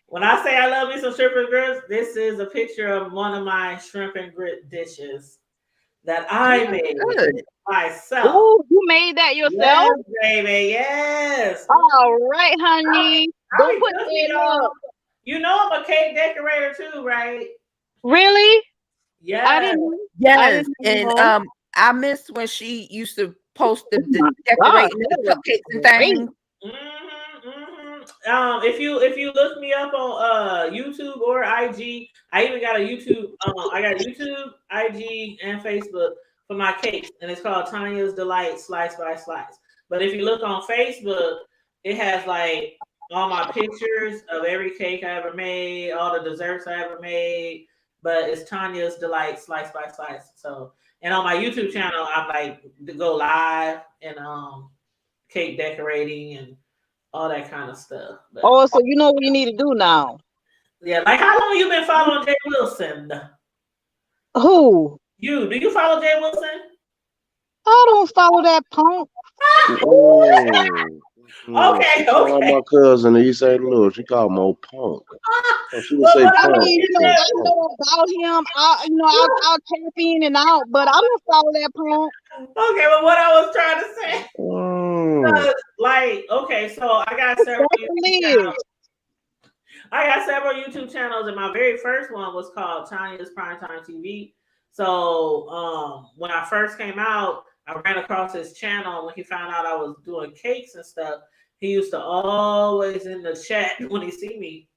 When I say I love me some shrimp and grits, this is a picture of one of my shrimp and grit dishes that I made Good. myself. Ooh, you made that Yes, yourself? baby. Yes. All right, honey. I Don't be put cooking, that y'all. up. You know I'm a cake decorator too, right? Really? I Yes. didn't know. I Yes, didn't and know. I miss when she used to post the God, decorating that the was cupcakes and great. things. If you look me up on YouTube or IG, I even got a YouTube. I got YouTube, IG, and Facebook for my cakes, and it's called Tanya's Delight Slice by Slice. But if you look on Facebook, it has like all my pictures of every cake I ever made, all the desserts I ever made. But it's Tanya's Delight Slice by Slice. So, and on my YouTube channel, I'm like to go live and cake decorating and all that kind of stuff. But Oh, so you know what you need to do now. yeah, like how long you been following Jay Wilson? Who? Do you follow Jay Wilson? I don't follow that punk. Okay, She called my cousin in East St. Louis. She called him old punk. So she would Well, say what I I punk. mean, She you know, said I punk. know about him. I'll tap in and out, but I don't follow that punk. okay, well, what I was trying to say, Mm. like, okay, so I got several That's YouTube Liz. channels. And my very first one was called Tanya's Primetime TV. So when I first came out, I ran across his channel. When he found out I was doing cakes and stuff, he used to always in the chat when he see me,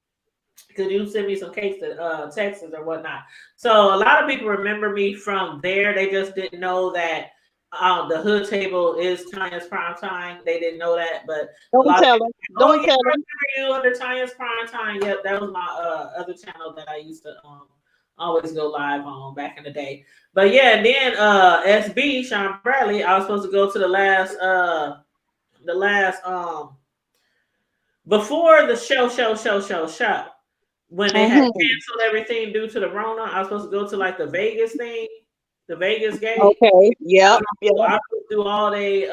could you send me some cakes to Texas or whatnot? So a lot of people remember me from there. They just didn't know that the hood table is Tanya's Prime Time. They didn't know that, but Don't tell them. Don't tell I them. remember you under Tanya's Prime Time. Yep, that was my other channel that I used to always go live on back in the day. But yeah, and then SB Sean Bradley, I was supposed to go to the last before the show when they had canceled everything due to the Rona. I was supposed to go to like the Vegas thing, the Vegas gate. Okay. Yep. I would do all they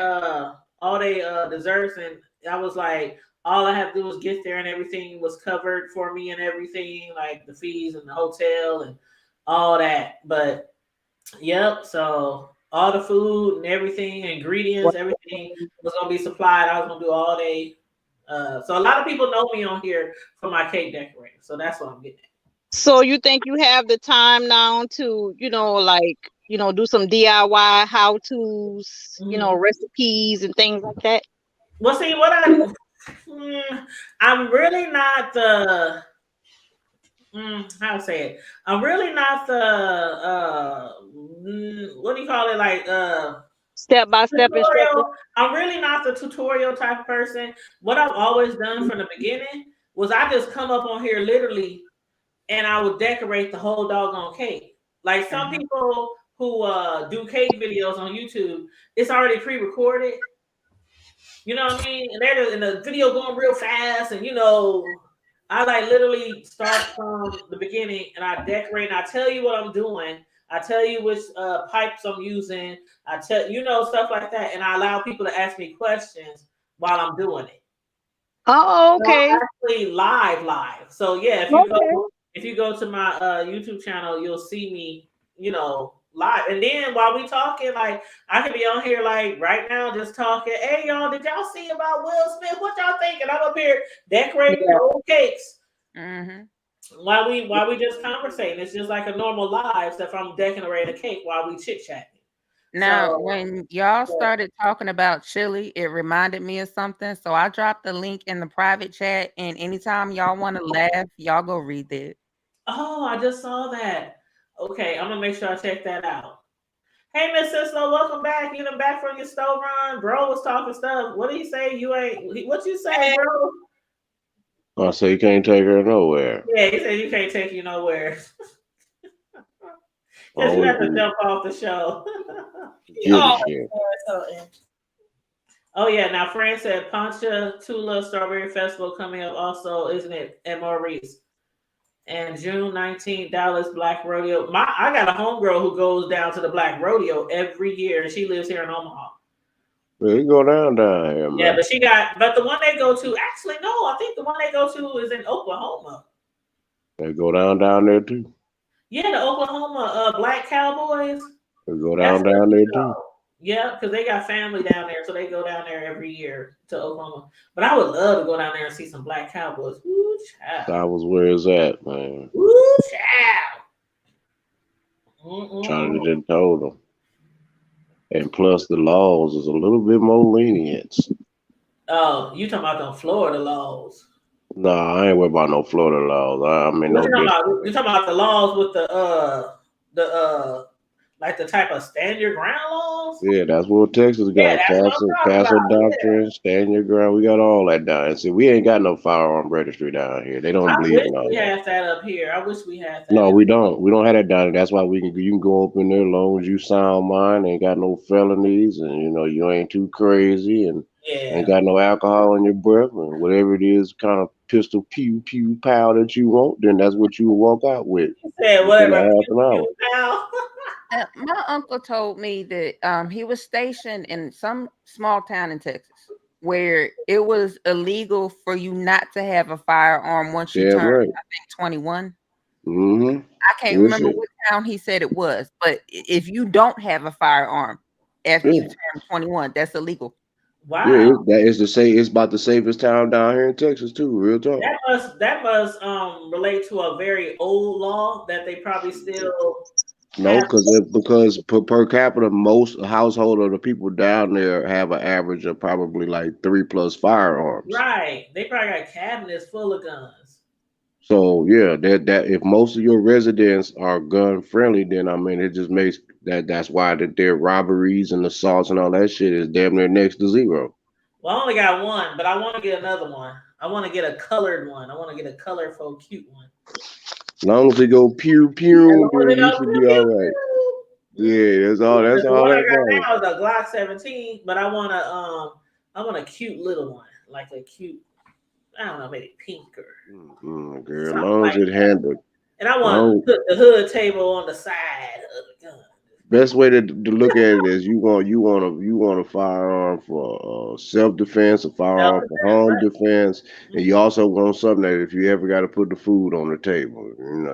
desserts, and I was like, all I had to do was get there, and everything was covered for me, and everything like the fees and the hotel and all that. But yep, so all the food and everything, ingredients, everything was gonna be supplied. I was gonna do all day. So a lot of people know me on here for my cake decorating. So that's what I'm getting at. So you think you have the time now to, do some DIY how-tos, recipes and things like that? Well, see, I'm really not the how to say it. I'm really not the what do you call it? Like step by step instructions. I'm really not the tutorial type of person. What I've always done from the beginning was I just come up on here literally and I would decorate the whole doggone cake. Like some people who do cake videos on YouTube, it's already pre-recorded. You know what I mean? And they're in the video going real fast, and I like literally start from the beginning and I decorate and I tell you what I'm doing. I tell you which pipes I'm using. I tell stuff like that, and I allow people to ask me questions while I'm doing it. Oh, okay. So I'm actually live. So yeah, if you go to my YouTube channel, you'll see me, live. And then while we talking, like I could be on here like right now just talking. Hey y'all, did y'all see about Will Smith? What y'all think? And I'm up here decorating old cakes. Mm-hmm. While we just conversating, it's just like a normal live stuff. I'm decorating a cake while we chit chatting. Now, when y'all started talking about chili, it reminded me of something. So I dropped the link in the private chat, and anytime y'all want to laugh, y'all go read it. Oh, I just saw that. Okay, I'm gonna make sure I check that out. Hey, Miss Cislo, welcome back. You done back from your stove run. Bro was talking stuff. What did he say? You ain't. What you say, bro? I say you can't take her nowhere. Yeah, he said you can't take you nowhere. Because you Always have to be jump off the show. jitty Oh, shit. Oh yeah, now Fran said Ponchatoula Strawberry Festival coming up also, isn't it? And Maurice. And June 19th, Dallas Black Rodeo. I got a homegirl who goes down to the Black Rodeo every year, and she lives here in Omaha. Well, you go down here, Yeah, man. but the one they go to, actually, no, I think the one they go to is in Oklahoma. They go down there too. Yeah, the Oklahoma Black Cowboys. They go That's down where there she too. goes. Yeah, because they got family down there, so they go down there every year to Oklahoma. But I would love to go down there and see some Black Cowboys. Woo, child. That was where it's at, man. Woo, child. Trying to just told them. And plus the laws is a little bit more lenient. Oh, you talking about the Florida laws? Nah, I ain't worried about no Florida laws. I mean, What no. you talking about the laws with the like the type of stand your ground laws? Yeah, that's what Texas Yeah, got. that's what I'm talking Castle about. doctrine, stand your ground. We got all that down. See, we ain't got no firearm registry down here. They don't I believe wish in all we that. had that up here. I wish we had that. No, we don't. We don't have that down here. That's why you can go up in there as long as you sound mind, ain't got no felonies, and you ain't too crazy, and ain't got no alcohol in your breath, and whatever it is, kind of pistol pew pew pow that you want, then that's what you walk out with. Said whatever. Half an hour. My uncle told me that he was stationed in some small town in Texas where it was illegal for you not to have a firearm once you turned, right. I think, 21. Mm-hmm. I can't remember what town he said it was, but if you don't have a firearm after you turn 21, that's illegal. Wow. Yeah, that is to say it's about the safest town down here in Texas too. Real talk. That must relate to a very old law that they probably still. No, because per capita, most household of the people down there have an average of probably like 3+ firearms. Right, they probably got cabinets full of guns. So yeah, that if most of your residents are gun friendly, then I mean it just makes that's why their robberies and assaults and all that shit is damn near next to zero. Well, I only got one, but I want to get another one. I want to get a colored one. I want to get a colorful, cute one. As long as it go pew pew, then you should be all right. Yeah, that's all. That's all. What I got now is a Glock 17, but I want a cute little one, like a cute, I don't know, maybe pink or. Girl, as long as it handled. And I want to put the hood table on the side of the gun. Best way to look at it is you want a firearm for self-defense, a firearm for home defense, and you also want something that if you ever got to put the food on the table,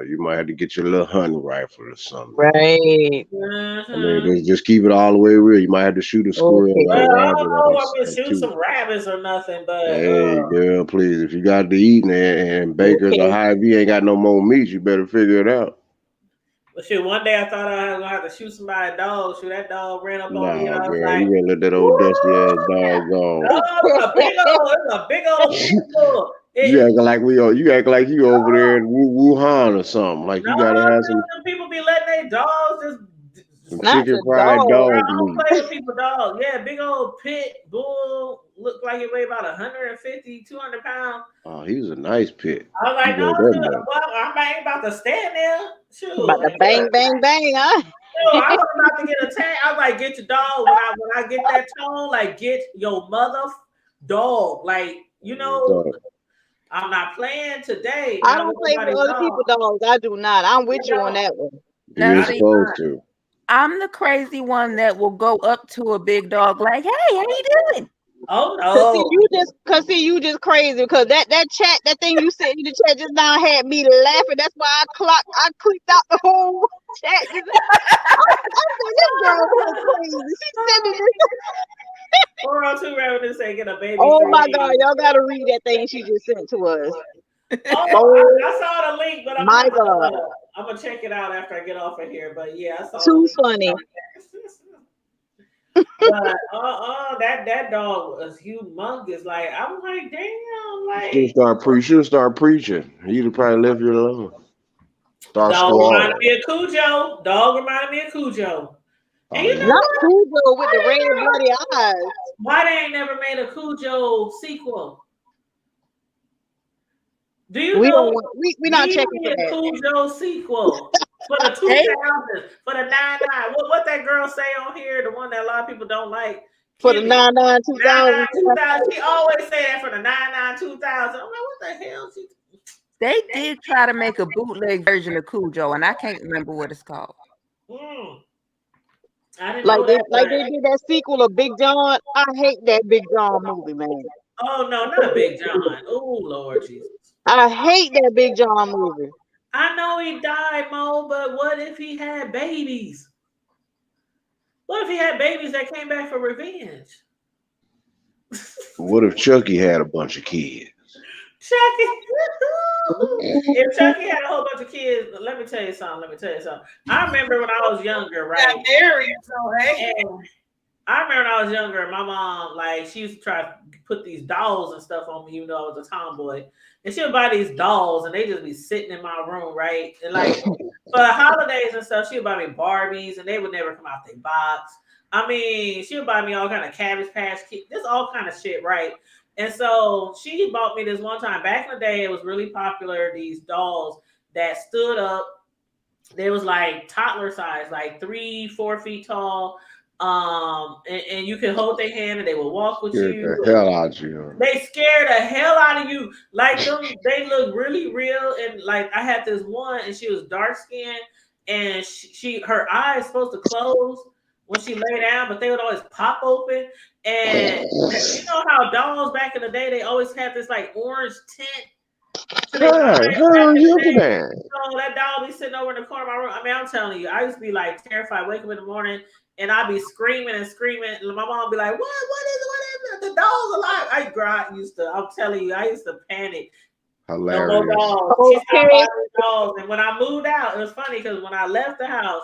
you might have to get your little hunting rifle or something. Right. I mean, just keep it all the way real. You might have to shoot a squirrel or a rabbit. I don't know if I'm gonna shoot some rabbits or nothing, but hey, girl, please, if you got to eat and Baker's or Hy-Vee ain't got no more meat, you better figure it out. But shit, one day I thought I was gonna have to shoot somebody's dog. Shoot, that dog ran up on me. And I was girl, like, you gonna let that old dusty ass dog go. It's a big old You act like you over there in Wuhan or something. Like you gotta have some. People be letting their dogs some chicken fried dog I don't meat. play with people's dogs. Yeah, big old pit bull. Looked like it weighed about 150, 200 pounds. Oh, he was a nice pit. I was like, no, I ain't about to stand there. Shoot. About to bang, bang, bang, huh? I was about to get attacked. I was like, get your dog. When I get that tone, like, get your mother dog. Like, I'm not playing today. I don't play with other people's dogs. I do not. I'm with you on that one. You're supposed to. I'm the crazy one that will go up to a big dog like, hey, how you doing? Oh no! Cause you just crazy. Because that chat, that thing you said in the chat just now had me laughing. That's why I clicked out the whole chat. I said, this girl is crazy. She's sending this. 402 Reverend say get a baby. Oh my God, y'all gotta read that thing she just sent to us. Oh, I saw the link, but my God. I'm gonna check it out after I get off of here. But yeah, I saw too funny. But that dog was humongous. Like I'm like, damn, like should start preaching. He'd have probably left you alone. Dog reminded me of Cujo. Dog reminded me of Cujo. And not Cujo with the red bloody eyes. Why they ain't never made a Cujo sequel? Do you We don't know want. We not me checking for and that. Cujo sequel for the 2000s, for the 99? What that girl say on here? The one that a lot of people don't like. For the Kimmy. 99 99 2000. 2000. She always say that for the 99 2000. I'm like, what the hell? They did try to make a bootleg version of Cujo, and I can't remember what it's called. I didn't know They that. did that sequel of Big John. I hate that Big John movie, man. Oh no, not Big John. Oh Lord Jesus. I hate that Big John movie. I know he died, Mo, but what if he had babies? What if he had babies that came back for revenge? What if Chucky had a bunch of kids? Chucky. If Chucky had a whole bunch of kids, let me tell you something. I remember when I was younger, right? Got married, so hey. And I remember when I was younger, my mom, like, she used to try to put these dolls and stuff on me, even though I was a tomboy. And she would buy these dolls, and they just be sitting in my room, right? And like for the holidays and stuff, she would buy me Barbies, and they would never come out their box. I mean, she would buy me all kind of Cabbage Patch Kids, this all kind of shit, right? And so she bought me this one time. Back in the day, it was really popular, these dolls that stood up. They was like toddler size, like 3-4 feet tall. And you could hold their hand and they will walk with Scared you. the hell out of you. They scare the hell out of you. Like them, they look really real. And like I had this one, and she was dark skinned, and her eyes supposed to close when she lay down, but they would always pop open. And you know how dolls back in the day, they always had this like orange tint. So that doll be sitting over in the corner of my room. I mean, I'm telling you, I used to be like terrified. Wake up in the morning and I'd be screaming and screaming. And my mom would be like, "What is it? The doll's alive!" I'm telling you, I used to panic. Hilarious. No more dolls. She stopped buying dolls. And when I moved out, it was funny because when I left the house,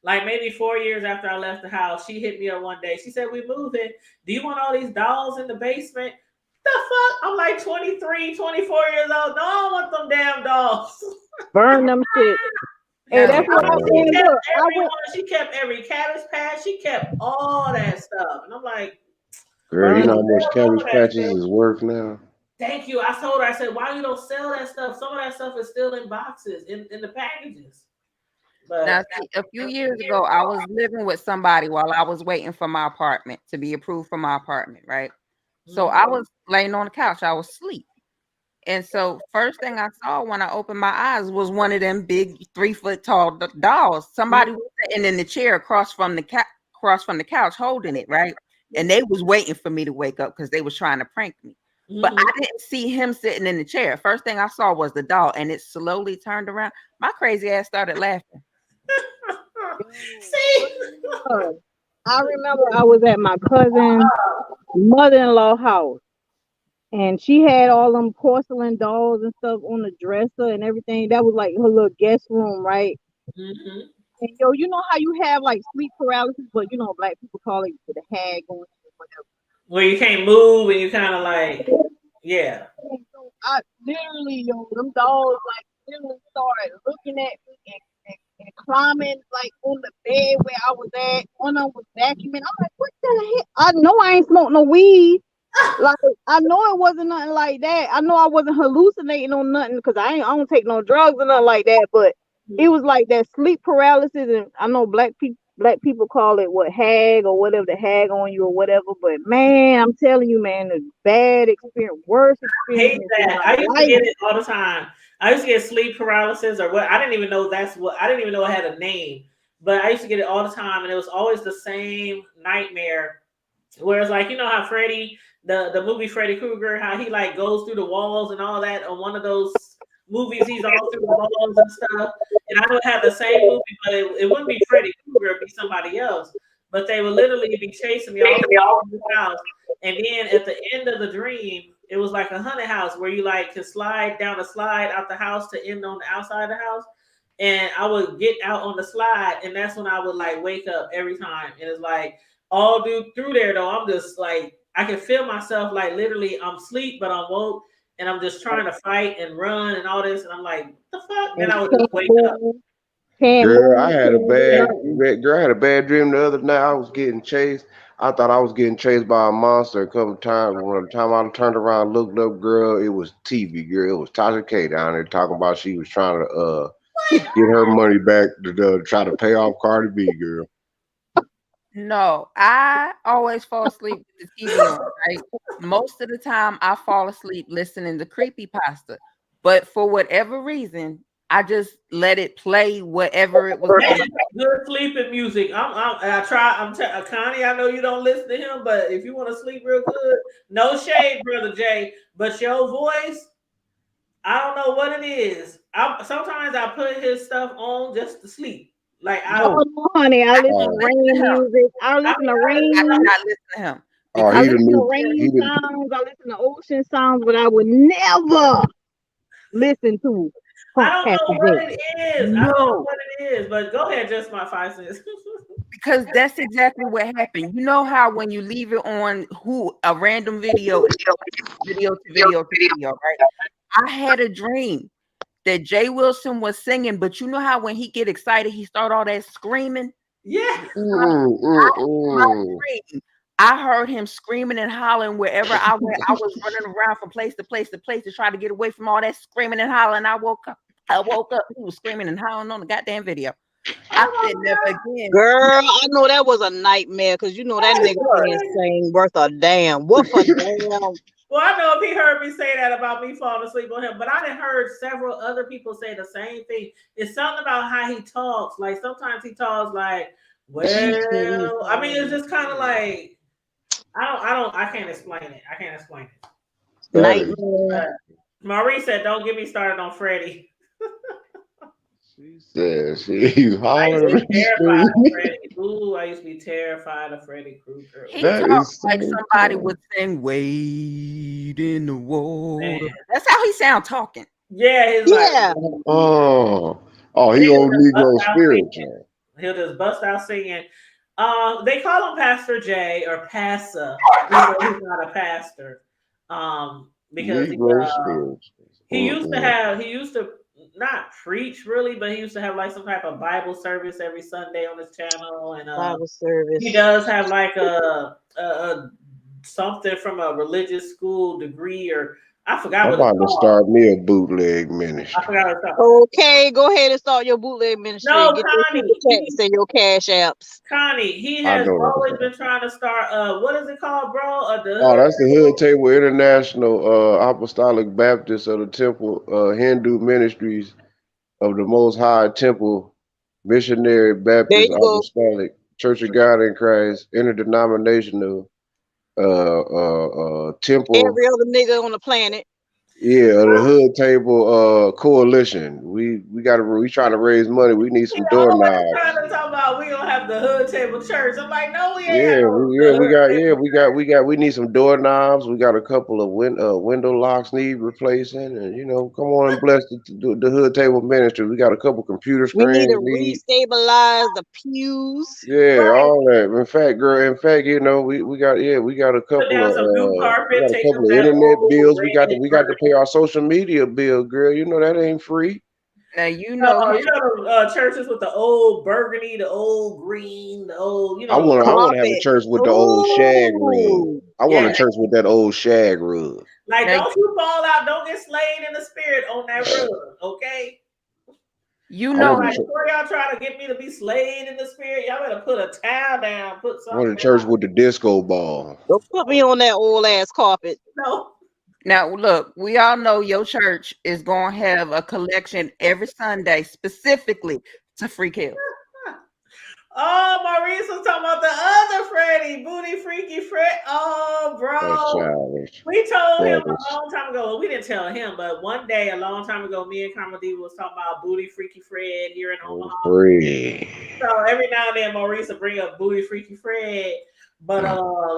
like maybe 4 years after I left the house, she hit me up one day. She said, "We moving. Do you want all these dolls in the basement?" The fuck? I'm like 23, 24 years old. No, I don't want them damn dolls. Burn them shit. Hey, that's what I said. She kept every Cabbage Patch. She kept all that stuff. And I'm like, girl, you know how much Cabbage Patches is worth now? Thank you. I told her, I said, why you don't sell that stuff? Some of that stuff is still in boxes, in the packages. But now, see, a few years ago, I was living with somebody while I was waiting for my apartment to be approved for my apartment, right? So I was laying on the couch. I was asleep. And so first thing I saw when I opened my eyes was one of them big 3 foot tall dolls. Somebody was sitting in the chair across from the couch holding it, right? And they was waiting for me to wake up because they was trying to prank me. But I didn't see him sitting in the chair. First thing I saw was the doll, and it slowly turned around. My crazy ass started laughing. See? I remember I was at my cousin's mother-in-law house, and she had all them porcelain dolls and stuff on the dresser and everything. That was like her little guest room, right? And yo, you know how you have like sleep paralysis, but you know, black people call it the hag on whatever. Where you can't move and you kind of like, yeah. So I literally, them dolls like literally started looking at me and climbing like on the bed where I was at. One of them was vacuuming. I'm like, what the heck? I know I ain't smoked no weed. Like I know it wasn't nothing like that. I know I wasn't hallucinating on nothing because I don't take no drugs or nothing like that. But it was like that sleep paralysis, and I know black people call it what, hag or whatever, the hag on you or whatever. But man, I'm telling you, man, the bad experience, worst experience. I hate that. I used to get it all the time. I used to get sleep paralysis or what. I didn't even know I didn't even know it had a name, but I used to get it all the time, and it was always the same nightmare. Where it's like, you know how Freddy, the movie Freddy Krueger, how he like goes through the walls and all that on one of those movies, he's all through the walls and stuff. And I would have the same movie, but it wouldn't be Freddy Krueger, it'd be somebody else. But they would literally be chasing me all through the house. And then at the end of the dream, it was like a haunted house where you like can slide down a slide out the house to end on the outside of the house. And I would get out on the slide, and that's when I would like wake up every time. And it's like all through there though, I'm just like, I can feel myself like literally I'm asleep, but I'm woke. And I'm just trying to fight and run and all this. And I'm like, what the fuck? Then I would just wake up. Girl, I had a bad dream the other night. I was getting chased. I thought I was getting chased by a monster a couple times. When the time I turned around, looked up, girl, it was TV, girl. It was Tasha K down there talking about she was trying to get her money back to try to pay off Cardi B, girl. No, I always fall asleep with the TV on, right? Most of the time I fall asleep listening to creepypasta. But for whatever reason, I just let it play whatever it was. Good sleeping music. Connie, I know you don't listen to him, but if you want to sleep real good, no shade, Brother Jay, but your voice, I don't know what it is. Sometimes I put his stuff on just to sleep. Like no, honey, I listen to rain music. I listen to rain. I do not listen to him. I listen to rain sounds. I listen to ocean sounds, but I would never listen to. I don't know what it is. I don't know what it is, but go ahead, just my 5 cents. Because that's exactly what happened. You know how when you leave it on a random video, right? I had a dream that Jay Wilson was singing, but you know how when he get excited, he start all that screaming? Yeah. I heard him screaming and hollering wherever I went. I was running around from place to place to try to get away from all that screaming and hollering. I woke up. He was screaming and hollering on the goddamn video. I said never again. Girl, I know that was a nightmare because you know that nigga can't sing worth a damn. What for damn? Well, I know if he heard me say that about me falling asleep on him, but I done heard several other people say the same thing. It's something about how he talks. Like sometimes he talks like, well, I mean, it's just kind of like I can't explain it. I can't explain it. Nightmare. Marie said, "Don't get me started on Freddie." She said she hollering. Ooh, I used to be terrified of Freddy Krueger. He talks like somebody would sing "Wade in the Water." Man. That's how he sound talking. Yeah, yeah. Like, he on Negro spiritual. He'll just bust out singing. They call him Pastor J or Passa. He's not a pastor. Because he used to not preach really, but he used to have like some type of Bible service every Sunday on his channel, and Bible service. He does have like a something from a religious school degree, or I forgot. I'm about to start me a bootleg ministry. I forgot what it's called. Okay, go ahead and start your bootleg ministry. No, get Connie, say your cash apps. Connie, he has always been trying to start. What is it called, bro? That's the Hood Table International Apostolic Baptist of the Temple Hindu Ministries of the Most High Temple Missionary Baptist Apostolic Church of God in Christ Interdenominational Temple. Every other nigga on the planet. Yeah, the Hood Table Coalition. We trying to raise money. We need some doorknobs. Trying to talk about we gonna have the Hood Table Church. I'm like, no, we ain't. We need some doorknobs. We got a couple of window locks need replacing, and come on and bless the Hood Table Ministry. We got a couple computer screens. We need to restabilize the pews. Yeah, all that. In fact, we got a couple of internet bills. We got to pay our social media bill, girl. That ain't free. Now the churches with the old burgundy, the old green, the old. I want to have a church with the old shag rug. I want a church with that old shag rug. Like, don't you fall out? Don't get slayed in the spirit on that rug, okay? Like, before y'all try to get me to be slayed in the spirit, y'all better put a towel down. Put something. I want a church with the disco ball. Don't put me on that old ass carpet. No. Now, look, we all know your church is going to have a collection every Sunday specifically to Freak Hill. Oh, Maurice was talking about the other Freddie, Booty Freaky Fred. Oh, bro. We told him a long time ago. Well, we didn't tell him, but one day, a long time ago, me and Carmody was talking about Booty Freaky Fred here in Omaha. So every now and then, Maurice will bring up Booty Freaky Fred. But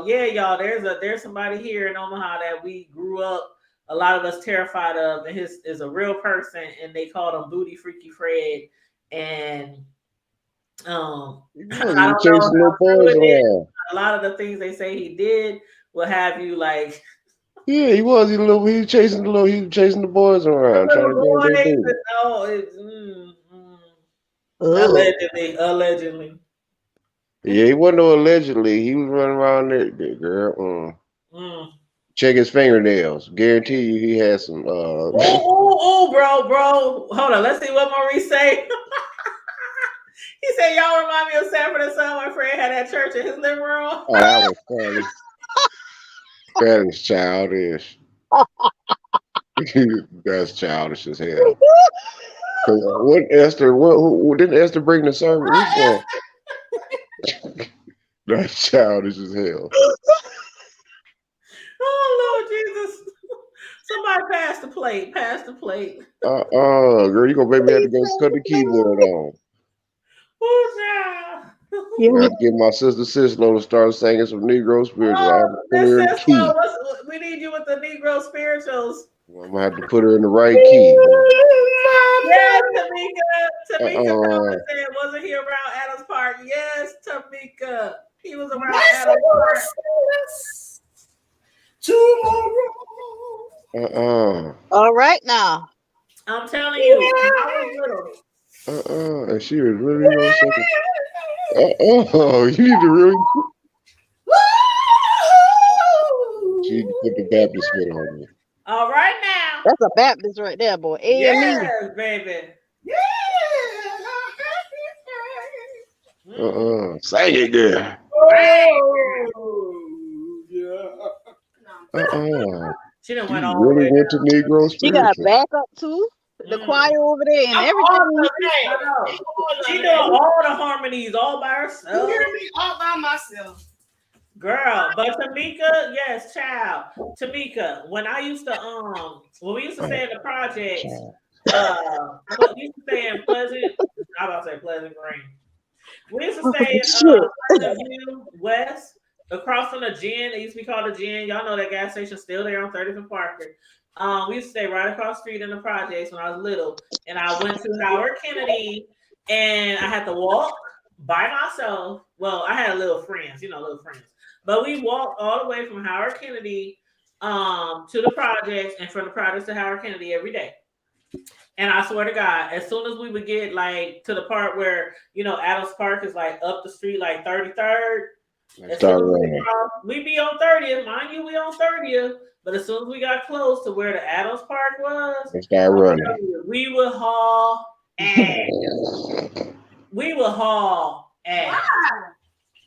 yeah, y'all, there's somebody here in Omaha that we grew up, a lot of us terrified of, and his is a real person, and they called him Booty Freaky Fred. And I don't know, a lot of the things they say he did will have you like. Yeah, he was. He was chasing the boys around. Allegedly. Yeah, he wasn't no allegedly. He was running around there, girl. Mm. Check his fingernails. Guarantee you, he had some. Oh, bro. Hold on. Let's see what Maurice say. He said, "Y'all remind me of Sanford and Son when Fred had that church in his living room." Oh, that was funny. That is childish. That's childish as hell. What Esther? What didn't Esther bring the sermon? Which one? That's childish as hell. Oh Lord Jesus! Somebody pass the plate. Pass the plate. Girl, you gonna make me have to go cut the keyboard on. Oh, child. I have to get my sister Sislo to start singing some Negro spirituals. I have to put her in the key. We need you with the Negro spirituals. I'm gonna have to put her in the right key. Yes, Tamika. Tamika said, wasn't he around Adams Park? Yes, Tamika. He was around Adams Park. Tomorrow. All right now. I'm telling you, I was little. And she was really gonna say, you need to really. She need to put the Baptist foot on me. All right now. That's a Baptist right there, boy. AME. Yes, baby. Sing it, girl. She done She went all really went to Negro She got spiritual. backup too. The choir over there and everything. She doing all the harmonies all by herself. You hear me? All by myself. Girl, but Tamika, yes, child. Tamika, when I used to when we used to stay in the projects, we used to stay in Pleasant. I was about to say Pleasant Green. We used to stay in Pleasant View West, across from the Gin. It used to be called the Gin. Y'all know that gas station still there on 30th and Parker. We used to stay right across the street in the projects when I was little, and I went to Howard Kennedy, and I had to walk by myself. Well, I had little friends, but we walked all the way from Howard Kennedy to the projects, and from the projects to Howard Kennedy every day. And I swear to God, as soon as we would get like to the part where Adams Park is like up the street, like 33rd, we'd be on 30th. Mind you, we on 30th. But as soon as we got close to where the Adams Park was, we would haul ass. We would haul ass.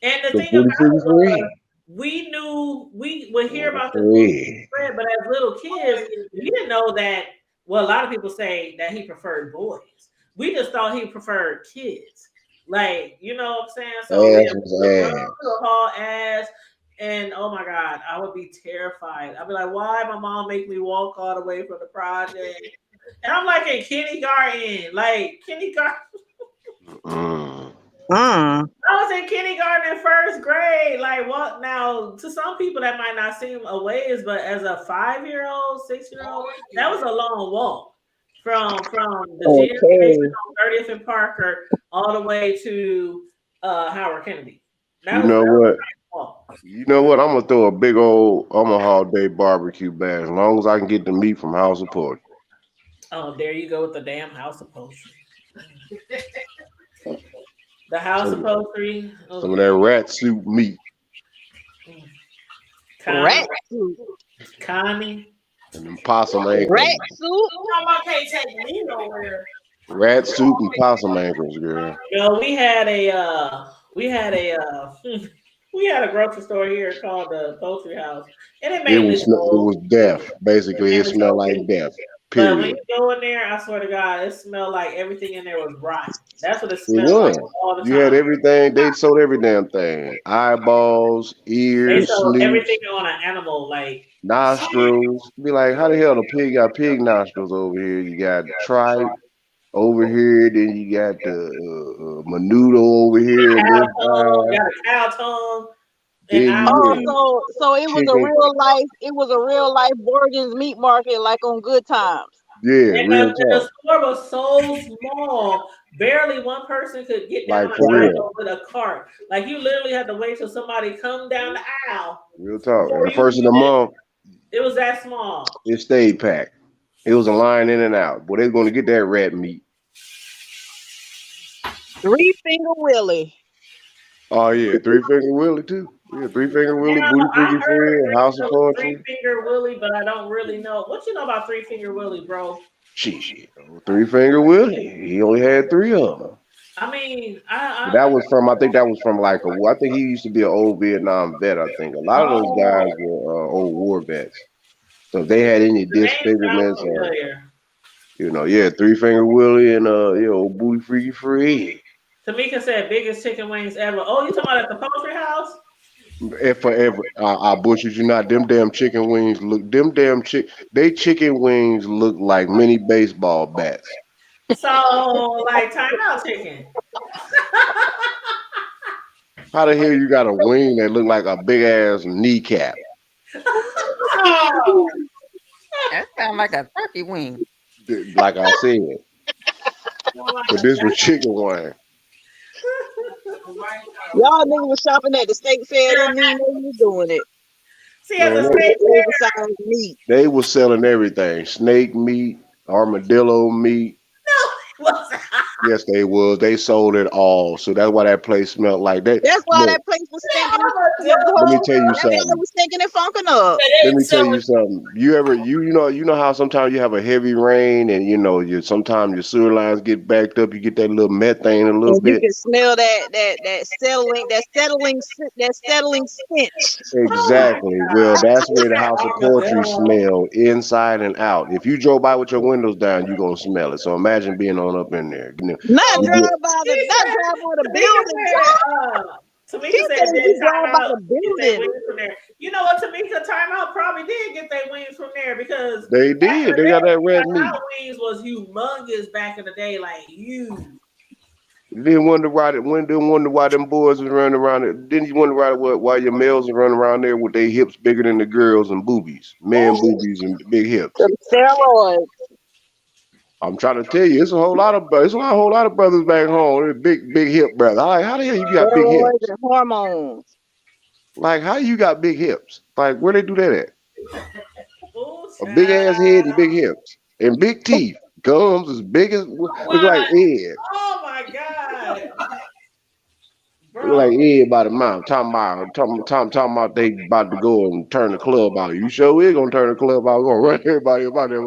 And the thing about it was, we knew we would hear about this spread, but as little kids, we didn't know that. Well, a lot of people say that he preferred boys. We just thought he preferred kids. Like, you know what I'm saying? So we would haul ass. And oh my God, I would be terrified. I'd be like, why my mom make me walk all the way from the project? And I'm like in kindergarten. I was in kindergarten in first grade. Like, what now? To some people, that might not seem a ways, but as a 5-year-old, 6-year-old, that was a long walk from the gym station on 30th and Parker all the way to Howard Kennedy. You know what? I'm gonna throw a big old Omaha Day barbecue bash as long as I can get the meat from House of Poetry. Oh, there you go with the damn House of Poetry. The House of Poetry. Some of that rat soup meat. Rat soup. Connie. And them possum ankles. Rat soup? I can't take me nowhere. Rat soup and possum ankles, girl. We had a grocery store here called the Poultry House, and it was death. Basically, it smelled like death. Period. But when you go in there, I swear to God, it smelled like everything in there was rotten. That's what it smelled like all the time. You had everything. They sold every damn thing. Eyeballs, ears, they sold everything on an animal, like nostrils. Be like, how the hell the pig got pig nostrils over here? You got tripe over here, then you got the menudo over here. You got a cow tongue. So it was a real life Borgen's meat market, like on Good Times. Yeah, and the store was so small, barely one person could get down the aisle with a cart. Like you literally had to wait till somebody come down the aisle. Real talk. And the first of the month, it was that small. It stayed packed. It was a line in and out. But they're going to get that rat meat. 3 Finger Willie. Oh yeah, Three Finger Willie too. Yeah, Three Finger Willie, Now Booty I Freaky heard Friend, House of Three Poetry. Finger Willie, but I don't really know. What you know about Three Finger Willie, bro? Shit, Three Finger Willie. He only had three of them. I mean, But that was from, I think that was from like I think he used to be an old Vietnam vet. I think a lot of those guys oh, were old war vets. So if they had any the name sounds disfigurements or familiar. yeah, Three Finger Willie and Booty Freaky Fred. Tamika said biggest chicken wings ever. Oh, you talking about at the poultry house? If forever, I bullshit you not. Them damn chicken wings look. They chicken wings look like mini baseball bats. So like timeout chicken. How the hell you got a wing that look like a big ass kneecap? Oh, That sounds like a turkey wing. Like I said, but this was chicken wing. Y'all niggas was shopping at the state fair. Didn't mean they was doing it. See, at the Man, state fair, Oversized meat. they was selling everything: snake meat, armadillo meat. was Yes, they was. They sold it all. So that's why that place smelled like that. That's why Look, that place was stinking. let me tell you That place something. was stinking and funking up. Let me tell you something. You know how sometimes you have a heavy rain and you sometimes your sewer lines get backed up. You get that little methane a little And you bit. can smell that settling stench. Exactly. Well, that's where the House of Poetry smell inside and out. If you drove by with your windows down, you're gonna smell it. So imagine being on up in there. Not You drive get- by the building. Tamika She said said that she drove by timeout the get their building. wings from there. You know what, Tamika? Timeout probably did get their wings from there because They did. They got that red meat. timeout wings was humongous back in the day, like huge. You didn't wonder why them boys was running around it. Didn't you wonder why your males are running around there with their hips bigger than the girls and boobies, man boobies and big hips? The steroids. I'm trying to tell you, it's a whole lot of brothers back home. They're big hip brothers. Like, how the hell you got big Steroids hips? and hormones. Like, how you got big hips? Like, where they do that at? Ooh, A big ass head and big hips and big teeth, gums as big as look like Ed. Oh my god, Look bro! like Ed by the mouth. Talking about they about to go and turn the club out. You sure we're gonna turn the club out? We're gonna run everybody about there.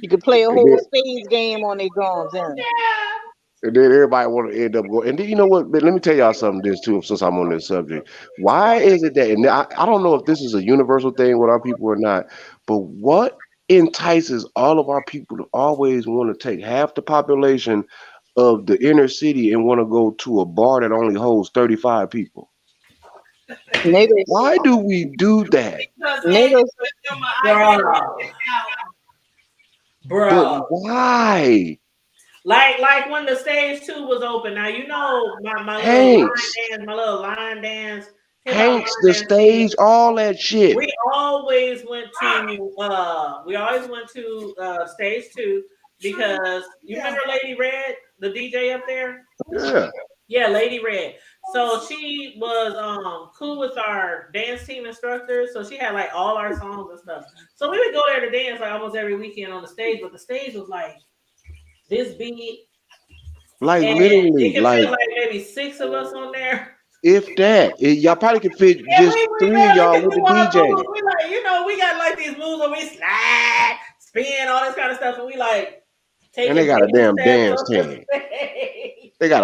You could play a And whole then, spades game on their drums. and then everybody want to end up going. And then you know what? But let me tell y'all something. This too, since I'm on this subject. Why is it that? And I don't know if this is a universal thing with our people or not. But what entices all of our people to always want to take half the population of the inner city and want to go to a bar that only holds 35 people? Niggas, Why do we do that? because niggas, Bro, But why? like when the stage 2 was open. Now you know my Hanks. little line dance. hip-hop Hanks, line the dance stage, all that shit. We always went to stage 2 because you remember Lady Red, the DJ up there? Yeah. Yeah, Lady Red. So she was cool with our dance team instructors. So she had like all our songs and stuff. So we would go there to dance like almost every weekend on the stage, but the stage was like this big. Like And literally, it could like fit like maybe 6 of us on there. if that, y'all probably could fit And just we three of y'all barely with could the do our DJ. moves. We like, we got like these moves where we slide, spin, all this kind of stuff, and we like taking And they got a baby damn steps dance up the team. stage. They got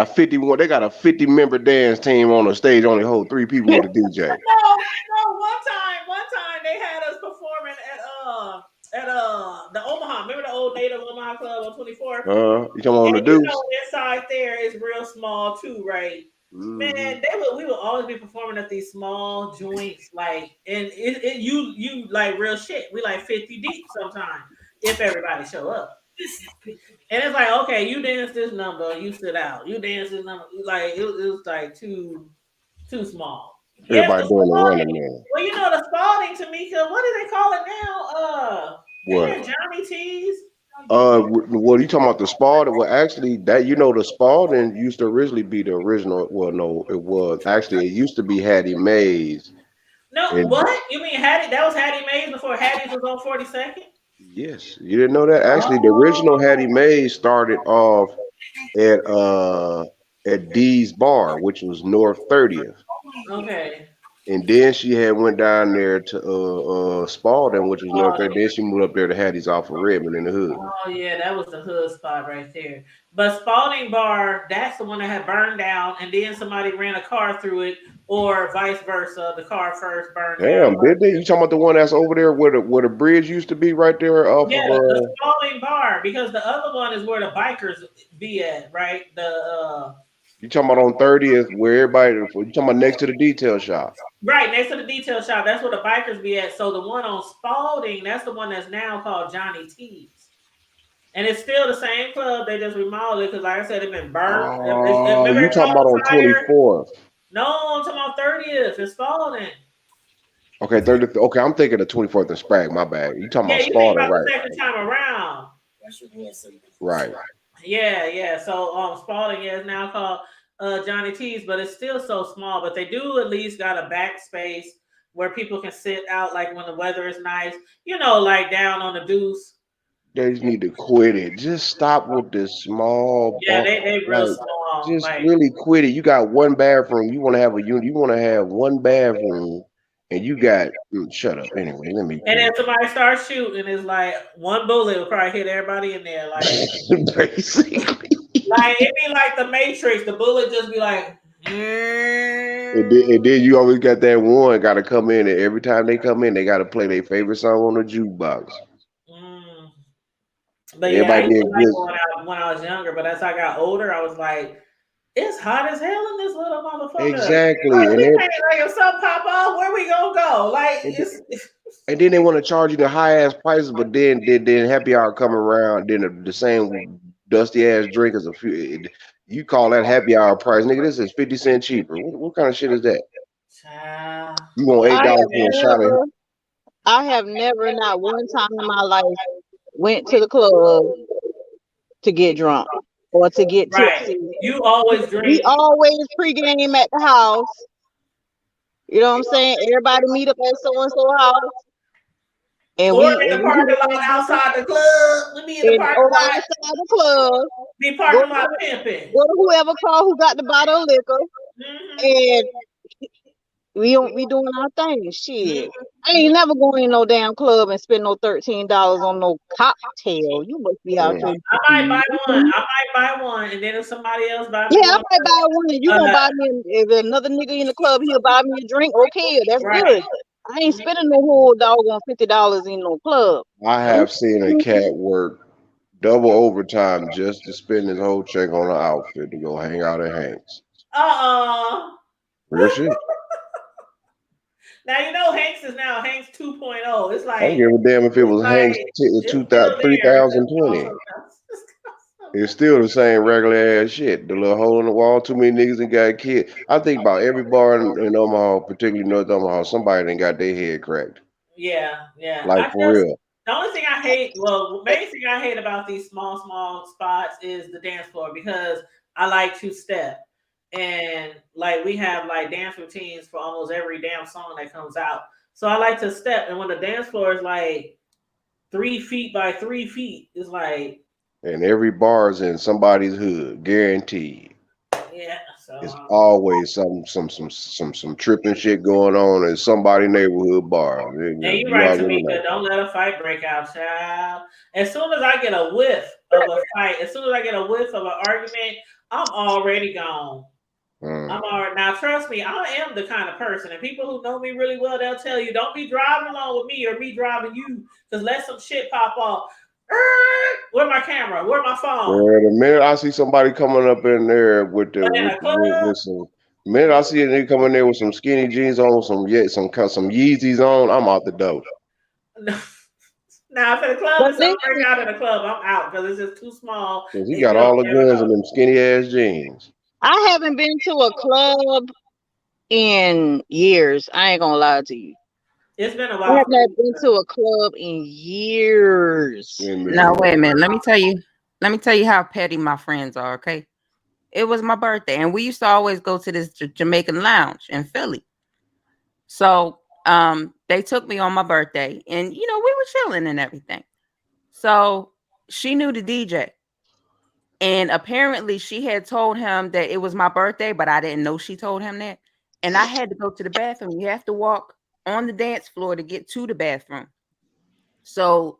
a 50 member dance team on the stage, only hold 3 people with a DJ. No, one time they had us performing at the Omaha. Remember the old Native Omaha Club on 24th? You come on the And you deuce. know inside there is real small too, right? Man, we will always be performing at these small joints, like, and you like real shit. We like 50 deep sometimes if everybody show up. And it's like, okay, you dance this number, you sit out. You dance this number, like it was like too small. Everybody the doing the Spalding. running man. Well, the Spalding, Tamika. What do they call it now? What? Johnny T's. What are you talking about? The Spalding? Well, actually, the Spalding used to originally be the original. Well, no, it was actually it used to be Hattie Mays. No, And what? You mean Hattie? That was Hattie Mays before Hattie's was on 42nd? yes, you didn't know that. Actually, the original Hattie Mays started off at at D's Bar, which was North 30th. Okay. And then she had went down there to Spalding, which was North 30th. Then she moved up there to Hattie's off of Redmond in the hood. Oh yeah, that was the hood spot right there. But Spalding Bar, that's the one that had burned down, and then somebody ran a car through it, or vice versa. The car first burned down. Damn, did they? You talking about the one that's over there where the bridge used to be right there off Yeah, of the Spalding Bar, because the other one is where the bikers be at, right? you talking about on 30th where everybody you talking about next to the detail shop. Right, next to the detail shop. That's where the bikers be at. So the one on Spalding, that's the one that's now called Johnny T's. And it's still the same club. They just remodeled it because, like I said, it's been burned. Oh, you talking about on 24th? No, I'm talking about 30th. It's Spalding. Okay, 30th. Okay, I'm thinking of 24th and Sprague. My bad. You talking about Spalding, right? The second time around. Right. Yeah. So Spalding is now called Johnny T's, but it's still so small. But they do at least got a back space where people can sit out, like when the weather is nice. You know, like down on the deuce. They just need to quit it. Just stop with this small. Yeah, they real small. Just really quit it. You got one bathroom. You want to have a unit. You want to have one bathroom, and you got shut up. Anyway, let me. And then somebody starts shooting, it's like one bullet will probably hit everybody in there. Like basically, like it be like the Matrix. The bullet just be like. And then you always got that one got to come in, and every time they come in, they got to play their favorite song on the jukebox. But yeah, I used to like going out when I was younger, but as I got older, I was like, it's hot as hell in this little motherfucker. Exactly. Like, and if something pop off, where we gonna go? Like, and then they want to charge you the high ass prices, but then happy hour come around, then the same dusty ass drink as a few. You call that happy hour price, nigga? This is 50 cents cheaper. What kind of shit is that? You want $8 for a shot? I have never, not one time in my life, went to the club to get drunk or to get tipsy. You always drink. We always pregame at the house. You know what I'm saying? Everybody meet up at so and so house. And or in the parking lot outside the club. Let me in the parking lot outside the club. Be parking lot pimping. Go to whoever call who got the bottle of liquor. And we doing our thing. Shit. I ain't never going in no damn club and spend no $13 on no cocktail. You must be out here. I might buy one, and then if somebody else buy me one. I might buy one, and you gonna buy me. If another nigga in the club, he'll buy me a drink. Okay, that's good. I ain't spending no whole doggone $50 in no club. I have seen a cat work double overtime just to spend his whole check on an outfit to go hang out at Hanks. Real shit. Now you know Hanks is now Hanks 2.0. It's like I don't give a damn if it was Hanks 3020. It's still the same regular ass shit. The little hole in the wall, too many niggas and got killed. I think about every bar in Omaha, particularly North Omaha, somebody done got their head cracked. Yeah. Like for real. The only thing I hate, the main thing I hate about these small spots is the dance floor, because I like to step. And like we have like dance routines for almost every damn song that comes out. So I like to step. And when the dance floor is like 3 feet by 3 feet, it's like. And every bar is in somebody's hood, guaranteed. Yeah. So it's always some tripping shit going on in somebody's neighborhood bar. Yeah, you're right, Tamika. Don't let a fight break out, child. As soon as I get a whiff of a fight, as soon as I get a whiff of an argument, I'm already gone. I'm already, now trust me, I am the kind of person, and people who know me really well, they'll tell you, don't be driving along with me or me driving you, because let some shit pop off. Where's my camera? Where's my phone? Yeah, the minute I see somebody coming up in there with some, the minute I see a nigga coming there with some skinny jeans on, some Yeezys on, I'm out the door. Now, if the club is something out in the club, I'm out because it's just too small. He got all the guns in them skinny ass jeans. I haven't been to a club in years. I ain't gonna lie to you. It's been a while. I have not been to a club in years. No, wait a minute. Let me tell you how petty my friends are, okay? It was my birthday, and we used to always go to this Jamaican lounge in Philly. So they took me on my birthday, and we were chilling and everything. So she knew the DJ. And apparently she had told him that it was my birthday, but I didn't know she told him that. And I had to go to the bathroom. You have to walk on the dance floor to get to the bathroom. So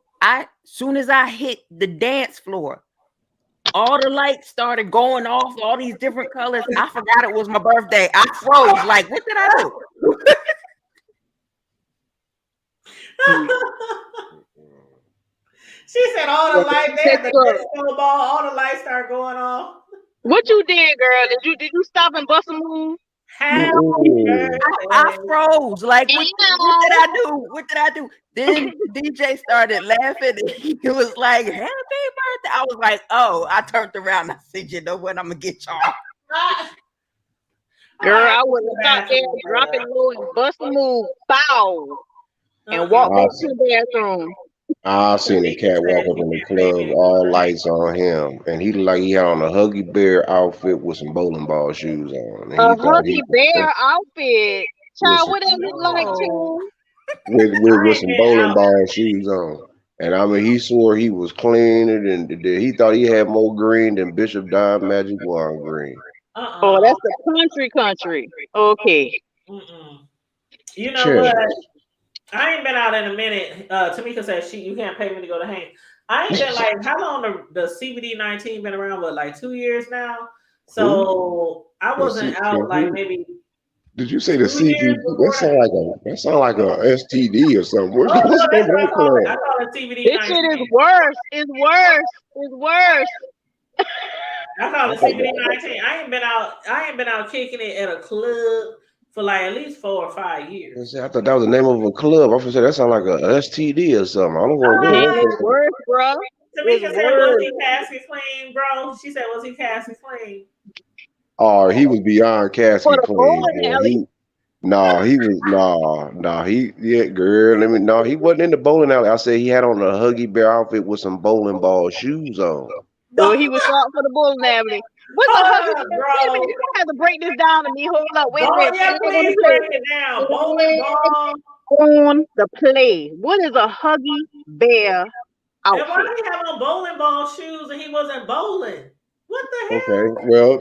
soon as I hit the dance floor, all the lights started going off, all these different colors. I forgot it was my birthday. I froze. Like, what did I do? She said all the lights, they had the disco ball, all the lights started going off. What you did, girl? Did you stop and bust a move? I froze. Like, what did I do? What did I do? Then DJ started laughing. And he was like, "Happy birthday!" I was like, "Oh!" I turned around. I said, "You know what? I'm gonna get y'all." Girl, I would have stopped there, drop it low, and bust a move, bow, and walk back to the bathroom. I seen a cat walk up in the club, all lights on him, and he looked like he had on a Huggy Bear outfit with some bowling ball shoes on. And A Huggy Bear outfit. Child, what does it like to? With some bowling ball shoes on. And I mean, he swore he was cleaner than he thought he had more green than Bishop Don Magic Wand green. Oh, that's the country. Okay. You know what? I ain't been out in a minute. Tamika said you can't pay me to go to Hank. I ain't been like, how long the CBD-19 been around? But like 2 years now. So I wasn't out like maybe. Did you say the CBD? That sound like a STD or something. What's I call that? it CBD-19. This shit is worse. It's worse. I call it CBD-19. I ain't been out kicking it at a club for like at least 4 or 5 years. I thought that was the name of a club. I said that sound like a STD or something. I don't want to go. It's worse, bro. Tamika said, "Was he casket clean, bro?" She said, "Was he casket clean?" Oh, he was beyond casket clean. Girl. He wasn't in the bowling alley. I said he had on a Huggy Bear outfit with some bowling ball shoes on. So he was out for the bowling alley. What's a Huggy Bear? Wait a minute, you have to break this down to me. Hold up, wait a minute. Yeah, please break it down. Bowling ball on the play. What is a Huggy Bear outfit? And why did he have on bowling ball shoes and he wasn't bowling? What the hell? Okay, well,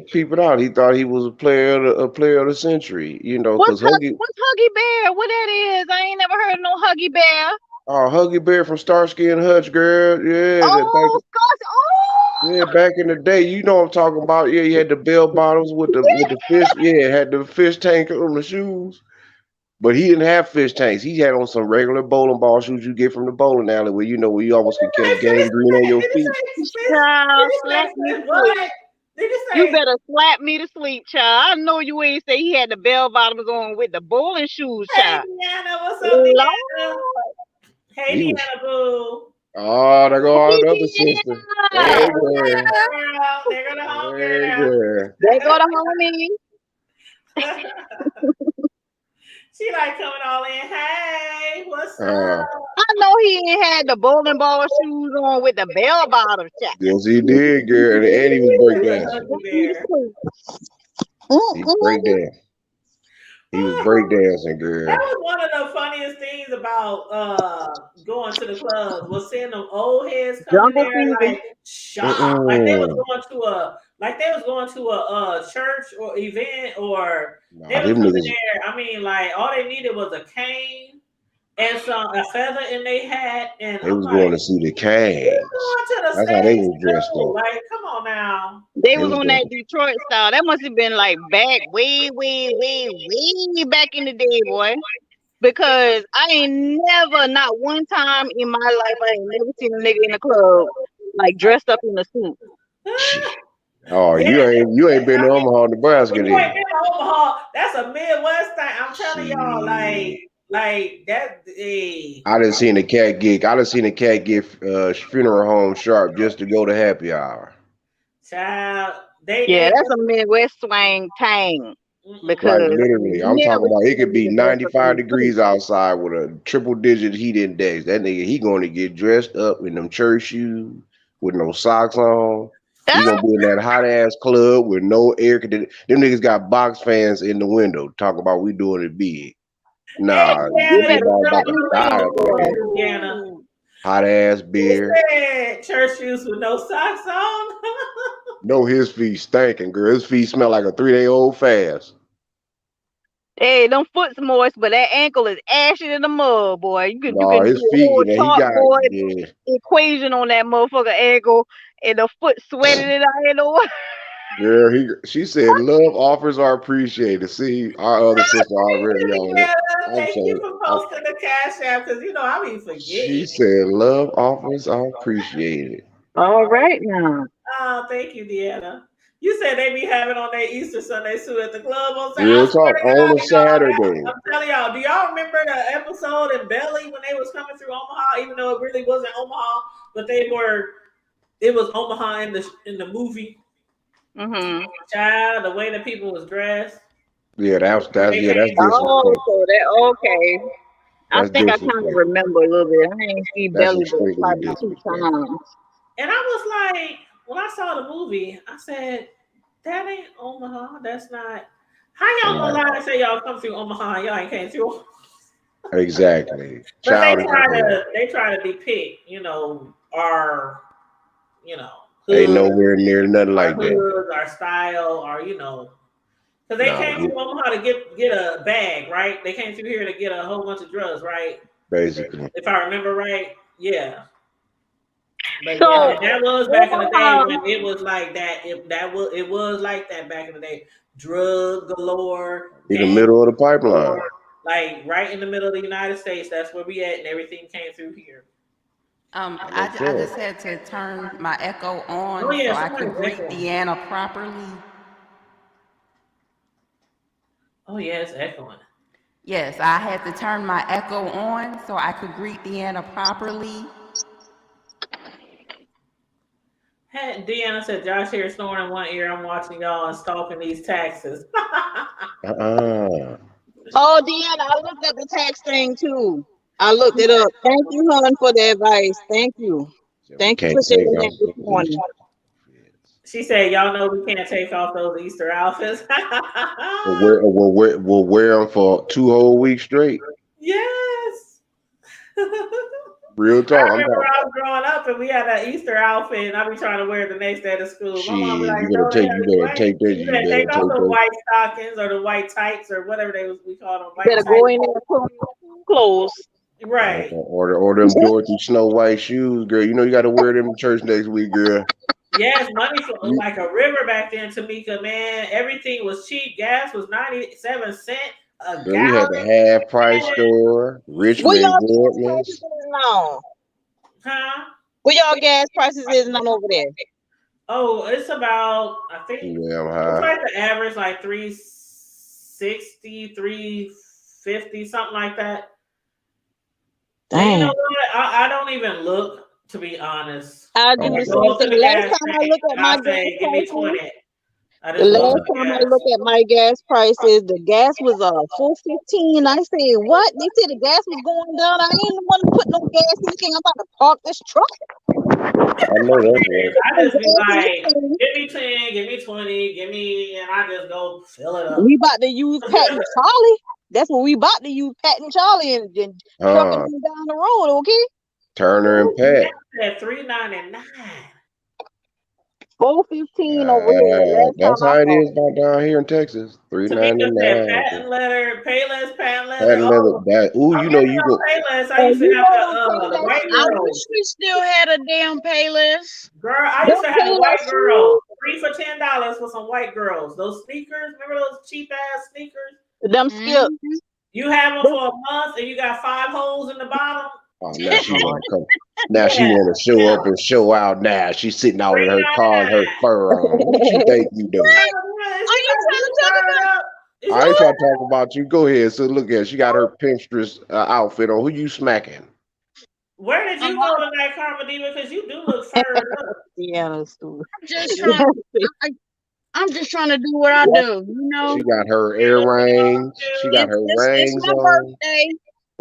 keep it out. He thought he was a player of the century, you know. What's Huggy Bear? What that is? I ain't never heard of no Huggy Bear. Oh, Huggy Bear from Starsky and Hutch, girl. Yeah. Yeah, back in the day, you know what I'm talking about. Yeah, you had the bell bottoms with the fish. Yeah, had the fish tank on the shoes. But he didn't have fish tanks. He had on some regular bowling ball shoes you get from the bowling alley where where you almost can catch gangrene on your feet. Child, slap me to sleep. You better slap me to sleep, child. I know you ain't say he had the bell bottoms on with the bowling shoes, child. Hey, Deanna, what's up, Deanna? Hey, Deanna, boo. Oh, there go our other sister. Hey, girl. There go the home girl. There go the homie. She like coming all in. Hey, what's up? I know he ain't had the bowling ball shoes on with the bell bottoms. Yes, he did, girl. And he was breakdancing. He was breakdancing, girl. That was one of the funniest things about going to the clubs was seeing them old heads coming there like shocked, like they was going to a church or event or they was coming there. I mean, like all they needed was a cane and a feather in their hat, and they was going to see the Canes. That's how they was dressed up. Like, come on now. They was on that Detroit style. That must have been like back way back in the day, boy. Because I ain't never, not one time in my life, I ain't never seen a nigga in the club like dressed up in a suit. Oh, you ain't been to Omaha, Nebraska. You ain't been to Omaha. That's a Midwest thing. I'm telling y'all, like that. I done seen a cat get funeral home sharp just to go to happy hour. Child, that's a Midwest swang tang. Because like literally, I'm talking about it could be 95 degrees outside with a triple-digit heat index. That nigga, he going to get dressed up in them church shoes with no socks on. He gonna be in that hot ass club with no air conditioning. Them niggas got box fans in the window talking about we doing it big. Nah, Deanna, hot ass He beer. said church shoes with no socks on. No, his feet stinking, girl. His feet smell like a 3-day-old fast. Hey, them foot's moist, but that ankle is ashy in the mud, boy. You No, can do his a feet, whole you know, he got chalkboard yeah. equation on that motherfucker ankle, and the foot sweating it out. You know what? Girl, she said love offers are appreciated. See, our other sister already on it. Yeah, I'm thank you so for posting the cash app because you know I be she forgetting. said love offers are appreciated. All right now. Oh, thank you, Deanna. You said they be having on their Easter Sunday suit at the club on Saturday. Real I swear talk to on God, a Saturday. I'm telling y'all, do y'all remember the episode in Belly when they was coming through Omaha, even though it really wasn't Omaha, but it was Omaha in the movie. Mm-hmm. Child, the way that people was dressed. Yeah, that's Oh, disrespectful. so that okay. I That's think I kind of disrespectful. remember a little bit. I ain't see That's Belly but extremely probably 2 disrespectful. times. And I was like, when I saw the movie, I said, that ain't Omaha. That's not. How y'all gonna lie and say y'all come through Omaha and y'all ain't came through Omaha? Exactly. But Childish. they try to depict, our, Ain't hood, nowhere near nothing our like that. hood, our style, because they came through Omaha to get a bag, right? They came through here to get a whole bunch of drugs, right? Basically. If I remember right, yeah. But So yeah, that was back in the day Omaha, when it was like that. It was like that back in the day. Drug galore. In the middle of the pipeline. Like right in the middle of the United States. That's where we at, and everything came through here. I just had to turn my echo on Oh, yeah, so I somebody's could greet echoing. Deanna properly. Oh yeah, it's echoing. Yes, I had to turn my echo on so I could greet Deanna properly. Hey, Deanna said, Josh here snoring in one ear. I'm watching y'all and stalking these taxes. Oh, Deanna, I looked at the tax thing too. I looked it up. Thank you, hon, for the advice. Thank you. Thank you for sharing that this morning. She said, y'all know we can't take off those Easter outfits. We'll wear them for 2 whole weeks straight. Yes. Real talk. I remember I was growing up and we had that Easter outfit and I'd be trying to wear it the next day to school. My mom be like, you better take take off the white stockings or the white tights or whatever we call them. White Better go in there and put on clothes. Right. Or them Dorothy Snow White shoes, girl. You know you got to wear them to church next week, girl. Yes, money flowed like a river back then, Tamika, man. Everything was cheap. Gas was 97 cents a Girl, gallon. we had the half price store, Richmond Woodlands. No. Huh? What y'all gas prices is not over there? Oh, it's about, I think, Damn it's high. like the average, like 360, 350, something like that. And you know what? I don't even look, to be honest. I do the same thing. Last time I looked at my gas give me prices, 20. the last time I looked at my gas prices, the gas was $4.15. I said, what? They said the gas was going down. I ain't want to put no gas in anything. I'm about to park this truck. I know that's right. I just be like, give me 10, give me 20, give me, and I just go fill it up. We about to use Pat and Charlie. That's what we about to use, Pat and Charlie, and trucking them down the road, okay? Turner and Pat. At $3.99. $4.15 over here. That's how it is down here in Texas. Tamika said $3.99. patent leather, Payless, patent leather. Patent leather. You know you go. Payless. I used to have the white girl. I wish we still had a damn Payless. Girl, I used to have a white girl. 3 for $10 for some white girls. Those sneakers, remember those cheap ass sneakers? Them skips. You have them for a month and you got 5 holes in the bottom. Oh, now she want to come. Now she want to show up and show out. Now she's sitting out in her car and her fur on. What you think you doing? Are you trying to talk about? I ain't trying to talk about you. Go ahead. So look at, she got her Pinterest outfit on. Who you smacking? Where did you go tonight, Karma Diva? Because you do look furred up. Yeah, I'm just trying to do what I do, you know. She got her earrings. She got her rings it's my on. birthday,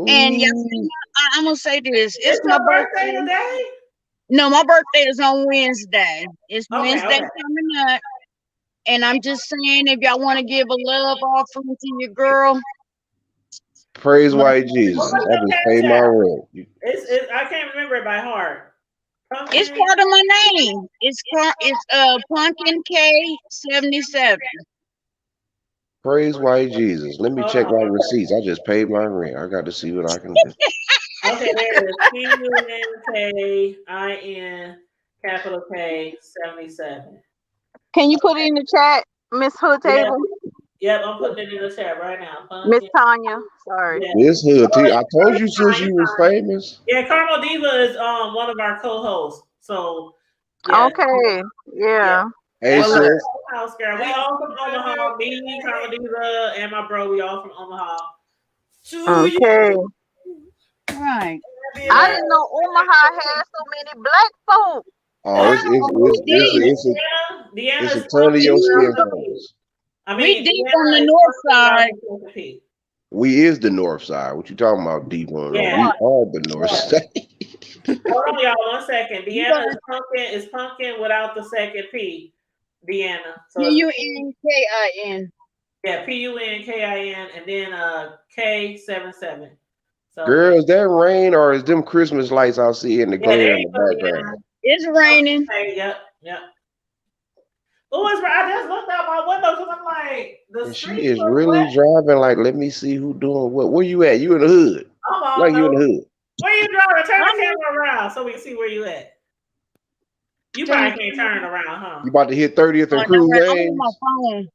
and I'm gonna say this: it's my birthday today. No, my birthday is on Wednesday. It's Wednesday coming up, and I'm just saying, if y'all want to give a love offering to your girl, Praise Well, white What's Jesus. I your just cash paid my app? rent. It's I can't remember it by heart. it's Pumpkin. part of my name. It's Pumpkin K77. Praise white Jesus. Let me Hold check on my one second. receipts. I just paid my rent. I got to see what I can do. Okay, there it is. PUNKIN capital K 77. Can you put it in the chat, Miss Hood Yeah. Table? Yep, I'm putting it in the chat right now. Miss Pumpkin. Tanya. Sorry. Yeah. This hood, Oh, I told you it's since fine, you it's was fine. famous. Yeah, Carmel Diva is one of our co-hosts. So yeah. Okay. Yeah. Hey, That's Well, our look, sis. house girl. We all from Omaha. Me, Carmel Diva, and my bro. We all from Omaha. Okay. Right. I didn't know Omaha had so many black folk. Oh, Deanna it's a is ton of your pumpkin skin girl. colors. I We mean, deep Deanna on the is north side. pumpkin girl. We is the north side. What you talking about, deep on? Yeah. We are the north side. Hold on, y'all. 1 second. You Deanna got is pumpkin without the second P. Deanna. So it's PUNKIN. yeah, PUNKIN and then K77. So Girl, is that rain or is them Christmas lights I see in the yeah, glare there in you the go, background? Deanna. It's raining. Okay, yep. Oh, I just looked out my window because I'm like, the And she streets is look really wet. driving like, let me see who doing what. Where you at? You in the hood? I'm all Like you in the no. hood? Where you driving? Turn the I'm camera around so we can see where you at. You probably can't turn around, huh? You about to hit 30th and Cruz I'm on Ames? my phone.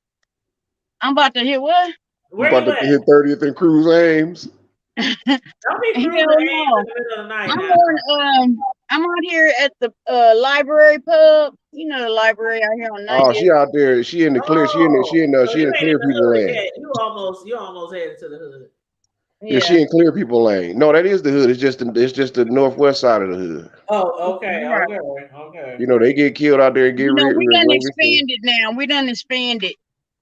I'm about to hit what? You about to hit 30th and Cruz Ames? Don't be cruising Hell in the no. middle of the night I'm now. I'm out here at the library pub. You know the library out here on 90th. Oh, she out there. She in the clear. She in the So you clear ain't people in the hood lane. yet. You almost headed to the hood. Yeah, she in clear people lane. No, that is the hood. It's just the northwest side of the hood. Oh, okay. You know, they get killed out there and get You know, we done rid. expanded now. We done expanded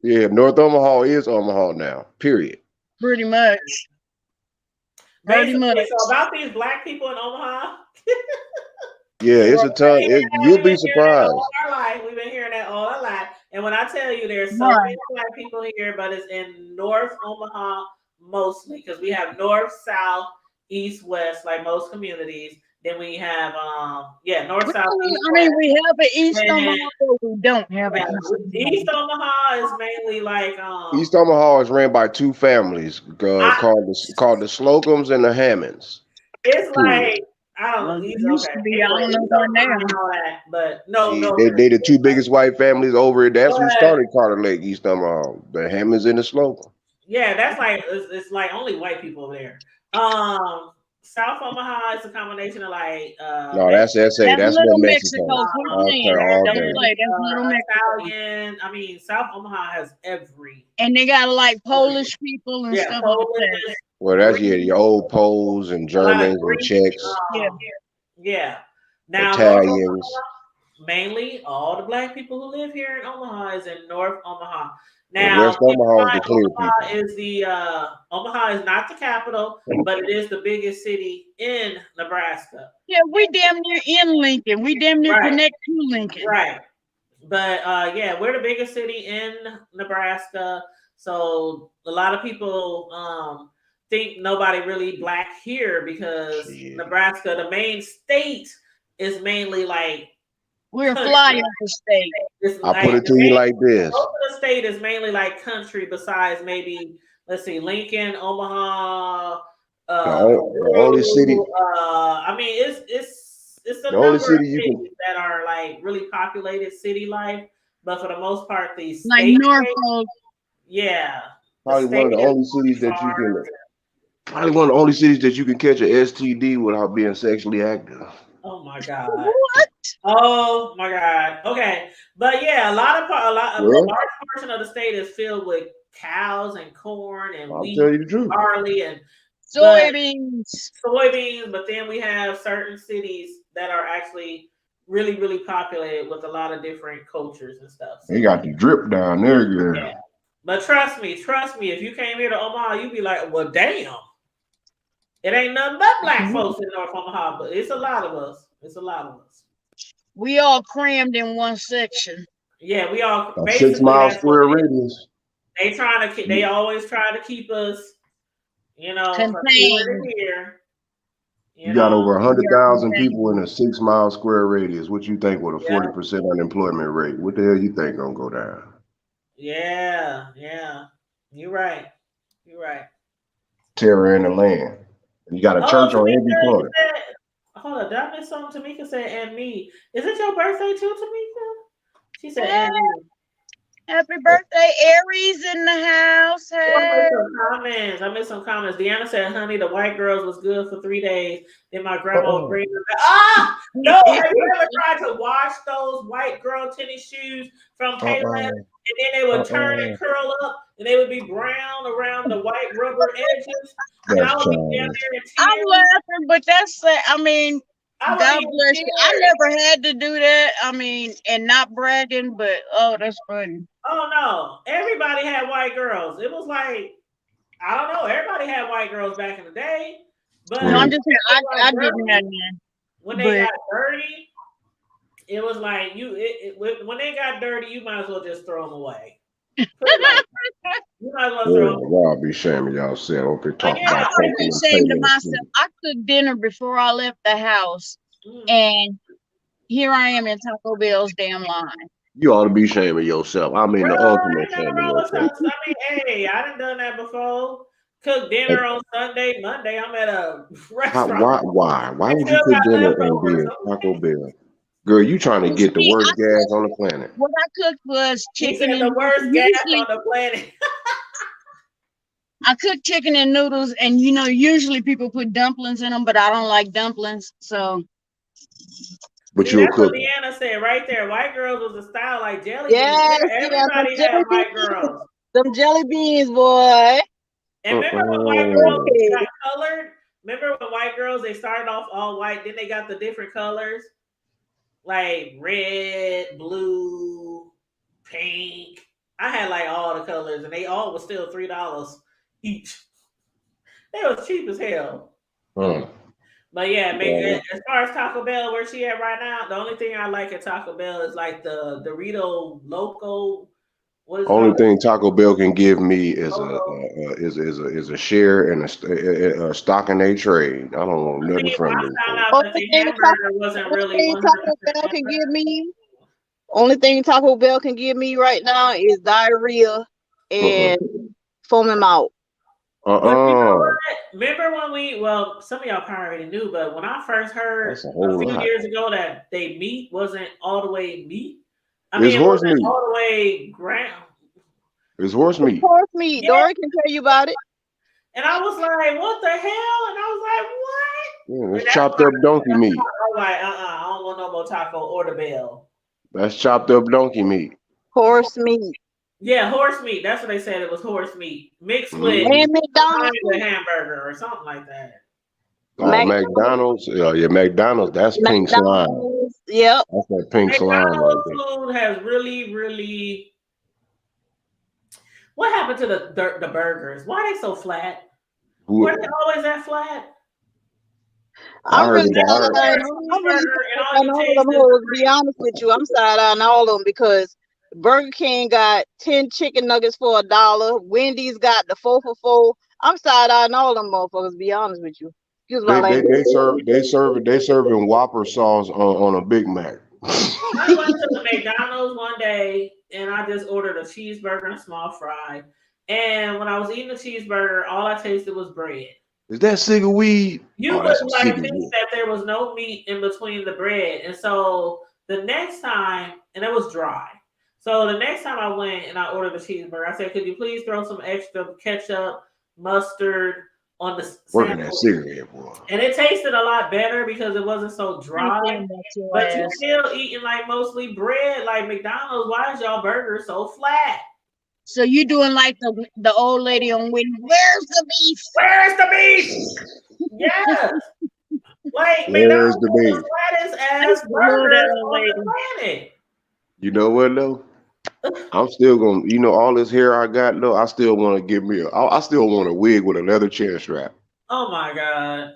Yeah, North Omaha is Omaha now. Period. pretty much. Basically, so about these black people in Omaha. Yeah, it's a ton. You'll be surprised. All our life, we've been hearing that all our life. And when I tell you there's so many black people here, but it's in North Omaha mostly because we have north, south, east, west, like most communities. Then we have north, south, east, I mean, we have an East and Omaha, but we don't have an East Omaha is mainly like East Omaha is ran by two families called the Slocums and the Hammonds. It's like I don't know. Used to be, I don't know about now. But no. They the two biggest white families over it. That's who started Carter Lake, East Omaha. The Hammonds and the Slocum. Yeah, that's like it's like only white people there. South Omaha is a combination of like no, that's SA. That's Little Mexico. Italian. I mean, South Omaha has every. And they got like Polish people and stuff like that. Well, that's your old Poles and Germans and Czechs. Yeah. Now, Italians. mainly all the black people who live here in Omaha is in North Omaha. Now, West Omaha is the clear people. Omaha is not the capital, but it is the biggest city in Nebraska. Yeah, we damn near in Lincoln. We damn near connect to Lincoln. Right. But we're the biggest city in Nebraska. So a lot of people think nobody really black here because Nebraska, the main state, is mainly like we're a flyover state. I'll put it to you like this. Most of the state is mainly like country besides maybe, let's see, Lincoln, Omaha. The only city. I mean, it's the only city that are like really populated city life, but for the most part, these like Norfolk. Yeah. Probably one of the only cities that you can. Probably one of the only cities that you can catch an STD without being sexually active. Oh my God! What? Oh my God! Okay, but yeah, a large portion of the state is filled with cows and corn and wheat, barley and soybeans. But then we have certain cities that are actually really, really populated with a lot of different cultures and stuff. So, they got the drip down there, girl. Yeah. But trust me, if you came here to Omaha, you'd be like, well, damn. It ain't nothing but black folks in North Omaha, but it's a lot of us. We all crammed in one section. Yeah, we all a 6 mile square radius. They always try to keep us, You know, from here Contained. to here. You got over We are 100,000 contained. people in a 6 mile square radius. What you think with a Yeah. 40% unemployment rate? What the hell you think gonna go down? Yeah. You're right. Terror in the land. You got a church on every Tamika, corner. hold on, did I miss something? Tamika said, and me. Is it your birthday too, Tamika? She said, and me. Happy birthday, Aries in the house. Hey. I missed some comments. Deanna said, honey, the white girls was good for 3 days. Then my grandma would bring them back. No, have you ever tried to wash those white girl tennis shoes from Payless? And then they would turn and curl up, and they would be brown around the white rubber edges. And I would be down there in tears. I'm laughing, but that's I mean, God bless you. I never had to do that. I mean, and not bragging, but oh, that's funny. Oh no, everybody had white girls. It was like, I don't know, everybody had white girls back in the day. But no, I'm just saying, I didn't have that. When they got dirty, it was like when they got dirty, you might as well just throw them away. You might as well throw them. Y'all be shaming yourself. Don't be talking about I be ashamed of myself. I cooked dinner before I left the house, and here I am in Taco Bell's damn line. You ought to be shaming yourself. I mean, the ultimate shaming yourself. I mean, hey, I done that before. Cook dinner on Sunday, Monday. I'm at a restaurant. Why would you cook dinner and be in Taco Bell? Girl, you trying to get the worst gas on the planet. What I cooked was chicken and the worst gas on the planet. I cooked chicken and noodles, and you know, usually people put dumplings in them, but I don't like dumplings, so. But you'll cook. What Deanna said right there. White girls was a style like jelly Yes, beans. Everybody had white girls. Them jelly beans, boy. And remember when white girls got colored? Remember when white girls, they started off all white, then they got the different colors? Like red, blue, pink. I had like all the colors, and they all was still $3 each. They was cheap as hell. But yeah, as far as Taco Bell, where she at right now, the only thing I like at Taco Bell is like the Dorito Loco. Only thing Taco Bell can give me is a share and a stock in a trade. I don't want nothing from them. Only thing Taco Bell can give me. Only thing Taco Bell can give me right now is diarrhea and foaming mouth. But you know what? Remember when some of y'all probably already knew, but when I first heard a few years ago that they meat wasn't all the way meat. I mean, it wasn't all the way ground. It's horse meat. It's horse meat. Yeah. Dory can tell you about it. And I was like, what the hell? And I was like, what? Yeah, it's chopped up donkey meat. I was like, I don't want no more taco or the bell. That's chopped up donkey meat. Horse meat. Yeah, horse meat. That's what they said. It was horse meat mixed with McDonald's a hamburger or something like that. Oh, McDonald's. Yeah, McDonald's. That's pink slime. Yep. That's that pink slime. McDonald's food has really, really. What happened to the burgers? Why are they so flat? Were they always that flat? I'm really side-eyeing all of them. To be honest with you, I'm side-eyeing all of them because Burger King got 10 chicken nuggets for $1. Wendy's got the 4 for $4. I'm side-eyeing all of them motherfuckers. To be honest with you. They serving Whopper sauce on a Big Mac. I went to the McDonald's one day and I just ordered a cheeseburger and a small fry. And when I was eating the cheeseburger, all I tasted was bread. Is that cigarette weed? You would like think that there was no meat in between the bread. And so the next time, and it was dry. So the next time I went and I ordered a cheeseburger, I said, could you please throw some extra ketchup, mustard on the working that cigarette, boy. And it tasted a lot better because it wasn't so dry. But you're still eating like mostly bread, like McDonald's. Why is y'all burger so flat? So you doing like the old lady on Whitney? Where's the beef? Where's the beef? Yes. Like where's the beef? Flattest ass burger on the planet. You know what though? I'm still gonna, all this hair I got though. I still want to give me I still want a wig with a leather chin strap. Oh my god!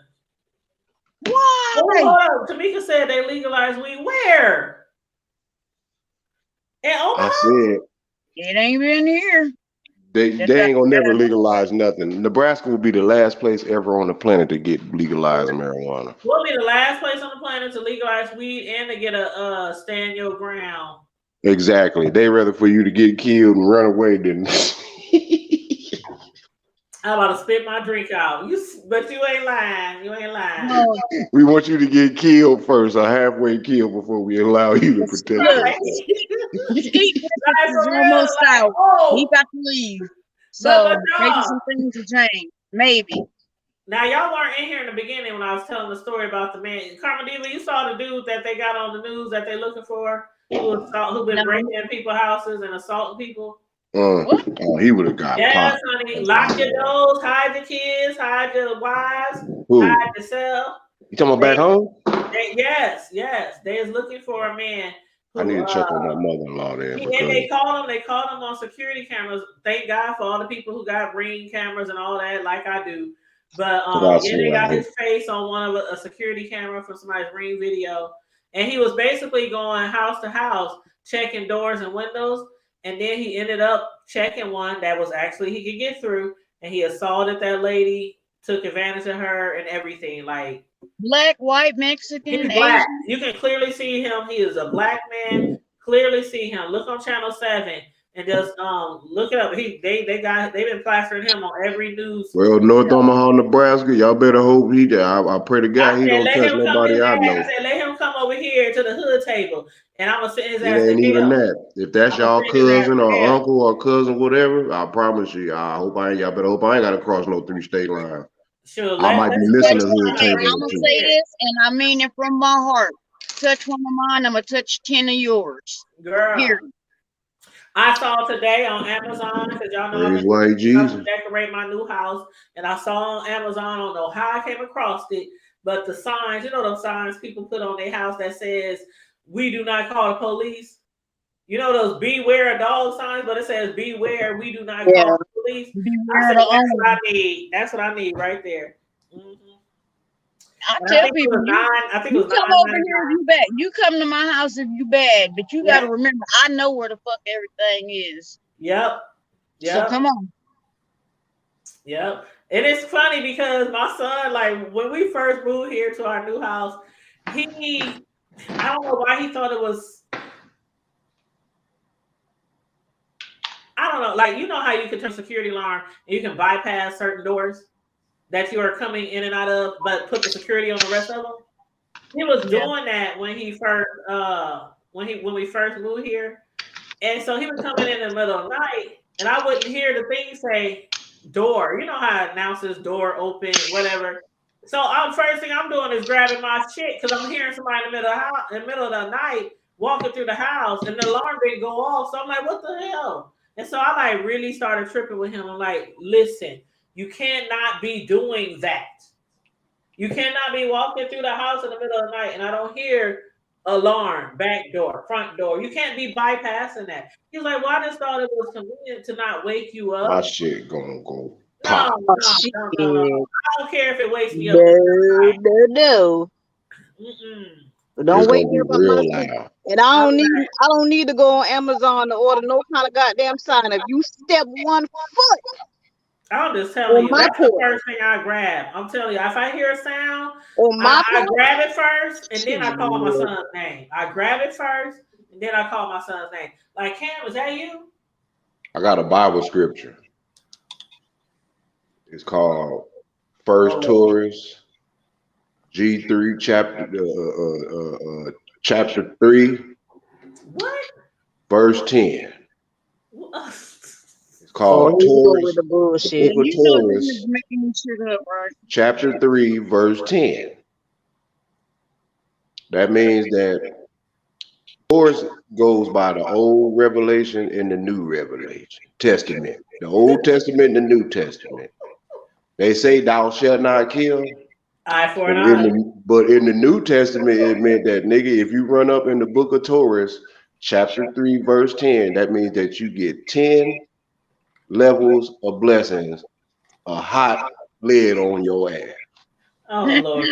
Why? Hold up. Tamika said they legalized weed. Where? In Omaha? I said it ain't been here. They That's ain't gonna never better. legalize nothing. Nebraska will be the last place ever on the planet to get legalized marijuana. We'll be the last place on the planet to legalize weed and to get a stand your ground. Exactly. They rather for you to get killed and run away than. I'm about to spit my drink out. But you ain't lying. You ain't lying. No, We want you to get killed first, or halfway killed, before we allow you to protect look, Right. yourself. Steve Like, is for real, almost like, out. He oh, got to leave. but So maybe y'all. some things will change. Maybe. Now y'all weren't in here in the beginning when I was telling the story about the man. Carmen Diva, you saw the dude that they got on the news that they looking for, who been No. breaking in people's houses and assaulting people. What? Oh, he would have got Yes, popped. honey. Lock your doors, hide your kids, hide your wives, Who? hide yourself. You talking about back home? Yes. They is looking for a man who I need to check on my mother-in-law there and because they called him on security cameras. Thank God for all the people who got Ring cameras and all that, like I do. But they got his face on one of a security camera from somebody's Ring video, and he was basically going house to house checking doors and windows, and then he ended up checking one that was actually he could get through, and he assaulted that lady, took advantage of her and everything. Like Black, white, Mexican, he's black. Asian. You can clearly see him. He is a black man. Clearly see him. Look on Channel 7 and just look it up. They've been plastering him on every news. well, North Omaha, Nebraska, y'all better hope I pray to God he don't touch nobody I know. I said, let him come over here to the hood table, and I'm gonna send his It ass ain't to even jail. that. If that's y'all cousin or uncle or cousin, whatever, I promise you, y'all better hope I ain't gotta cross no 3-state line. Sure, I might be missing a hood And table I'm or gonna two. say this, and I mean it from my heart. Touch one of mine, I'm gonna touch 10 of yours. Girl. Here. I saw today on Amazon because y'all know Praise I'm white Jesus. to decorate my new house, and I saw on Amazon. I don't know how I came across it, but the signs, you know, those signs people put on their house that says "We do not call the police." You know those "Beware a dog" signs, but it says "Beware, we do not call the police." Beware I said, the that's what owner. I need. That's what I need right there. Mm-hmm. I tell people, I think it was come over here if you bad. You come to my house if you bad, but you got to remember, I know where the fuck everything is. Yep. So come on. Yep. And it's funny because my son, like when we first moved here to our new house, I don't know why he thought it was. I don't know, like you know how you can turn security alarm and you can bypass certain doors that you are coming in and out of, but put the security on the rest of them. He was doing that when he first when we first moved here, and so he was coming in the middle of the night, and I wouldn't hear the thing say door. You know how it announces door open, whatever. So first thing I'm doing is grabbing my shit because I'm hearing somebody in the middle of the night walking through the house, and the alarm didn't go off. So I'm like, what the hell? And so I like really started tripping with him. I'm like, listen, you cannot be doing that. You cannot be walking through the house in the middle of the night and I don't hear alarm, back door, front door. You can't be bypassing that. He's like, well, I just thought it was convenient to not wake you up. My shit gonna go No, pop. no. I don't care if it wakes me up. No. Don't wake me up on my loud. And I don't need to go on Amazon to order no kind of goddamn sign. If you step 1 foot, I'm just telling you, that's the first thing I grab. I'm telling you, if I hear a sound, I grab it first and then I call my son's name. I grab it first and then I call my son's name. Like, Cam, is that you? I got a Bible scripture. It's called First Taurus G3 chapter 3. What? Verse 10. It's called Taurus. The bullshit. The book of Taurus, making shit up, right? chapter 3, verse 10. That means that Taurus goes by the Old Revelation and the New Revelation Testament. The Old Testament and the New Testament. They say thou shalt not kill. Eye for an eye. But in the New Testament, it meant that, nigga, if you run up in the book of Taurus, chapter 3, verse 10, that means that you get 10 levels of blessings, a hot lid on your ass. Oh, Lord.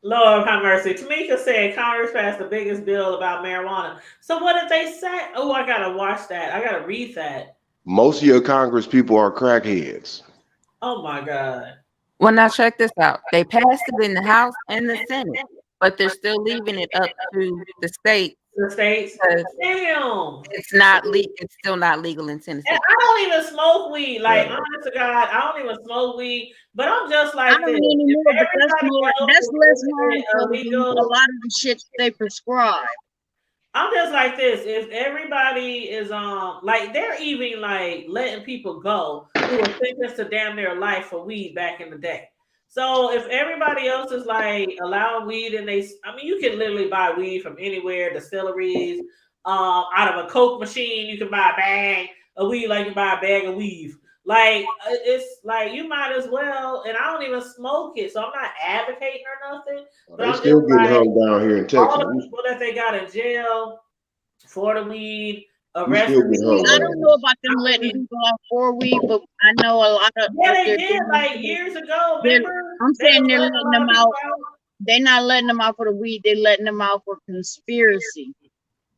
Lord have mercy. Tamika said Congress passed the biggest bill about marijuana. So what did they say? Oh, I got to watch that. I got to read that. Most of your Congress people are crackheads. Oh my God. Well, now check this out. They passed it in the House and the Senate, but they're still leaving it up to the state. The states. Because Damn. it's not legal. It's still not legal in Tennessee. And I don't even smoke weed. Like, Yeah. honest to God, I don't even smoke weed. But I'm just I like don't this. anymore, If but that's everybody more, else that's is less doing it harmful than a illegal, lot of the shit they prescribe. I'm just like this. If everybody is like they're even like letting people go who were sentenced to damn near life for weed back in the day. So if everybody else is like allowing weed and I mean, you can literally buy weed from anywhere, distilleries, out of a Coke machine, you can buy a bag of weed like you buy a bag of weed. Like it's like you might as well, and I don't even smoke it, so I'm not advocating or nothing. But They I'm still just getting like hung down here in all Texas. the people that they got in jail for the weed, You arrested still get hung people. I down. don't know about them letting people off for weed, but I know a lot of Yeah, if they they're did doing like it, years ago. they're, Remember? I'm They saying was they're letting a letting lot them of out. people out. They're not letting them out for the weed. They're letting them out for conspiracy.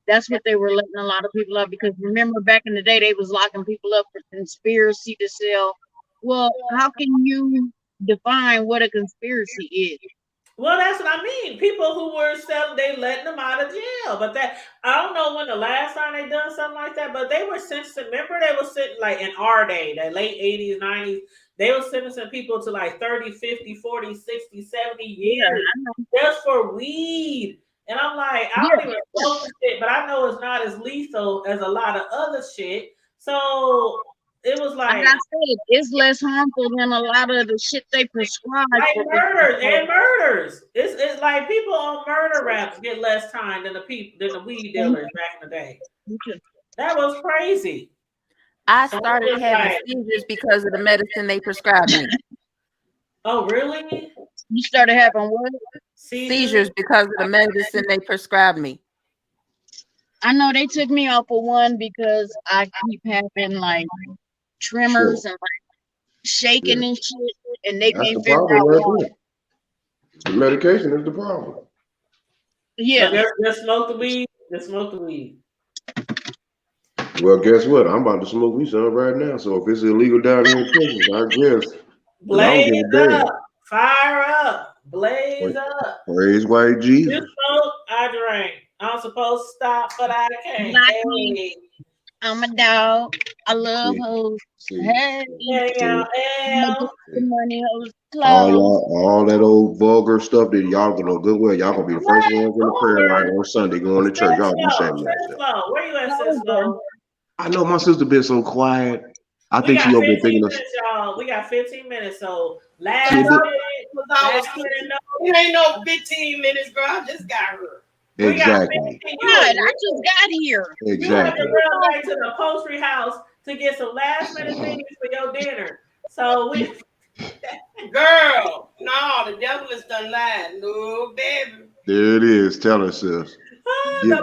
That's what they were letting a lot of people out because remember back in the day they was locking people up for conspiracy to sell. Well, how can you define what a conspiracy is? Well, that's what I mean. People who were selling, they letting them out of jail. But that I don't know when the last time they done something like that, but they were sentencing. Remember, they were sitting like in our day, the late 80s, 90s, they were sentencing people to like 30, 50, 40, 60, 70 years just for weed. And I'm like, I don't even smoke the shit, but I know it's not as lethal as a lot of other shit. So it was Like like I said, it's less harmful than a lot of the shit they prescribe for murders. It's like people on murder raps get less time than the weed dealers back in the day. That was crazy. I So started it's having like- seizures because of the medicine they prescribed me. Oh, really? You started having what? Seizures because of the medicine they prescribed me. I know they took me off of one because I keep having like tremors and like shaking and shit, and they That's can't the figure problem out right why. there. The medication is the problem. Yeah. So just smoke the weed. Just smoke the weed. Well, guess what? I'm about to smoke me some right now. So if it's illegal down here in Texas, I guess. 'Cause I Blaze don't give a damn. up. Fire up. Blaze up. Praise white You Jesus. smoke, I drink. I'm supposed to stop, but I can't. Like Hey. me. I'm a dog. I love See, hoes. see, Hey, Hey, y'all. I'ma get the money, hoes all clothes. y'all, all that old vulgar stuff that y'all gonna good well, y'all gonna be the first ones in the prayer line on Sunday going to church. Y'all be saying that. Slow. Where you at, sis? Slow? I know my sister been so quiet. I We think she got over there 15 thinking of minutes, y'all. We got 15 minutes. So last Kid, minute, Last minute, it ain't no 15 minutes, girl. I just got her. we got exactly, 15. God, I just got here. You have exactly. to run back to the upholstery house to get some last minute things for your dinner. So we Girl, no, the devil is done lied. No, baby. There it is. Tell her, sis.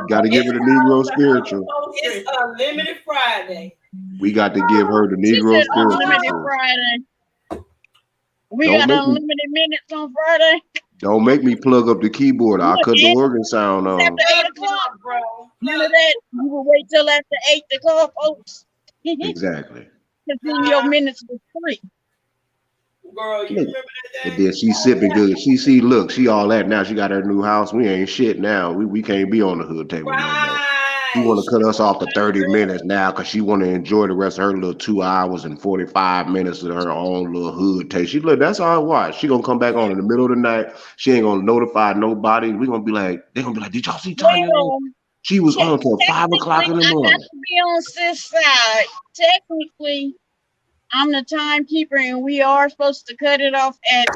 Got to give her the Negro spiritual. It's Unlimited Friday. We got to give her the She Negro said unlimited spiritual. Friday. We Don't got make me- unlimited minutes on Friday. Don't make me plug up the keyboard. I'll cut the organ sound It's on. after 8 o'clock. Bro. None of that. You will wait till after 8 to call folks. Exactly. Because then your minutes was free. Girl, you remember that And day? then she sipping good. She see, look, she all that now. She got her new house. We ain't shit now. We can't be on the hood table no more. She want to cut us off to 30 minutes now because she want to enjoy the rest of her little 2 hours and 45 minutes of her own little hood taste. She look, that's all I watch. She gonna come back on in the middle of the night. She ain't gonna notify nobody. We gonna be like, they gonna be like, did y'all see Tanya? Well, She was on till 5 o'clock in the I got morning. to be on sis side. Technically, I'm the timekeeper, and we are supposed to cut it off at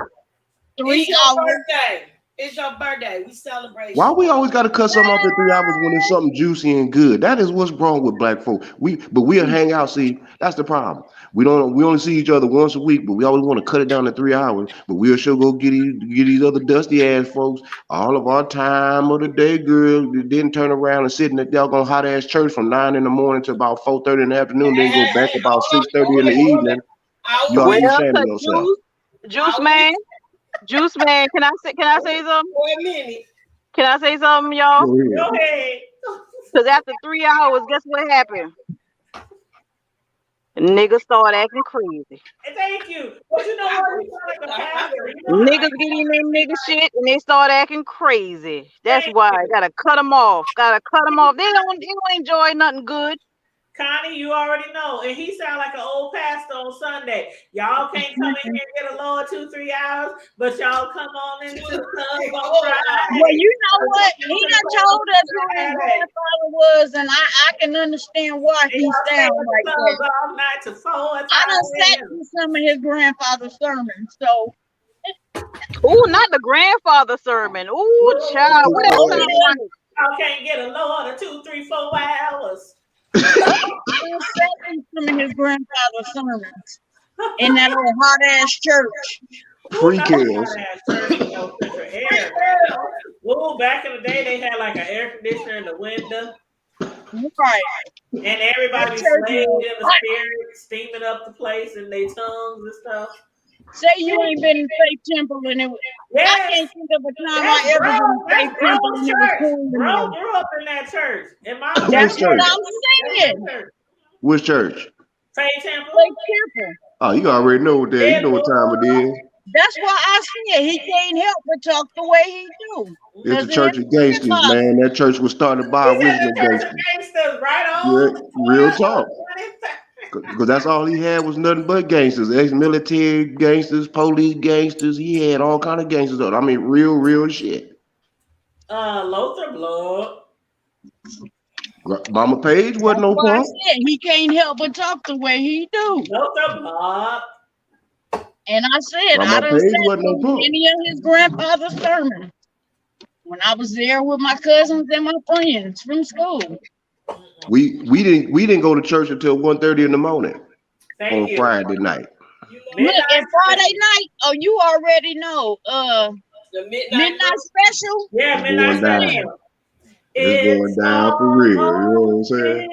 3 It's your hours. birthday. It's your birthday. We celebrate. Why we always got to cut something off at 3 hours when it's something juicy and good? That is what's wrong with black folk. We'll hang out. See, that's the problem. We only see each other once a week, but we always want to cut it down to 3 hours. But we'll sure go get these other dusty ass folks all of our time of the day, girl. Then turn around and sit in the doggone hot ass church from 9 in the morning to about 4:30 in the afternoon. Then go back about 6:30 in the evening. You ought to be ashamed of yourself. Juice man, can I say something? For a minute. Can I say something, y'all? Go ahead. go ahead. Because after 3 hours, guess what happened? Niggas start acting crazy. Thank you. But you know what? You sound like a pastor. You know Niggas get in their nigga shit and they start acting crazy. That's Thank why you. I gotta cut them off. Gotta cut them off. They don't enjoy nothing good. Connie, you already know. And he sound like an old pastor on Sunday. Y'all can't come in here and get a lower 2-3 hours, but y'all come on into the club on Friday. Well, you know what? He done told us who his grandfather was, and I can understand why And he y'all stay sounds with the like club that. all night to 4 and 5 I done sat a.m. through some of his grandfather's sermons, so Ooh, not the grandfather sermon. Ooh, child. What that sound like? Y'all can't get a lower than 2, 3, 4 hours. I done sat through some of his grandfather's sermons in that old hot ass church. Free kills. Woo, back in the day, they had like an air conditioner in the window. Right. And everybody That church slayed in was the hot. spirit, steaming up the place in their tongues and stuff. Say you ain't been in Faith Temple and it was, I Yes, can't think of a time that's I ever bro. been in That's Faith Temple bro's and it was church. cool in Bro there. grew up in that church. And my That's Which church? what I'm saying. Which church? Faith Temple. Faith Temple. Oh, you already know what that. You know what time it is. That's why I said he can't help but talk the way he do. It's the Because church of gangsters, man. That church was started by original gangsters. Gangsters, right on. Real talk. Because that's all he had was nothing but gangsters, ex-military gangsters, police gangsters. He had all kind of gangsters. I mean, real shit. Lothar Blood. Mama Page wasn't no that's why I punk. said he can't help but talk the way he do. Lothar Blood. And I said Mama I done Page sat wasn't no through punk. many of his grandfather's sermons when I was there with my cousins and my friends from school. We didn't go to church until 1:30 in the morning on Friday night. Look, and Friday night, oh, you already know, The midnight special. Yeah, It's midnight going down. special. It's going down for real. You know what I'm saying?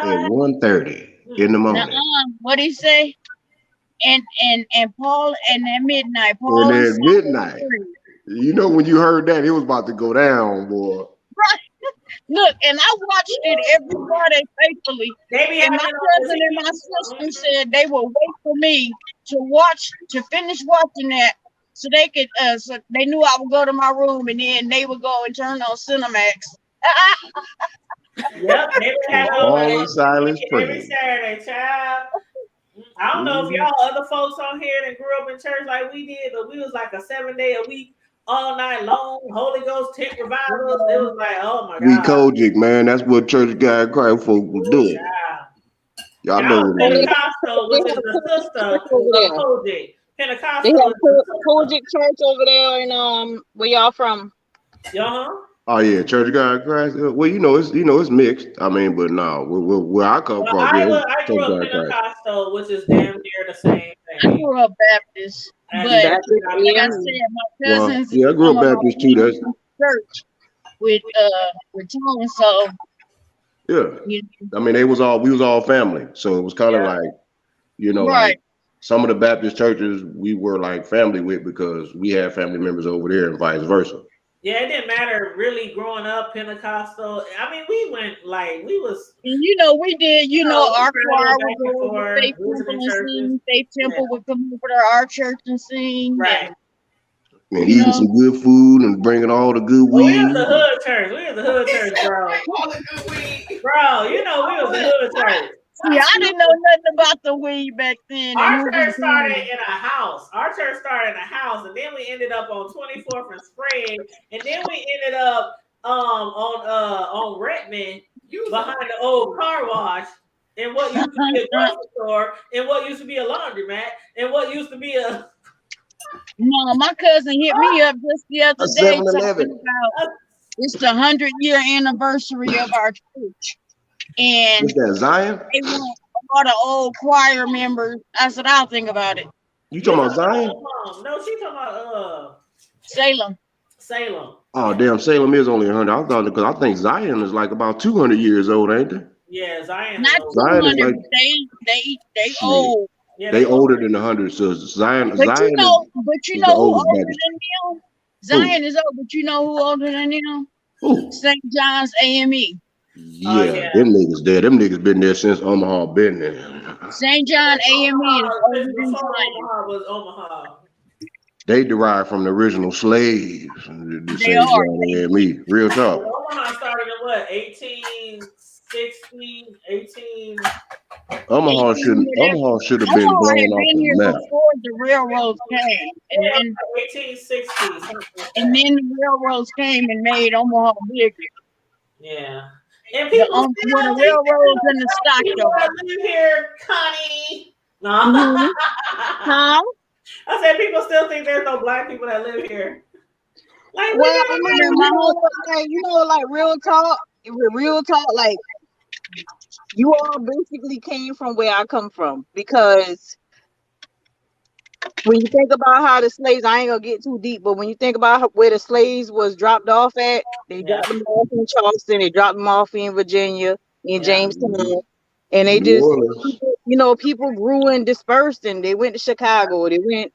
At 1:30 in the morning. What he say? And Paul and at midnight, And Paul and at midnight, you know when you heard that, it was about to go down, boy. Look, and I watched it every Friday faithfully. And my cousin and my sister said they would wait for me to finish watching that, so they could, so they knew I would go to my room, and then they would go and turn on Cinemax. Yep, they would have Paul and Silas every praying. Saturday, child. I don't know if y'all other folks on here that grew up in church like we did, but we was like a 7-day a week, all night long, Holy Ghost tent revivals. It was like, oh my We God. Kojic, man. That's what Church God Christ folk was doing. Y'all know what it is. Pentecostal, which is the sister of Kojic. They Pentecostal have is the Kojic Church over there in where y'all from? Oh yeah, Church of God Christ. Well, it's mixed. I mean, but no, where I come from, I grew up Church of God Christ. Pentecostal, which is damn near the same I thing. grew up Baptist, but like I said, my cousins. Well, yeah, I grew up Baptist too. That's church with Tone, so yeah. I mean, we was all family, so it was kind of like, like some of the Baptist churches we were like family with because we had family members over there and vice versa. Yeah, it didn't matter really growing up Pentecostal. I mean, we went like we was. And we did. Our choir would go and over Faith forth, Temple and visiting sing. Faith Temple would come over to our church and sing. Right. And eating some good food and bringing all the good Well, we weed. was the hood church. We was the hood church, bro. Bro, we was the hood church. See, I didn't know nothing about the weed back then. Our church started in a house. And then we ended up on 24th and Sprague, and then we ended up on Redmond behind the old car wash, and what used to be a grocery store, and what used to be a laundromat, and what used to be a. No, my cousin hit me up just the other day talking about it's the 100-year anniversary of our church. And is that Zion? They want all the old choir members. I said, I'll think about it. You talking about Zion? No, she talking about Salem. Oh damn, Salem is only 100. I thought because I think Zion is like about 200 years old, ain't they? Yeah, Zion. Not 200. Like, they old. Yeah, they older than 100. So Zion. But Zion you know who older Baptist. than them? Zion is old, but you know who older than them? Who? St. John's AME. Yeah, yeah. them niggas there. Them niggas been there since Omaha been there. St. John AME is older Since than before Zion. Omaha was Omaha. They derived from the original slaves. The They St. are. John and me. Real talk. Omaha started in what? 1860, 18. Omaha should have been Omaha blown had off been the here map. before the railroads came, Yeah, and 1860, something like then that. the railroads came and made Omaha bigger. Yeah. And people Where still the think railroads and the stock people that yards. live here, Connie. No. Mhm. Huh? I said people still think there's no black people that live here. Like, Well, we I mean, got like real talk, like you all basically came from where I come from, because when you think about how the slaves, I ain't gonna get too deep, but when you think about where the slaves was dropped off at, they dropped them off in Charleston, they dropped them off in Virginia, in Jamestown, and they New just, Orleans. people grew and dispersed, and they went to Chicago, but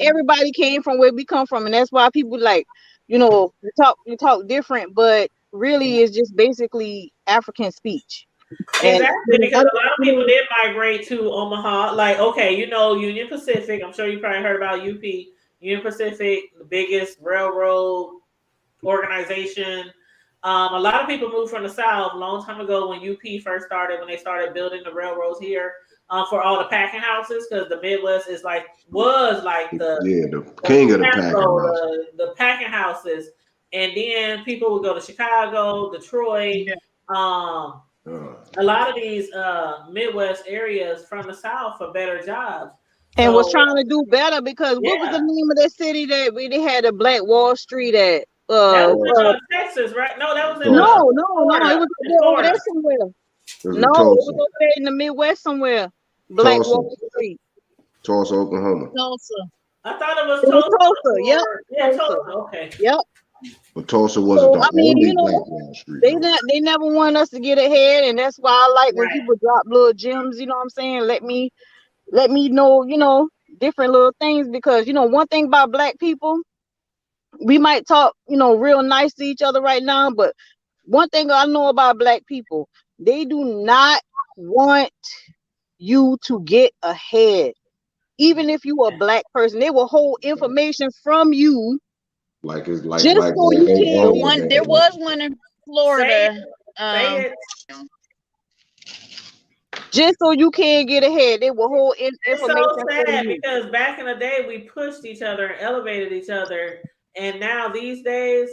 everybody came from where we come from, and that's why people like, you talk different, but really it's just basically African speech. And Exactly, because a lot of people did migrate to Omaha. Like, okay, Union Pacific. I'm sure you probably heard about UP. Union Pacific, the biggest railroad organization. A lot of people moved from the South a long time ago when UP first started, when they started building the railroads here for all the packing houses, because the Midwest was like the king of the packing houses. The packing houses. And then people would go to Chicago, Detroit, a lot of these Midwest areas from the South for better jobs. And was trying to do better, because what was the name of that city that they had a Black Wall Street at? That was in Texas, right? No, that was in no, Florida. it was over there somewhere. No, it was over there in the Midwest somewhere. Black Wall Street. Tulsa, Oklahoma. Tulsa. I thought it was Tulsa. Yep. Yeah, Tulsa. Okay. Yep. But Tulsa wasn't the only Black Wall Street. They never want us to get ahead, and that's why I like when people drop little gems. You know what I'm saying? Let me know, different little things, because one thing about Black people, we might talk real nice to each other right now, but one thing I know about Black people, they do not want you to get ahead. Even if you a Black person, they will hold information from you. There was one in Florida. Just so you can't get ahead, they will hold information. It's so sad, because back in the day we pushed each other and elevated each other, and now these days,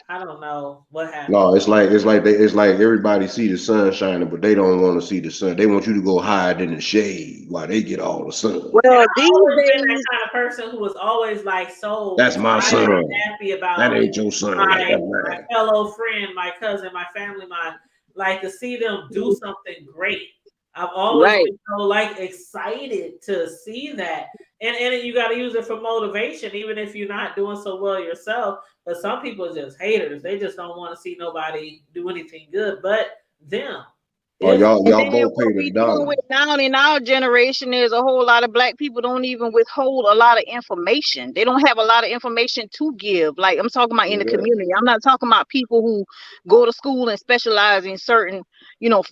I don't know what happened. No, it's like everybody see the sun shining, but they don't want to see the sun. They want you to go hide in the shade while they get all the sun. Well, these days, that kind of person who was always like so. That's my son. Happy about that ain't your son. My fellow friend, my cousin, my family, like to see them do something great. I've always been so excited to see that. And you got to use it for motivation, even if you're not doing so well yourself. But some people are just haters. They just don't want to see nobody do anything good but them. Well, y'all both paid a dollar. Now in our generation, there's a whole lot of Black people don't even withhold a lot of information. They don't have a lot of information to give. Like, I'm talking about in the community. I'm not talking about people who go to school and specialize in certain,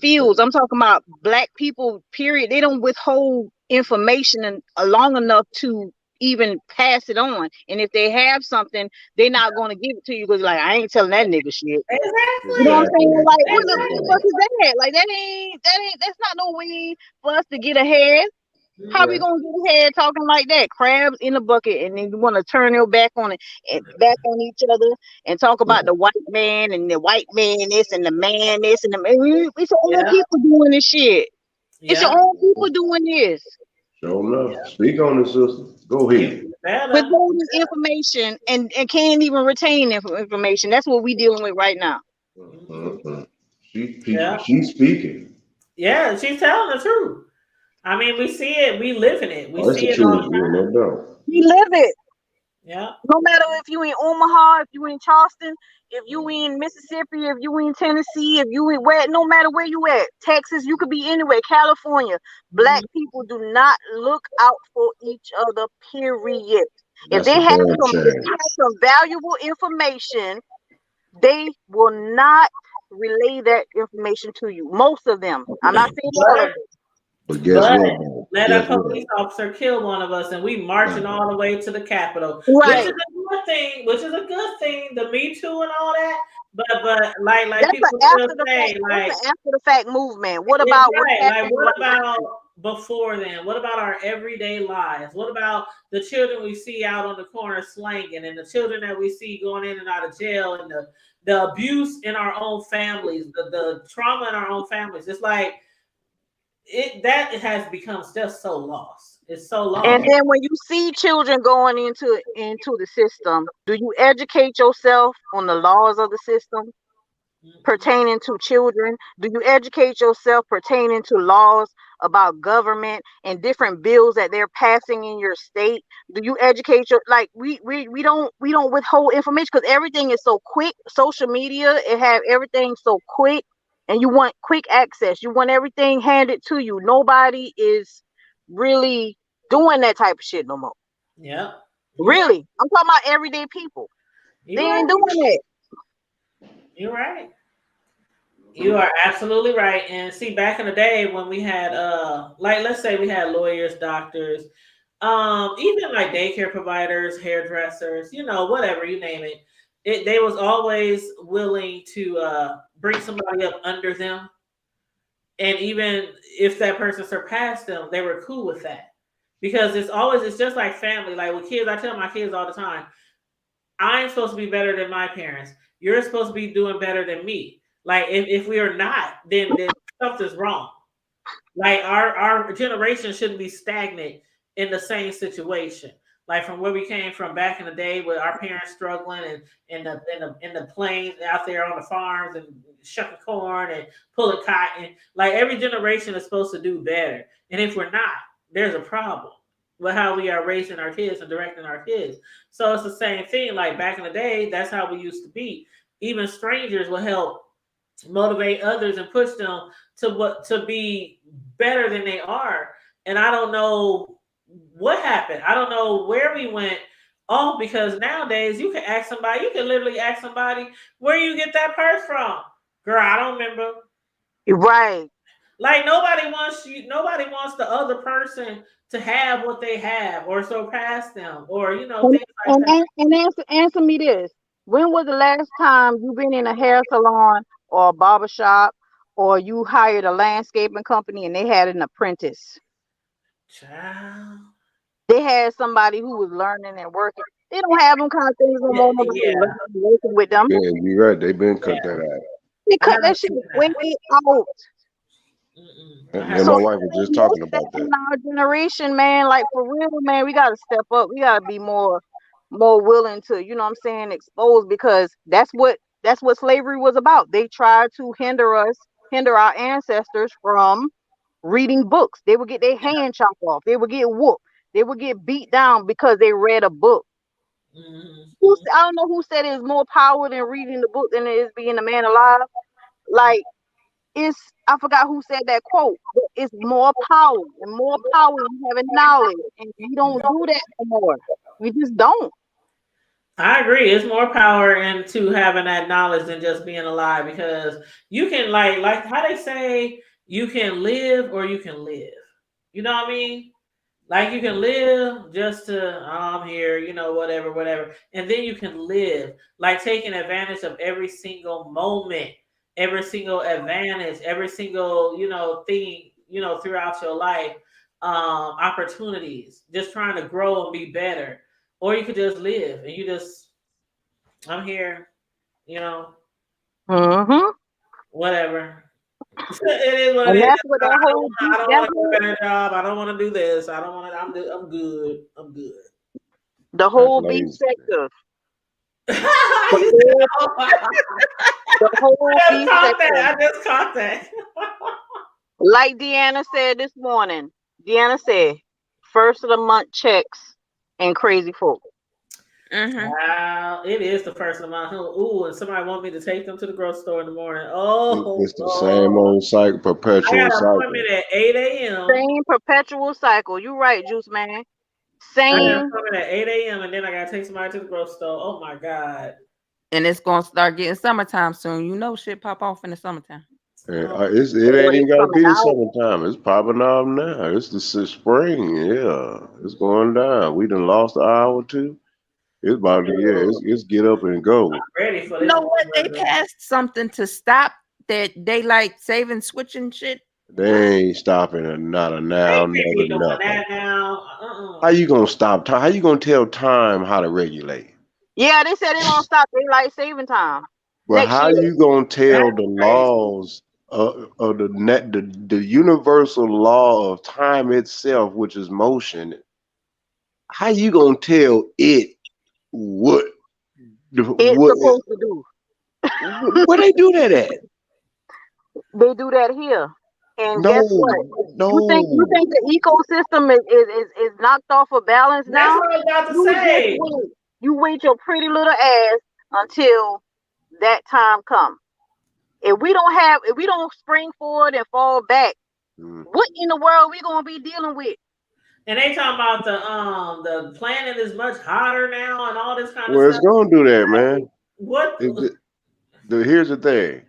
fields. I'm talking about Black people, period. They don't withhold information long enough to even pass it on. And if they have something, they're not going to give it to you, because I ain't telling that nigga shit. Exactly. You know what I'm saying? Like, what the fuck is that? Like, that's not no way for us to get ahead. How we gonna get ahead talking like that? Crabs in the bucket, and then you want to turn your back on it and back on each other and talk about the white man and the white man this and the man this and the man. It's your own people doing this shit. It's your own people doing this. Sure enough. Speak on it, sister. Go ahead. Withholding information and can't even retain information. That's what we dealing with right now. She's speaking. Yeah, she's telling the truth. I mean, we see it. We live in it. We see it all the time. No doubt. We live it. Yeah. No matter if you in Omaha, if you in Charleston, if you in Mississippi, if you in Tennessee, if you in no matter where you at, Texas, you could be anywhere, California. Black people do not look out for each other, period. If they have some valuable information, they will not relay that information to you. Most of them. I'm not saying all of But them. But guess But what, man? let a Guess what? police officer kill one of us, and we marching Right. all the way to the Capitol, Right. which is a good thing. Which is a good thing. The Me Too and all that. But like That's people an after still the say, fact. like, That's an after the fact movement. What it's about what right. Like, happened what right about now? before then? What about our everyday lives? What about the children we see out on the corner slanging, and the children that we see going in and out of jail, and the abuse in our own families, the trauma in our own families? It's like that has become just so lost. It's so And lost. then when you see children going into the system, do you educate yourself on the laws of the system pertaining to children? Do you educate yourself pertaining to laws about government and different bills that they're passing in your state? Do you educate your we don't withhold information because everything is so quick. Social media, it have everything so quick, and you want quick access. You want everything handed to you. Nobody is really doing that type of shit no more. Yeah. Really. I'm talking about everyday people. They ain't doing it. You're right. You are absolutely right. And see, back in the day when we had like let's say we had lawyers, doctors, even like daycare providers, hairdressers, whatever you name it, they was always willing to bring somebody up under them. And even if that person surpassed them, they were cool with that. Because it's just like family. Like with kids, I tell my kids all the time, I'm supposed to be better than my parents. You're supposed to be doing better than me. Like if we are not, then something's wrong. Like our generation shouldn't be stagnant in the same situation. Like from where we came from back in the day with our parents struggling and in the plains out there on the farms and shucking corn and pulling cotton. Like every generation is supposed to do better. And if we're not, there's a problem with how we are raising our kids and directing our kids. So it's the same thing. Like back in the day, that's how we used to be. Even strangers will help motivate others and push them to be better than they are. And I don't know what happened. I don't know where we went off because nowadays you can literally ask somebody where you get that purse from. Girl, I don't remember. Right. Like nobody wants the other person to have what they have or surpass them or things like that. And answer me this. When was the last time you been in a hair salon or a barber shop or you hired a landscaping company and they had an apprentice? Child. They had somebody who was learning and working. They don't have them kind of things no more. Nobody working with them. Yeah, you're right. They've been cut that out. They cut that shit way out. And my wife was just talking about that. In our generation, man, like for real, man, we gotta step up. We gotta be more willing to, expose because that's what slavery was about. They tried to hinder our ancestors from reading books. They would get their hand chopped off. They would get whooped. They would get beat down because they read a book. I don't know who said it's more power than reading the book than it is being a man alive. Like I forgot who said that quote. But it's more power and more power in having knowledge, and we don't do that anymore. We just don't. I agree. It's more power into having that knowledge than just being alive because you can like how they say you can live or you can live. You know what I mean? Like you can live just to I'm here, whatever. And then you can live like taking advantage of every single moment, every single advantage, every single, thing, throughout your life, opportunities, just trying to grow and be better. Or you could just live and I'm here, whatever. It is what it is. I don't want to do a better job. I don't want to do this. I don't want to. I'm good. I'm good. The whole beef sector. The whole beef sector. I just caught that. Like Deanna said this morning. Deanna said, first of the month checks and crazy folk. Wow, it is the first of the month. Ooh, and somebody want me to take them to the grocery store in the morning. Oh, it's the same old cycle, perpetual I got an cycle. appointment at 8 a.m. Same perpetual cycle. You right, Juice Man. Same. I got an appointment at 8 a.m. and then I gotta take somebody to the grocery store. Oh my God. and it's gonna start getting summertime soon. You know, shit pop off in the summertime. And, Oh, it ain't even got to be the summertime. It's popping off now. It's the spring. Yeah, it's going down. We done lost an hour or two. It's about to, it's get up and go. I'm ready for You this. know what? They passed something to stop that daylight saving switching shit. They ain't stopping it, not a now, They can't be never, doing nothing. that now. How you gonna stop time? How you gonna tell time how to regulate? Yeah, they said they're gonna stop daylight saving time. But next how year. you gonna tell That's the crazy. laws of the universal law of time itself, which is motion? How you gonna tell it what It's supposed to do. where they do that at? They do that here. And No, guess what? no. You think the ecosystem is knocked off of balance That's now? what I was about to You say. just wait. You wait your pretty little ass until that time comes. If we don't spring forward and fall back, what in the world we gonna be dealing with? And they talking about the planet is much hotter now and all this kind Well, of it's stuff. gonna do that, man. What? Here's the thing,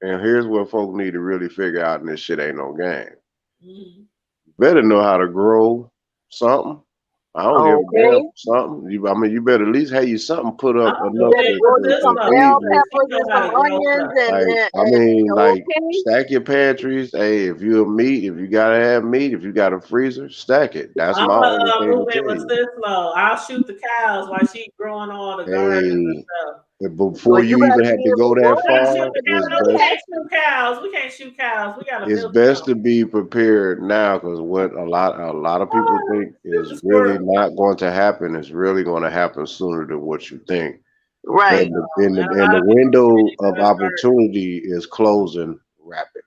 and here's what folk need to really figure out, and this shit ain't no game. Mhm. Better know how to grow something. I don't give a damn something. You better at least have you something put up enough to Some eat. bell peppers and some onions Like, stack your pantries. Hey, if you're meat, if you gotta have meat, if you got a freezer, stack it. That's I'm my gonna only thing move to in tell with you. Sislo. I'll shoot the cows while she's growing all the gardens and stuff. Before you even have to go that far, We can't shoot cows. We can't shoot cows. We gotta it's milk best to be prepared now, because what a lot of people think is really not going to happen is really going to happen sooner than what you think. Right. And the window of opportunity is closing rapidly,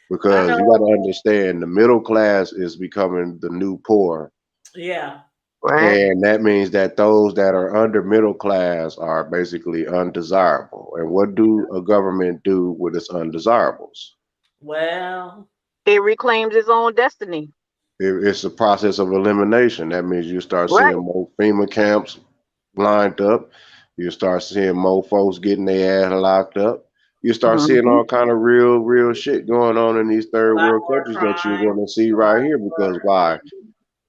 because you got to understand the middle class is becoming the new poor. Yeah. And that means that those that are under middle class are basically undesirable. And what do a government do with its undesirables? Well, it reclaims its own destiny. It's a process of elimination. That means you start seeing more FEMA camps lined up. You start seeing more folks getting their ass locked up. You start seeing all kind of real shit going on in these third world countries that you're going to see right here. Because why?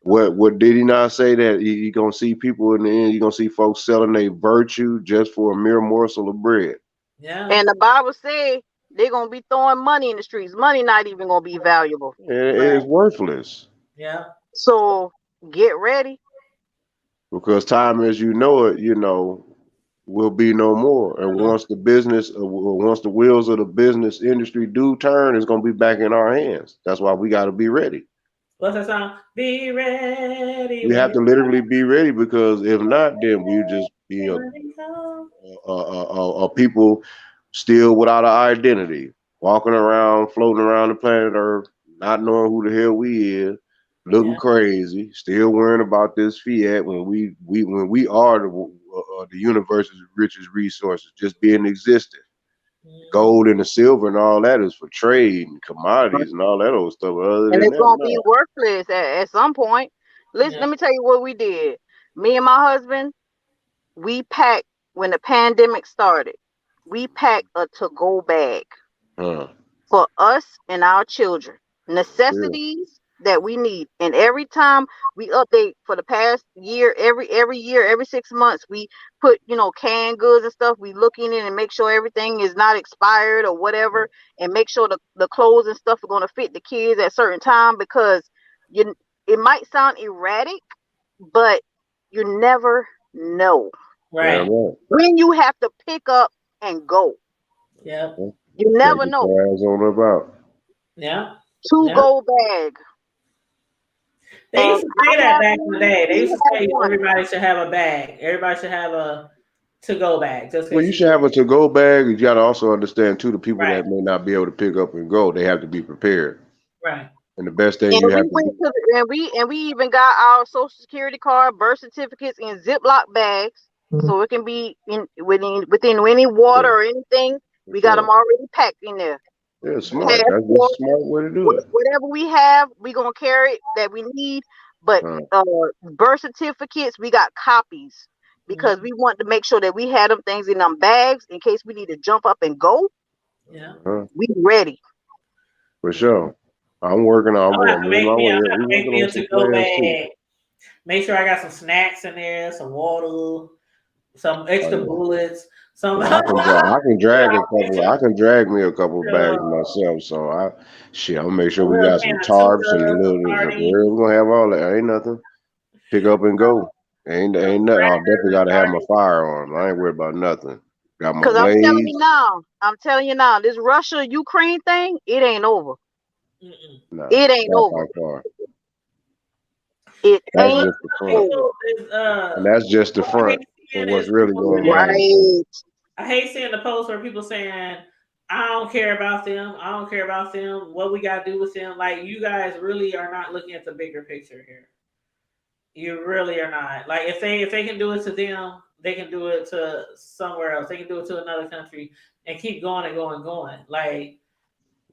What did he not say that you're gonna see people in the end? You're gonna see folks selling their virtue just for a mere morsel of bread. Yeah. And the Bible says they're gonna be throwing money in the streets. Money not even gonna be valuable. It is worthless. Yeah. So get ready. Because time as you know it, will be no more. And once the wheels of the business industry do turn, it's gonna be back in our hands. That's why we got to be ready. What's that song? Be ready. We have to literally be ready, because if not, then we just be a people still without an identity, walking around, floating around the planet Earth, not knowing who the hell we is, looking crazy, still worrying about this fiat when we are the universe's richest resources, just being existed. Gold and the silver and all that is for trade and commodities and all that old stuff. And it's gonna be worthless at some point. Listen, let me tell you what we did. Me and my husband, we packed when the pandemic started. We packed a to-go bag for us and our children. Necessities that we need. And every time we update for the past year, every year, every 6 months, we put, canned goods and stuff. We look in it and make sure everything is not expired or whatever, and make sure the clothes and stuff are going to fit the kids at a certain time, because it might sound erratic, but you never know. Right. When you have to pick up and go. Yeah. You never know. Yeah. To-go bag. They used to say that back in the day. They used to say everybody should have a bag. Everybody should have a to-go bag. Well, you should have a to-go bag. You got to also understand too, the people that may not be able to pick up and go, they have to be prepared. Right. And the best thing you have to do. And we even got our Social Security card, birth certificates in Ziploc bags, so it can be within any water or anything. We got them already packed in there. Yeah, smart. That's a smart way to do it. Whatever we have, we're gonna carry it that we need. But birth certificates, we got copies. because we want to make sure that we had them things in them bags in case we need to jump up and go. Yeah. We ready. For sure. I'm working on. I'm gonna have to I'm on my way. I'm We gonna have to make working me on a some to-go plans too. bag. Make sure I got some snacks in there, some water, some extra yeah. bullets, some. Yeah, I can drag a couple. I can drag me a couple of bags myself. So I'm gonna make sure a we little got can some of tarps and tuna, little. some sardines, We're gonna have all that. Ain't nothing. Pick up and go. Ain't nothing. I definitely got to have my firearm. I ain't worried about nothing. Got my Because I'm blades. telling you now, this Russia Ukraine thing, it ain't over. No, It ain't not over. by far. It That's ain't just the front, over. and that's just the I front hate for seeing what's this really post going where- on. I hate seeing the posts where people saying, I don't care about them. I don't care about them. What we got to do with them. Like, you guys really are not looking at the bigger picture here. You really are not. Like, if they can do it to them, they can do it to somewhere else. They can do it to another country and keep going and going and going. Like,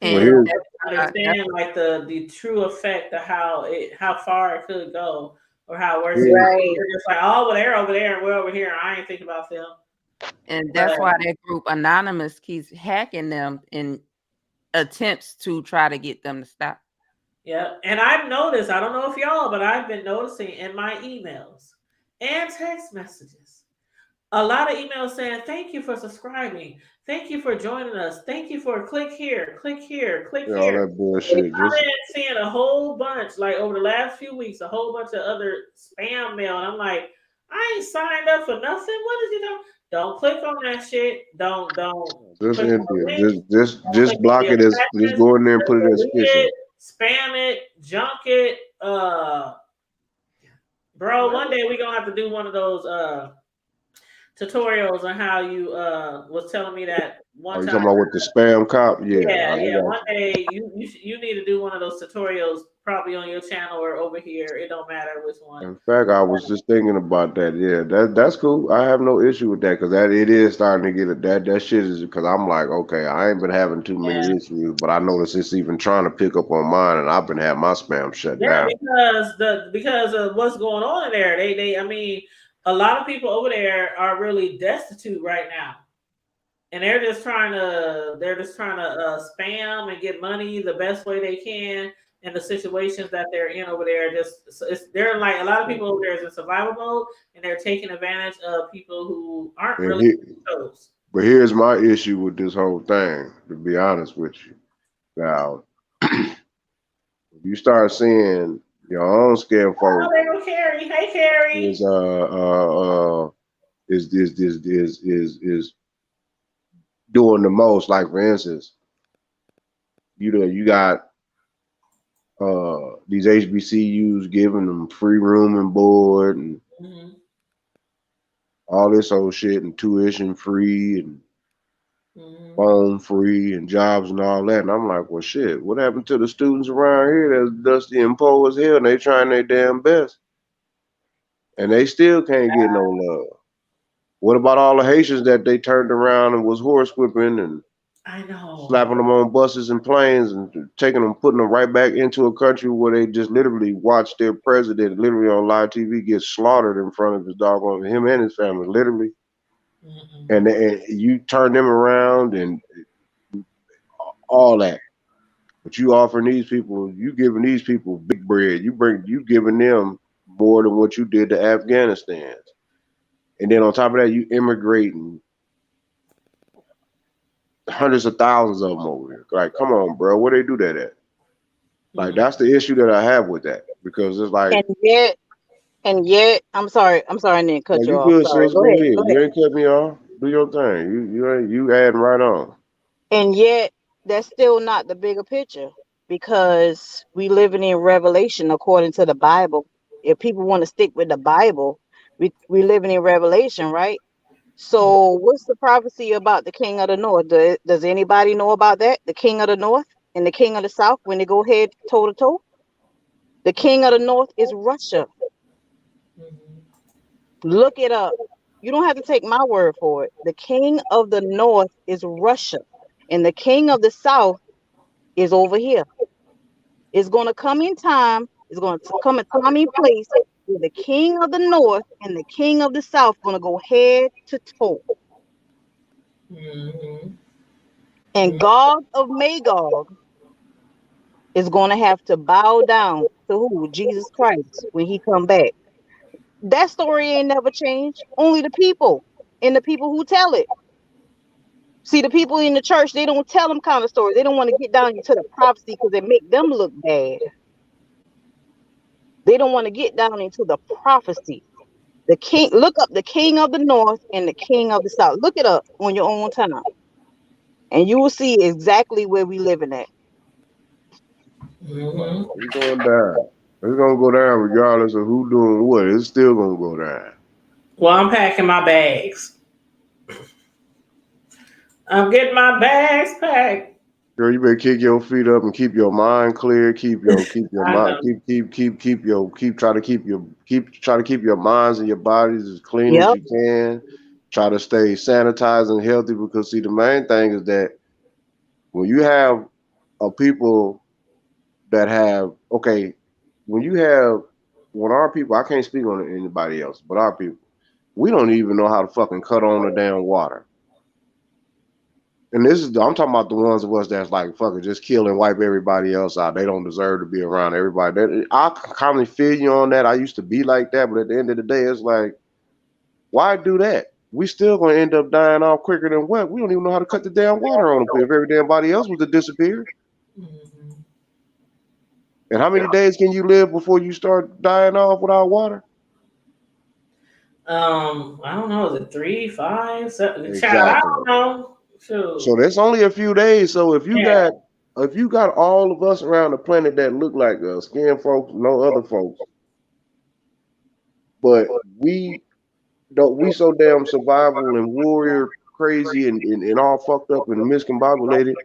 And people don't that's- understand like the true effect of how far it could go or how worse it is. Right. They're just like, oh, well, they're over there and we're over here. I ain't thinking about them. And that's why that group Anonymous keeps hacking them in attempts to try to get them to stop. Yeah. And I've noticed, I don't know if y'all, but I've been noticing in my emails and text messages, a lot of emails saying, thank you for subscribing. Thank you for joining us. Thank you for click here, click here, click Yeah, here. all that bullshit. I've been seeing a whole bunch, like over the last few weeks, a whole bunch of other spam mail. And I'm like, I ain't signed up for nothing. What is it doing? Don't click on that shit. Don't Just click on the link. just block it as just go in there and put it as Delete phishing. it, spam it, junk it. Bro, one day we're gonna have to do one of those tutorials on how you was telling me that one Are you time. talking about with the spam cop? Yeah. One day you need to do one of those tutorials, probably on your channel or over here. It don't matter which one. In fact, I was just thinking about that. Yeah, that's cool. I have no issue with that because it is starting to get that shit is because I'm like, okay, I ain't been having too many issues, but I noticed it's even trying to pick up on mine, and I've been having my spam shut down. Because of what's going on in there. I mean, a lot of people over there are really destitute right now. And they're just trying to spam and get money the best way they can in the situations that they're in over there. They're like, a lot of people over there is in survival mode, and they're taking advantage of people who aren't really exposed. But here's my issue with this whole thing, to be honest with you. Now, if you start seeing your own scam folks, oh, they go Carrie. Hey, Carrie. Is doing the most. Like, for instance, you got these HBCUs giving them free room and board and all this old shit, and tuition free and phone free and jobs and all that. And I'm like, well, shit, what happened to the students around here that's dusty and poor as hell and they trying their damn best and they still can't get no love? What about all the Haitians that they turned around and was horsewhipping and I know, slapping them on buses and planes and taking them, putting them right back into a country where they just literally watched their president literally on live TV get slaughtered in front of his doggone him and his family, literally. And you turn them around and all that. But you offering these people, you giving these people big bread. You giving them more than what you did to Afghanistan. And then on top of that, you immigrating hundreds of thousands of them over here. Like, come on, bro, where they do that at? Like, that's the issue that I have with that, because it's like, and yet, I'm sorry, I didn't cut you off. Good, Sorry. sis, Go ahead. You ain't cut me off. Do your thing. You adding right on. And yet, that's still not the bigger picture, because we living in Revelation according to the Bible. If people want to stick with the Bible, we living in Revelation, right? So what's the prophecy about the king of the north? Does anybody know about that? The king of the north and the king of the south, when they go head toe to toe? The king of the north is Russia. Look it up. You don't have to take my word for it. The king of the north is Russia, and the king of the south is over here. It's going to come in time. It's going to come in time and place where the king of the north and the king of the south gonna go head to toe. Mm-hmm. And Gog of Magog is gonna have to bow down to who? Jesus Christ when he come back. That story ain't never changed. Only the people and the people who tell it. See, the people in the church, they don't tell them kind of stories. They don't want to get down into the prophecy because it make them look bad. They don't want to get down into the prophecy. The king, look up the king of the north and the king of the south. Look it up on your own time. And you will see exactly where we living at. Mm-hmm. It's going down. It's gonna go down regardless of who doing what. It's still gonna go down. Well, I'm packing my bags. I'm getting my bags packed. Girl, you better kick your feet up and keep your mind clear. Keep your I mind. know. Try to keep your minds and your bodies as clean as Yep. you can. Try to stay sanitized and healthy because see the main thing is that when you have a people that have when our people, I can't speak on anybody else, but our people, we don't even know how to fucking cut on the damn water. And I'm talking about the ones of us that's like, fuck it, just kill and wipe everybody else out. They don't deserve to be around everybody. I kind of feel you on that. I used to be like that, but at the end of the day, it's like, why do that? We still gonna end up dying off quicker than what? We don't even know how to cut the damn water on if every damn body else was to disappear. Mm-hmm. And how many days can you live before you start dying off without water? I don't know. Is it 3, 5, 7? Exactly. Child, I don't know. Shoot. So that's only a few days. So if you Yeah. got all of us around the planet that look like us, skin folks, no other folks, but we so damn survival and warrior crazy and all fucked up and miscombobulated.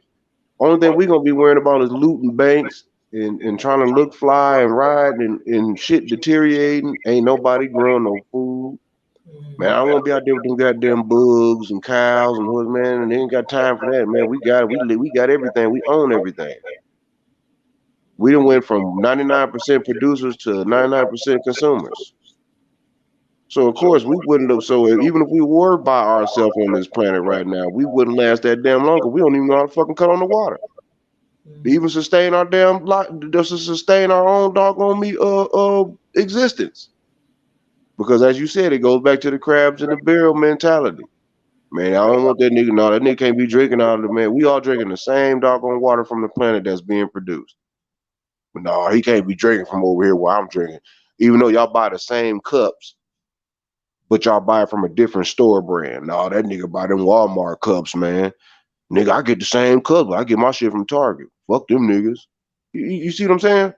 Only thing we gonna be worrying about is looting banks and trying to look fly and ride and shit deteriorating. Ain't nobody growing no food. Man, I don't want to be out there with them goddamn bugs and cows and horses, man. And they ain't got time for that, man. We got everything. We own everything. We done went from 99% producers to 99% consumers. So of course we wouldn't have. So even if we were by ourselves on this planet right now, we wouldn't last that damn long. Cause we don't even know how to fucking cut on the water. To even sustain our damn just to sustain our own doggone existence. Because as you said, it goes back to the crabs in the barrel mentality. Man, I don't want that nigga. No, that nigga can't be drinking out of the man. We all drinking the same doggone water from the planet that's being produced. But no, he can't be drinking from over here where I'm drinking. Even though y'all buy the same cups, but y'all buy it from a different store brand. No, that nigga buy them Walmart cups, man. Nigga, I get the same cup, but I get my shit from Target. Fuck them niggas. You see what I'm saying?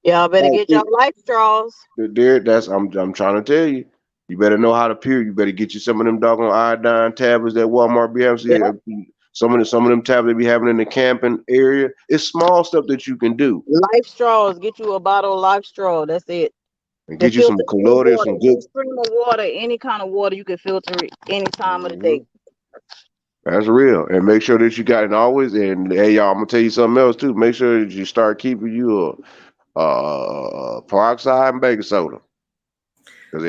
Y'all better get y'all life straws. I'm trying to tell you. You better know how to pure. You better get you some of them doggone iodine tablets that Walmart be having. Yep. Some of them tablets they be having in the camping area. It's small stuff that you can do. Life straws. Get you a bottle of life straw. That's it. And get you some colloidal, some good stream of water, any kind of water you can filter it any time of the day. That's real. And make sure that you got it always. And hey, y'all, I'm gonna tell you something else too. Make sure that you start keeping you a peroxide and baking soda. Because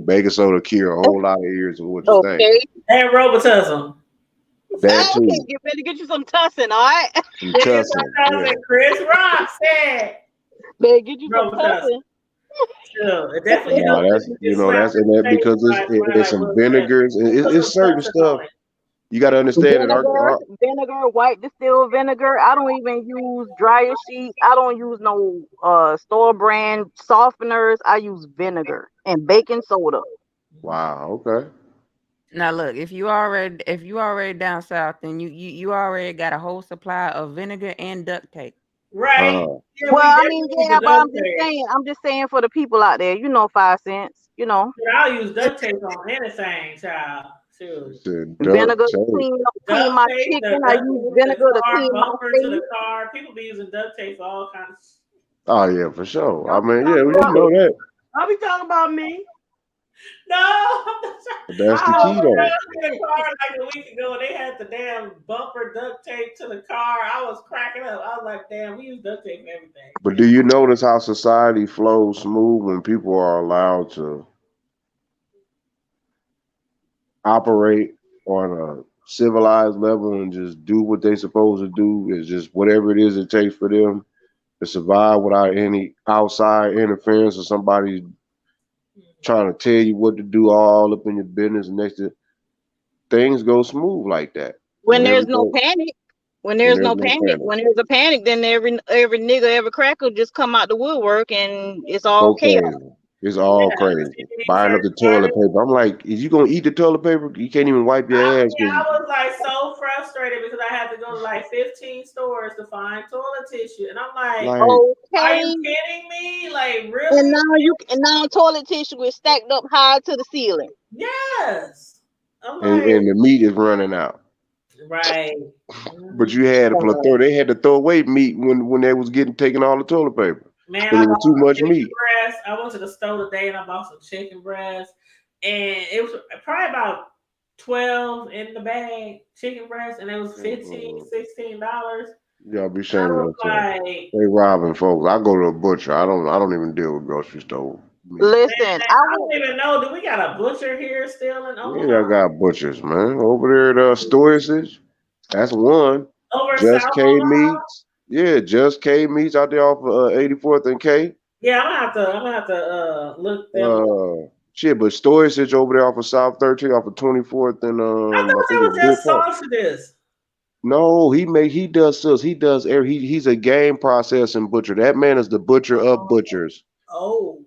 baking soda cure a whole lot of years of what you think. And Robitussin. That too. Okay, you better get you some tussin, all right? Some tussin. Yeah. Chris Rock said. Better get you some tussin. Sure, it definitely helps. Because it's some vinegars and it's certain stuff. You got to understand that vinegar, white distilled vinegar. I don't even use dryer sheets. I don't use no store brand softeners. I use vinegar and baking soda. Wow. Okay. Now look, if you already down south, then you already got a whole supply of vinegar and duct tape. Right. Yeah, well, I mean, yeah, but I'm just saying for the people out there, 5 cents, I'll use duct tape on anything, child. Vinegar to clean my chicken. I use vinegar to clean my to the car. People be using duct tape for all kinds of. Oh yeah, for sure. I mean, yeah, we know that. I'll be talking about me. No, I'm not But that's the I key was though. in the car like a week ago. They had the damn bumper duct tape to the car. I was cracking up. I was like, damn, we use duct tape and everything. But do you notice how society flows smooth when people are allowed to operate on a civilized level and just do what they're supposed to do? Is just whatever it is it takes for them to survive without any outside interference or somebody trying to tell you what to do all up in your business. And next to things go smooth like that. When When there's no everything, panic, when when there's there's no no panic, panic, when there's a panic, then every nigga, every cracker just come out the woodwork and it's all go chaos. crazy. It's Yeah, all the crazy. city Buying up church the toilet started. paper. I'm like, is you gonna eat the toilet paper? You can't even wipe your ass. I was like so frustrated because I had to go to like 15 stores to find toilet tissue, and I'm like, Like, are you Okay. kidding me? Like, And really? now toilet tissue is stacked up high to the ceiling. Yes. I'm and, like, and the meat is running out. right. But you had a plethora. They had to throw away meat when they was getting taking all the toilet paper Man, because I it was bought too some much chicken meat. breast. I went to the store today and I bought some chicken breast, and it was probably about 12 in the bag chicken breast, and it was $15, $16. Y'all be I shaming was themselves. like, They robbing folks. I go to a butcher. I don't even deal with grocery store meat. Listen, man, I don't even know. Do we got a butcher here still in Yeah, Omaha? I got butchers, man. Over there at Storages. That's one. Over Just South K Omaha? Meats. Yeah, Just K Meats out there off of 84th and K. Yeah, I'm gonna have to look them up. Shit, but Storages over there off of South 13th, off of 24th and I I thought think that it's was Deer just Park. sausages. No, he does sis. He's a game processing butcher. That man is the butcher of butchers. Oh.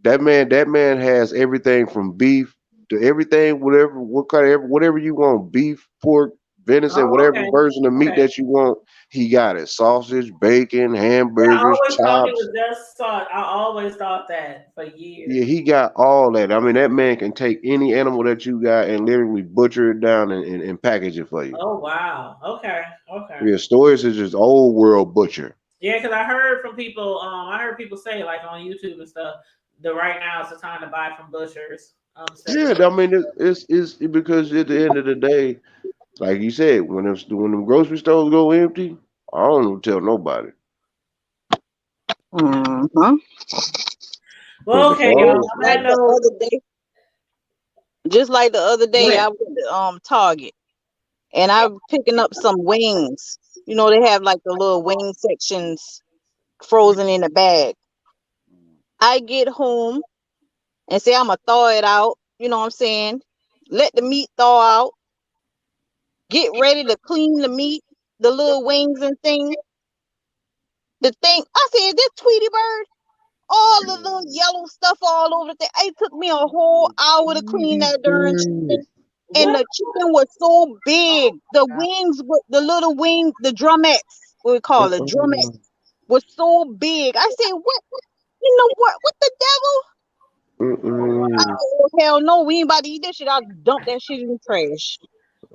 That man has everything from beef to everything, whatever you want, beef, pork, venison, Oh, whatever okay. version of meat Okay. that you want, he got it. Sausage, bacon, Yeah, I hamburgers, always thought he chops. was just sauce. I always thought that for years. Yeah, he got all that. I mean, that man can take any animal that you got and literally butcher it down and package it for you. Oh wow. Okay. Okay. Yeah, Stories is just old world butcher. Yeah, because I heard from people. I heard people say like on YouTube and stuff. The right now is the time to buy from butchers. Yeah, I mean it's because at the end of the day, like you said, when them grocery stores go empty, I don't tell nobody. Mm-hmm. Well, okay, y'all. On Like that the note, other day, just like the other day, Yeah. I went to Target and I'm picking up some wings. You know, they have like the little wing sections frozen in a bag. I get home and say I'm gonna thaw it out. You know what I'm saying? Let the meat thaw out. Get ready to clean the meat, the little wings and things. The thing I said, this Tweety Bird, all the little yellow stuff all over the thing. It took me a whole hour to clean that darn chicken. And the chicken was so big. The wings, the little wing, the drumettes, what we call it, drumettes, was so big. I said, what? You know what? What the devil? Oh, hell no, we ain't about to eat that shit. I'll dump that shit in the trash.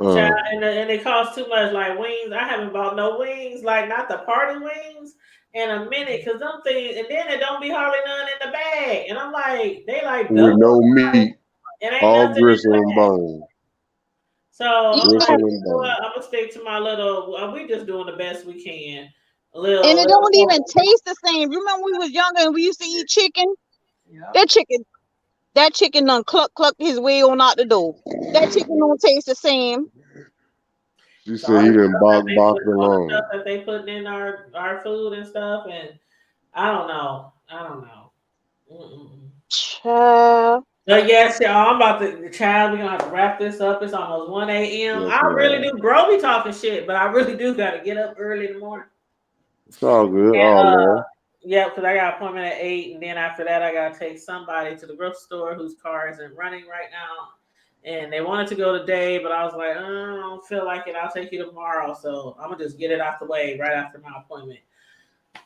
Child, and it costs too much. Like wings, I haven't bought no wings, like not the party wings, in a minute. Cause them things, and then it don't be hardly none in the bag. And I'm like, they like with double. no meat, It ain't all nothing in gristle the and bag. bone. So I'm Gristle like, and bone. I'm gonna stick to my little. We just doing the best we can. A little, And it don't even taste the same. You remember when we was younger and we used to eat chicken? That chicken done cluck his way on out the door. That chicken don't taste the same. She said he done boxed all the along. stuff that they putting in our food and stuff, and I don't know. Child. But yes, y'all, I'm about to, child, we're gonna have to wrap this up. It's almost 1 a.m. Yes, I really ma'am. do. Bro be talking shit, but I really do gotta get up early in the morning. It's all good. And, All love. yeah, because I got an appointment at 8, and then after that, I gotta take somebody to the grocery store whose car isn't running right now. And they wanted to go today, but I was like, I don't feel like it. I'll take you tomorrow. So I'm gonna just get it out the way right after my appointment.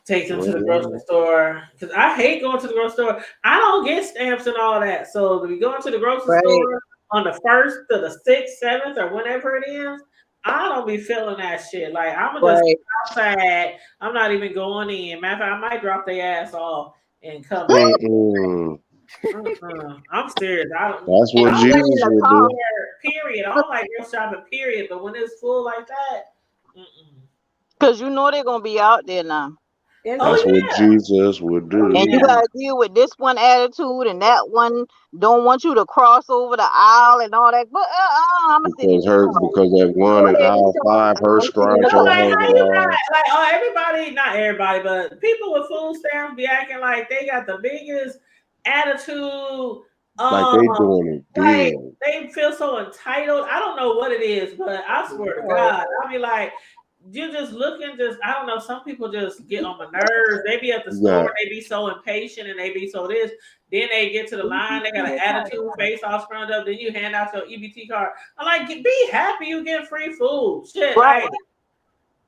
Take them to the grocery store because I hate going to the grocery store. I don't get stamps and all that. So to be going to the grocery store on the 1st to the 6th, 7th, or whenever it is, I don't be feeling that shit. Like I'm gonna just sit outside. I'm not even going in. Matter of fact, I might drop their ass off and come back. I'm serious. I don't. That's I what don't Even like in Jesus the would car. do. period. I don't like real shopping. Period. But when it's full like that, Because you know they're going to be out there now. That's oh what yeah, Jesus would oh do. And you yeah. got to deal with this one attitude and that one don't want you to cross over the aisle and all that. But I'm going to sit in the car. Because that one Go in ahead and aisle talk. 5, I'm her going to sit in the No, scruncho car. like how hanging you got off. like everybody, not everybody, but people with food stamps be acting like they got the biggest attitude. Like they doing it Like big. they feel so entitled. I don't know what it is, but I swear to God, I'll be like, you're just looking, I don't know. Some people just get on my nerves. They be at the store, Yeah. and they be so impatient, and they be so this. Then they get to the line, they got an attitude, face all scrunched up. Then you hand out your EBT card. I'm like, be happy you get free food. Shit, Right. like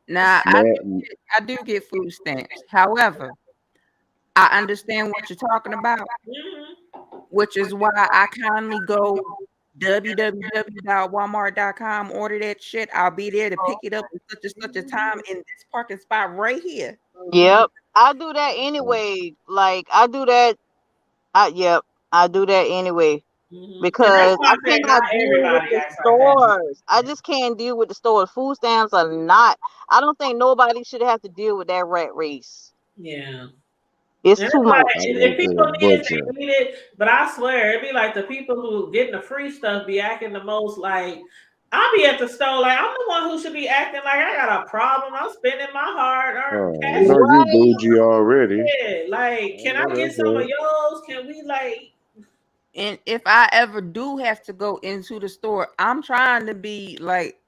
Now, Man, I do get food stamps. However, I understand what you're talking about, which is why I kindly go www.walmart.com, order that shit. I'll be there to pick it up at such and such a time in this parking spot right here. Yep. I do that anyway. Like, I do that. Yep. I do that anyway. and Because that's why I I say cannot not deal with everybody the acts like that. stores. I just can't deal with the stores. Food stamps are not. I don't think nobody should have to deal with that rat race. Yeah. It's And too it's much. like I if went to people the need it, butcher. they need it. But I swear, it'd be like the people who getting the free stuff be acting the most like I'll be at the store like I'm the one who should be acting like I got a problem. I'm spending my hard-earned Oh, cash. you know you Right. bougie already. Yeah, like, can I Oh, get that's some of right. yours? Can we like? And if I ever do have to go into the store, I'm trying to be like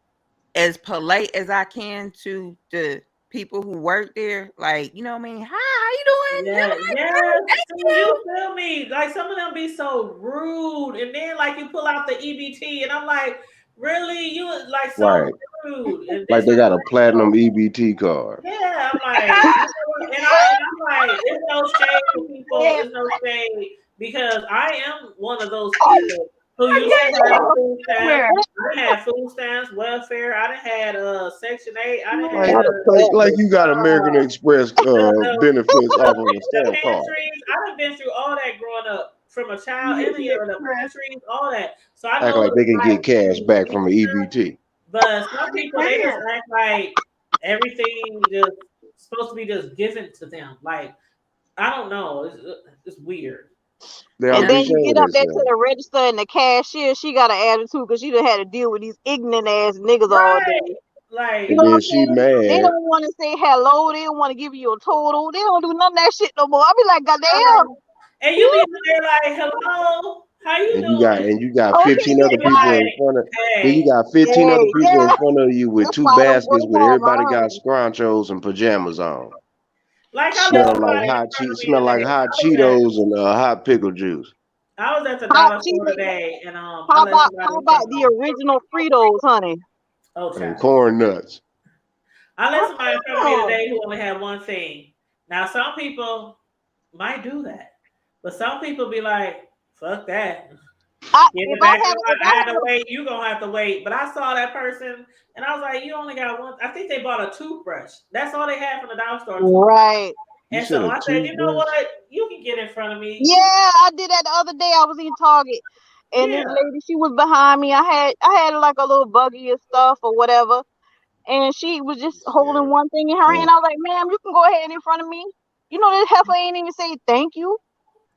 as polite as I can to the people who work there. Like, you know what I mean? Hi, how you doing? Yeah, Have a nice day. yes. Thank So you. you feel me? Like some of them be so rude, and then like you pull out the EBT, and I'm like, really? You like so Right. rude? And Like this they is got a platinum EBT card. yeah. I'm like, you know what? And I'm like, it's no shade to people. It's no shade because I am one of those people who used to have food stamps. I done had food stamps, welfare. I done had Section 8. I done Like, had like you got American Express benefits off of a the stamp card. pantries. I done been through all that growing up from a child and a young. The pantries, all that. So I Act know like what they it's can like. get cash back from an EBT. But some people they just act like everything just supposed to be just given to them. Like I don't know, it's weird. They And ought to be then you ashamed get of up there to themselves. the register and the cashier, she got an attitude because she done had to deal with these ignorant ass niggas all day. Right. Like You And know what then I'm she saying? They mad. don't want to say hello. They don't want to give you a total. They don't do none of that shit no more. I be like, goddamn. and you be up there like, hello, how you doing? And you got Okay, 15 other people right. in front of then Hey, you got 15 other Hey, people in yeah. front of you with That's two why I don't go baskets to with everybody got Walmart. scrunchos and pajamas on. like I let Smell somebody like in hot front of me smell like today. hot Cheetos and hot pickle juice I was at the Hot dollar store Cheetos. today, and I How let somebody about in front of the me. original Fritos, honey? Oh, and child. corn nuts. I let somebody in front of me Oh. today who only had one thing. Now, some people might do that, but some people be like, "Fuck that." Give it If I back. have I had to wait. You gonna have to wait. But I saw that person, and I was like, "You only got one." I think they bought a toothbrush. That's all they had from the dollar store. right. You And said so a I said, "You know toothbrush? what? You can get in front of me." Yeah, I did that the other day. I was in Target, and Yeah. this lady, she was behind me. I had like a little buggy and stuff or whatever, and she was just holding one thing in her hand. I was like, "Ma'am, you can go ahead in front of me." You know, this heifer ain't even say thank you.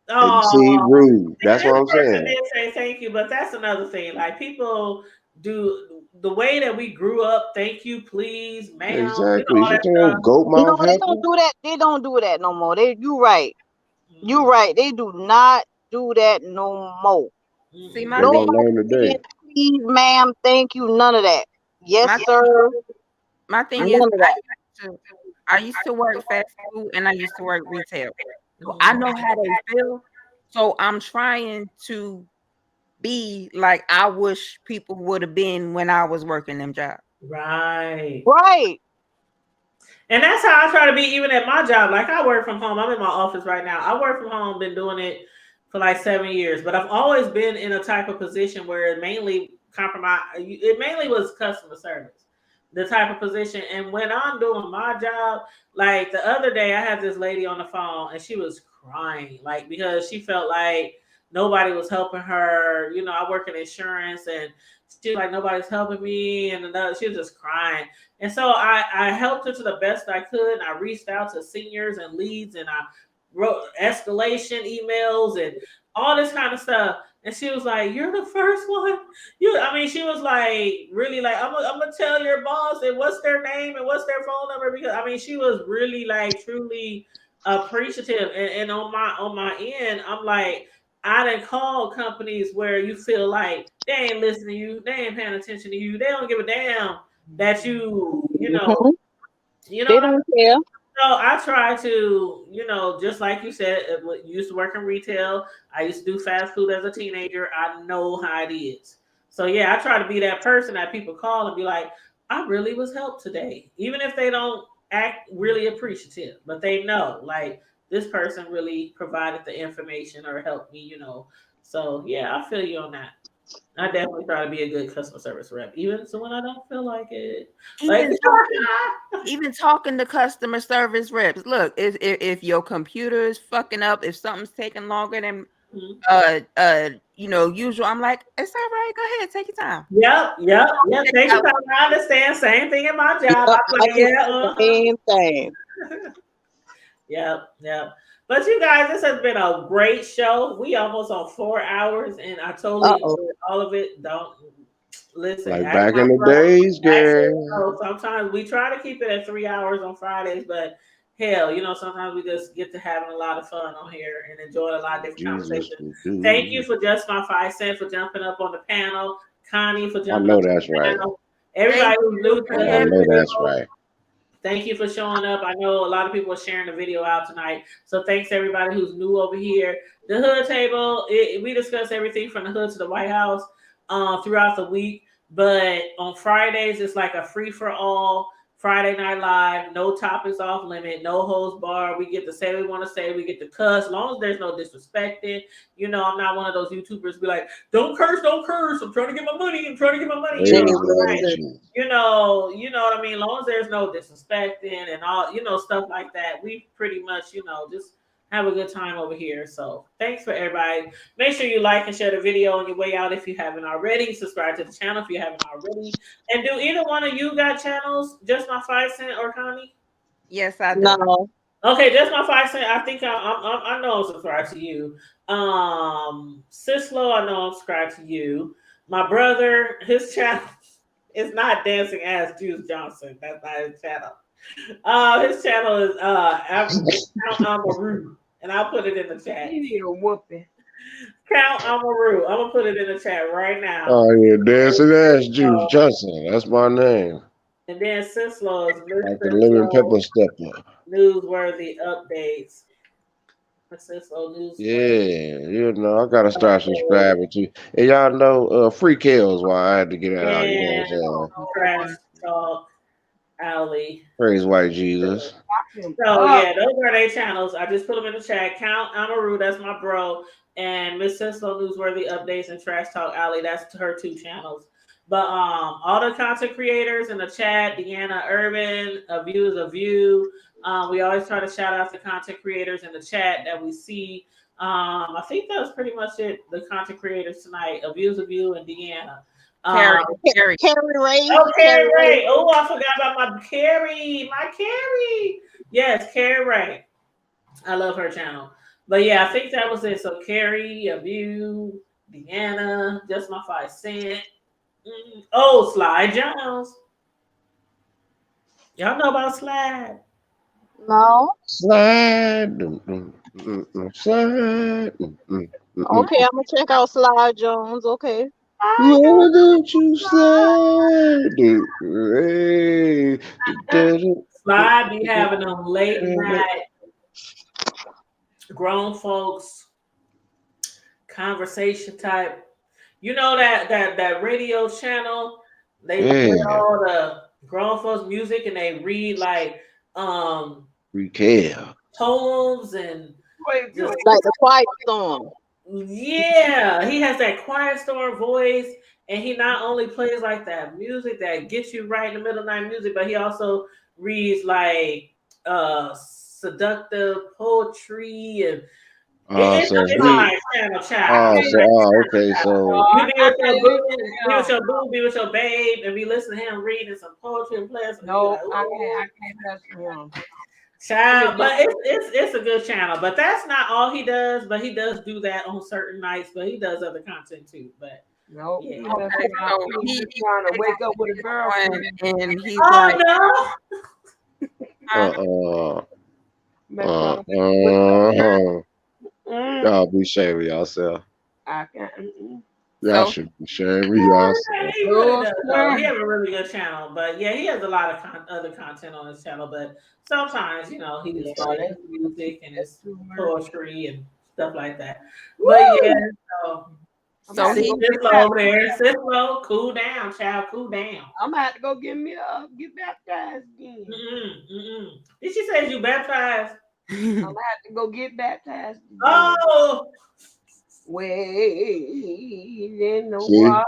And see, Oh, rude. That's this what I'm person saying. did say thank you, but that's another thing. Like people do the way that we grew up. Thank you, please, ma'am. Exactly. All She that told stuff. goat No, mouth they heifer. don't do that. They don't do that no more. You right. You right. They do not do that no more. See, They my gonna thing, learn Nobody saying today. please, ma'am, thank you, none of that. Yes, my sir. my thing None is, of that. I used to work fast food and I used to work retail. So I know how they feel. So I'm trying to be like I wish people would have been when I was working them jobs. Right. Right. And that's how I try to be even at my job. Like I work from home. I'm in my office right now. I work from home, been doing it for like 7 years, but I've always been in a type of position where it mainly was customer service, the type of position. And when I'm doing my job, like the other day I had this lady on the phone and she was crying, like because she felt like nobody was helping her. You know, I work in insurance, and she was like, nobody's helping me, and she was just crying. And so I helped her to the best I could, and I reached out to seniors and leads, and I wrote escalation emails and all this kind of stuff. And she was like, "You're the first one." She was like, really like, I'm gonna tell your boss and what's their name and what's their phone number, because she was really like truly appreciative. And on my end, I'm like, I done called companies where you feel like they ain't listening to you, they ain't paying attention to you, they don't give a damn that you know. They don't care. So I try to, just like you said, used to work in retail. I used to do fast food as a teenager. I know how it is. So yeah, I try to be that person that people call and be like, I really was helped today. Even if they don't act really appreciative, but they know like this person really provided the information or helped me, So yeah, I feel you on that. I definitely try to be a good customer service rep, even so when I don't feel like it. Even talking to customer service reps. Look, if your computer is fucking up, if something's taking longer than usual, I'm like, it's all right. Go ahead, take your time. Yep. Take your time. I understand. Same thing in my job. Same thing. Yep. But you guys, this has been a great show. We almost on 4 hours, and I totally enjoyed all of it. Don't listen. Like back in the days, girl. Sometimes we try to keep it at 3 hours on Fridays, but hell, sometimes we just get to having a lot of fun on here and enjoy a lot of different conversations. Thank you for Just My 5 Cents for jumping up on the panel. Connie for jumping up on the panel. Everybody who's new to I know that's right. Thank you for showing up. I know a lot of people are sharing the video out tonight. So thanks to everybody who's new over here. The Hood Table, we discuss everything from the hood to the White House throughout the week. But on Fridays, it's like a free-for-all Friday Night Live. No topics off limit. No holds bar. We get to say what we want to say. We get to cuss. As long as there's no disrespecting. I'm not one of those YouTubers be like, don't curse. I'm trying to get my money. You know what I mean? As long as there's no disrespecting and all, stuff like that, we pretty much, just have a good time over here. So thanks for everybody. Make sure you like and share the video on your way out if you haven't already. Subscribe to the channel if you haven't already. And do either one of you got channels? Just My 5 Cent or Connie? Yes, I do. No. Okay, Just My 5 Cent. I think I know I'm subscribed to you. Sislo, I know I'm subscribed to you. My brother, his channel is not Dancing Ass Juice Johnson. That's not his channel. His channel is Count Amaru, and I'll put it in the chat. You need a whooping. Count Amaru. I'm gonna put it in the chat right now. Oh yeah, Dancing Ass Juice Johnson. That's my name. And then Sislo is like the Lemon Pepper Stepper. Newsworthy updates. Yeah, I gotta start subscribing to. And y'all know, Free Kales. Why I had to get out. Trash Talk Alley. Praise White Jesus. So yeah, those are their channels. I just put them in the chat. Count Amaru, that's my bro, and Miss Sislo Newsworthy Updates and Trash Talk Alley. That's her 2 channels. But all the content creators in the chat, Deanna Urban, A View is a View. We always try to shout out the content creators in the chat that we see. I think that was pretty much it. The content creators tonight, A View is a View and Deanna. Carrie Ray. Oh, Carrie Ray. Oh, I forgot about my Carrie. Yes, Carrie Ray. I love her channel. But yeah, I think that was it. So Carrie, A View, Deanna, Just My 5 Cent. Oh, Slide Jones. Y'all know about Slide? No. Slide. Slide. Okay, I'm gonna check out Slide Jones. Okay. Why don't you slide? Slide be having them late night grown folks conversation type. You know that radio channel, they play all the grown folks music and they read like poems and like the Quiet Storm. Yeah, he has that Quiet Storm voice, and he not only plays like that music that gets you right in the middle of the night music, but he also reads like seductive poetry, and It's So a he, nice channel, child. okay, so You be with I your can't boo, be no, with your boo, be with your babe, and be listening to him reading some poetry and playing some. no, Like, I can't mess with him. child, but it's a good channel. But that's not all he does. But he does do that on certain nights. But he does other content too. But No, yeah. he mess Okay, around. so He he just trying to wake up with a girlfriend. and he's Oh like, no! Mess around with y'all be shaming yourself. I can't. Y'all so should be shaming yourself. He really does. Though. He has a really good channel. But yeah, he has a lot of other content on his channel. But sometimes, you know, he just plays his music and his poetry and stuff like that. But yeah, so he sit slow there, sit slow, cool down, child, cool down. I'm gonna have to go get baptized again. Did she say you baptized? I'm gonna have to go get baptized again. Oh, Wade in the See? water.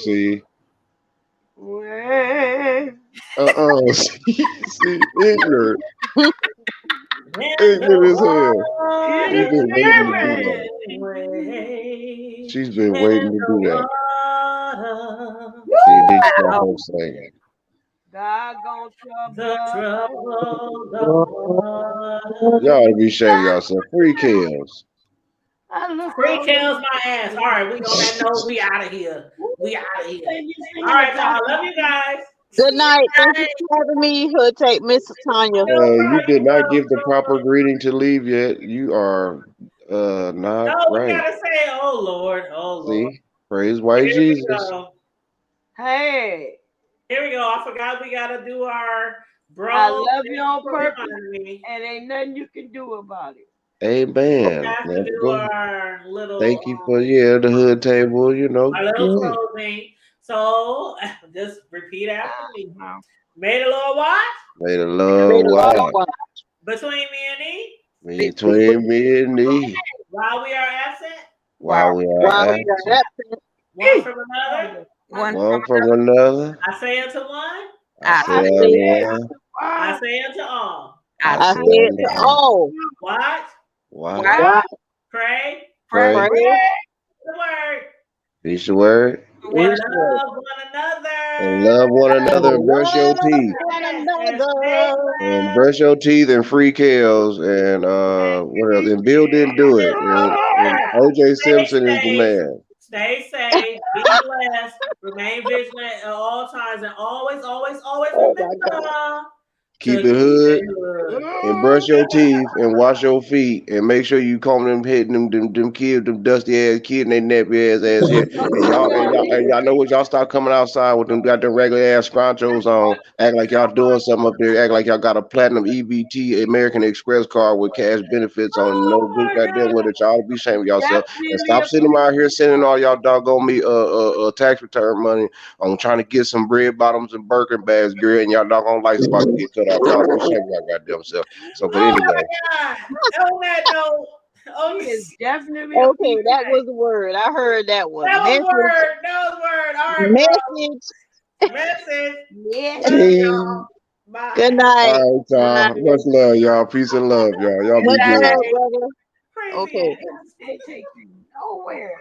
See? Wade. See, ignorant. Ignorant as hell. She's been waiting to do that. She's been waiting to do that. See, this is my whole saying. God gonna Y'all ought to be shaming yourself. Free kills. Free kills my ass. All right, we on that note. We out of here. We out of here. All right, y'all. Love you guys. Good night. Thank you for having me. Hood Tape, Miss Tanya. You did not give the proper greeting to leave yet. You are not No, we right. gotta say, oh Lord, oh Lord. See? Praise white Here Jesus. we go. Hey, Here we go. I forgot we gotta do our bro. I love you on purpose, and ain't nothing you can do about it. Amen. We have to Let's do go. our little. Thank you for the hood table. You know. Our little closing. So just repeat after me. May the Lord watch. May the Lord watch Between me and thee. between me and thee. While we are absent. While we are absent. One from another. One from another. I say unto one. I say unto one. I say unto all. I say unto all. Watch. Watch. Pray. Pray. The word. Teach the word. And love one another. And love one another and brush your teeth. And brush your teeth and free kills and what else? And Bill didn't do it. And OJ Simpson is the man. Stay safe, be blessed, remain vigilant at all times, and always remember. Keep it hood and brush your teeth and wash your feet and make sure you comb them hitting them kids, them dusty ass kids and they nappy ass here. And y'all know what, y'all start coming outside with them goddamn regular ass scrunchos on, acting like y'all doing something up there, acting like y'all got a platinum EBT American Express card with cash benefits on no good goddamn with it. Y'all be ashamed of yourself and stop sitting out here sending all y'all doggone me tax return money on trying to get some bread bottoms and Birkin bags, girl, and y'all doggone lights about to get cut off. Y'all be ashamed of y'all goddamn self. So, but anyway. On that note, definitely okay. That was the word. I heard that one. That was word. All right, Message. Message. Bye. Good night. All right, y'all. Much love, y'all. Peace and love, y'all. Y'all be Much good. love, brother. Okay. They take you nowhere.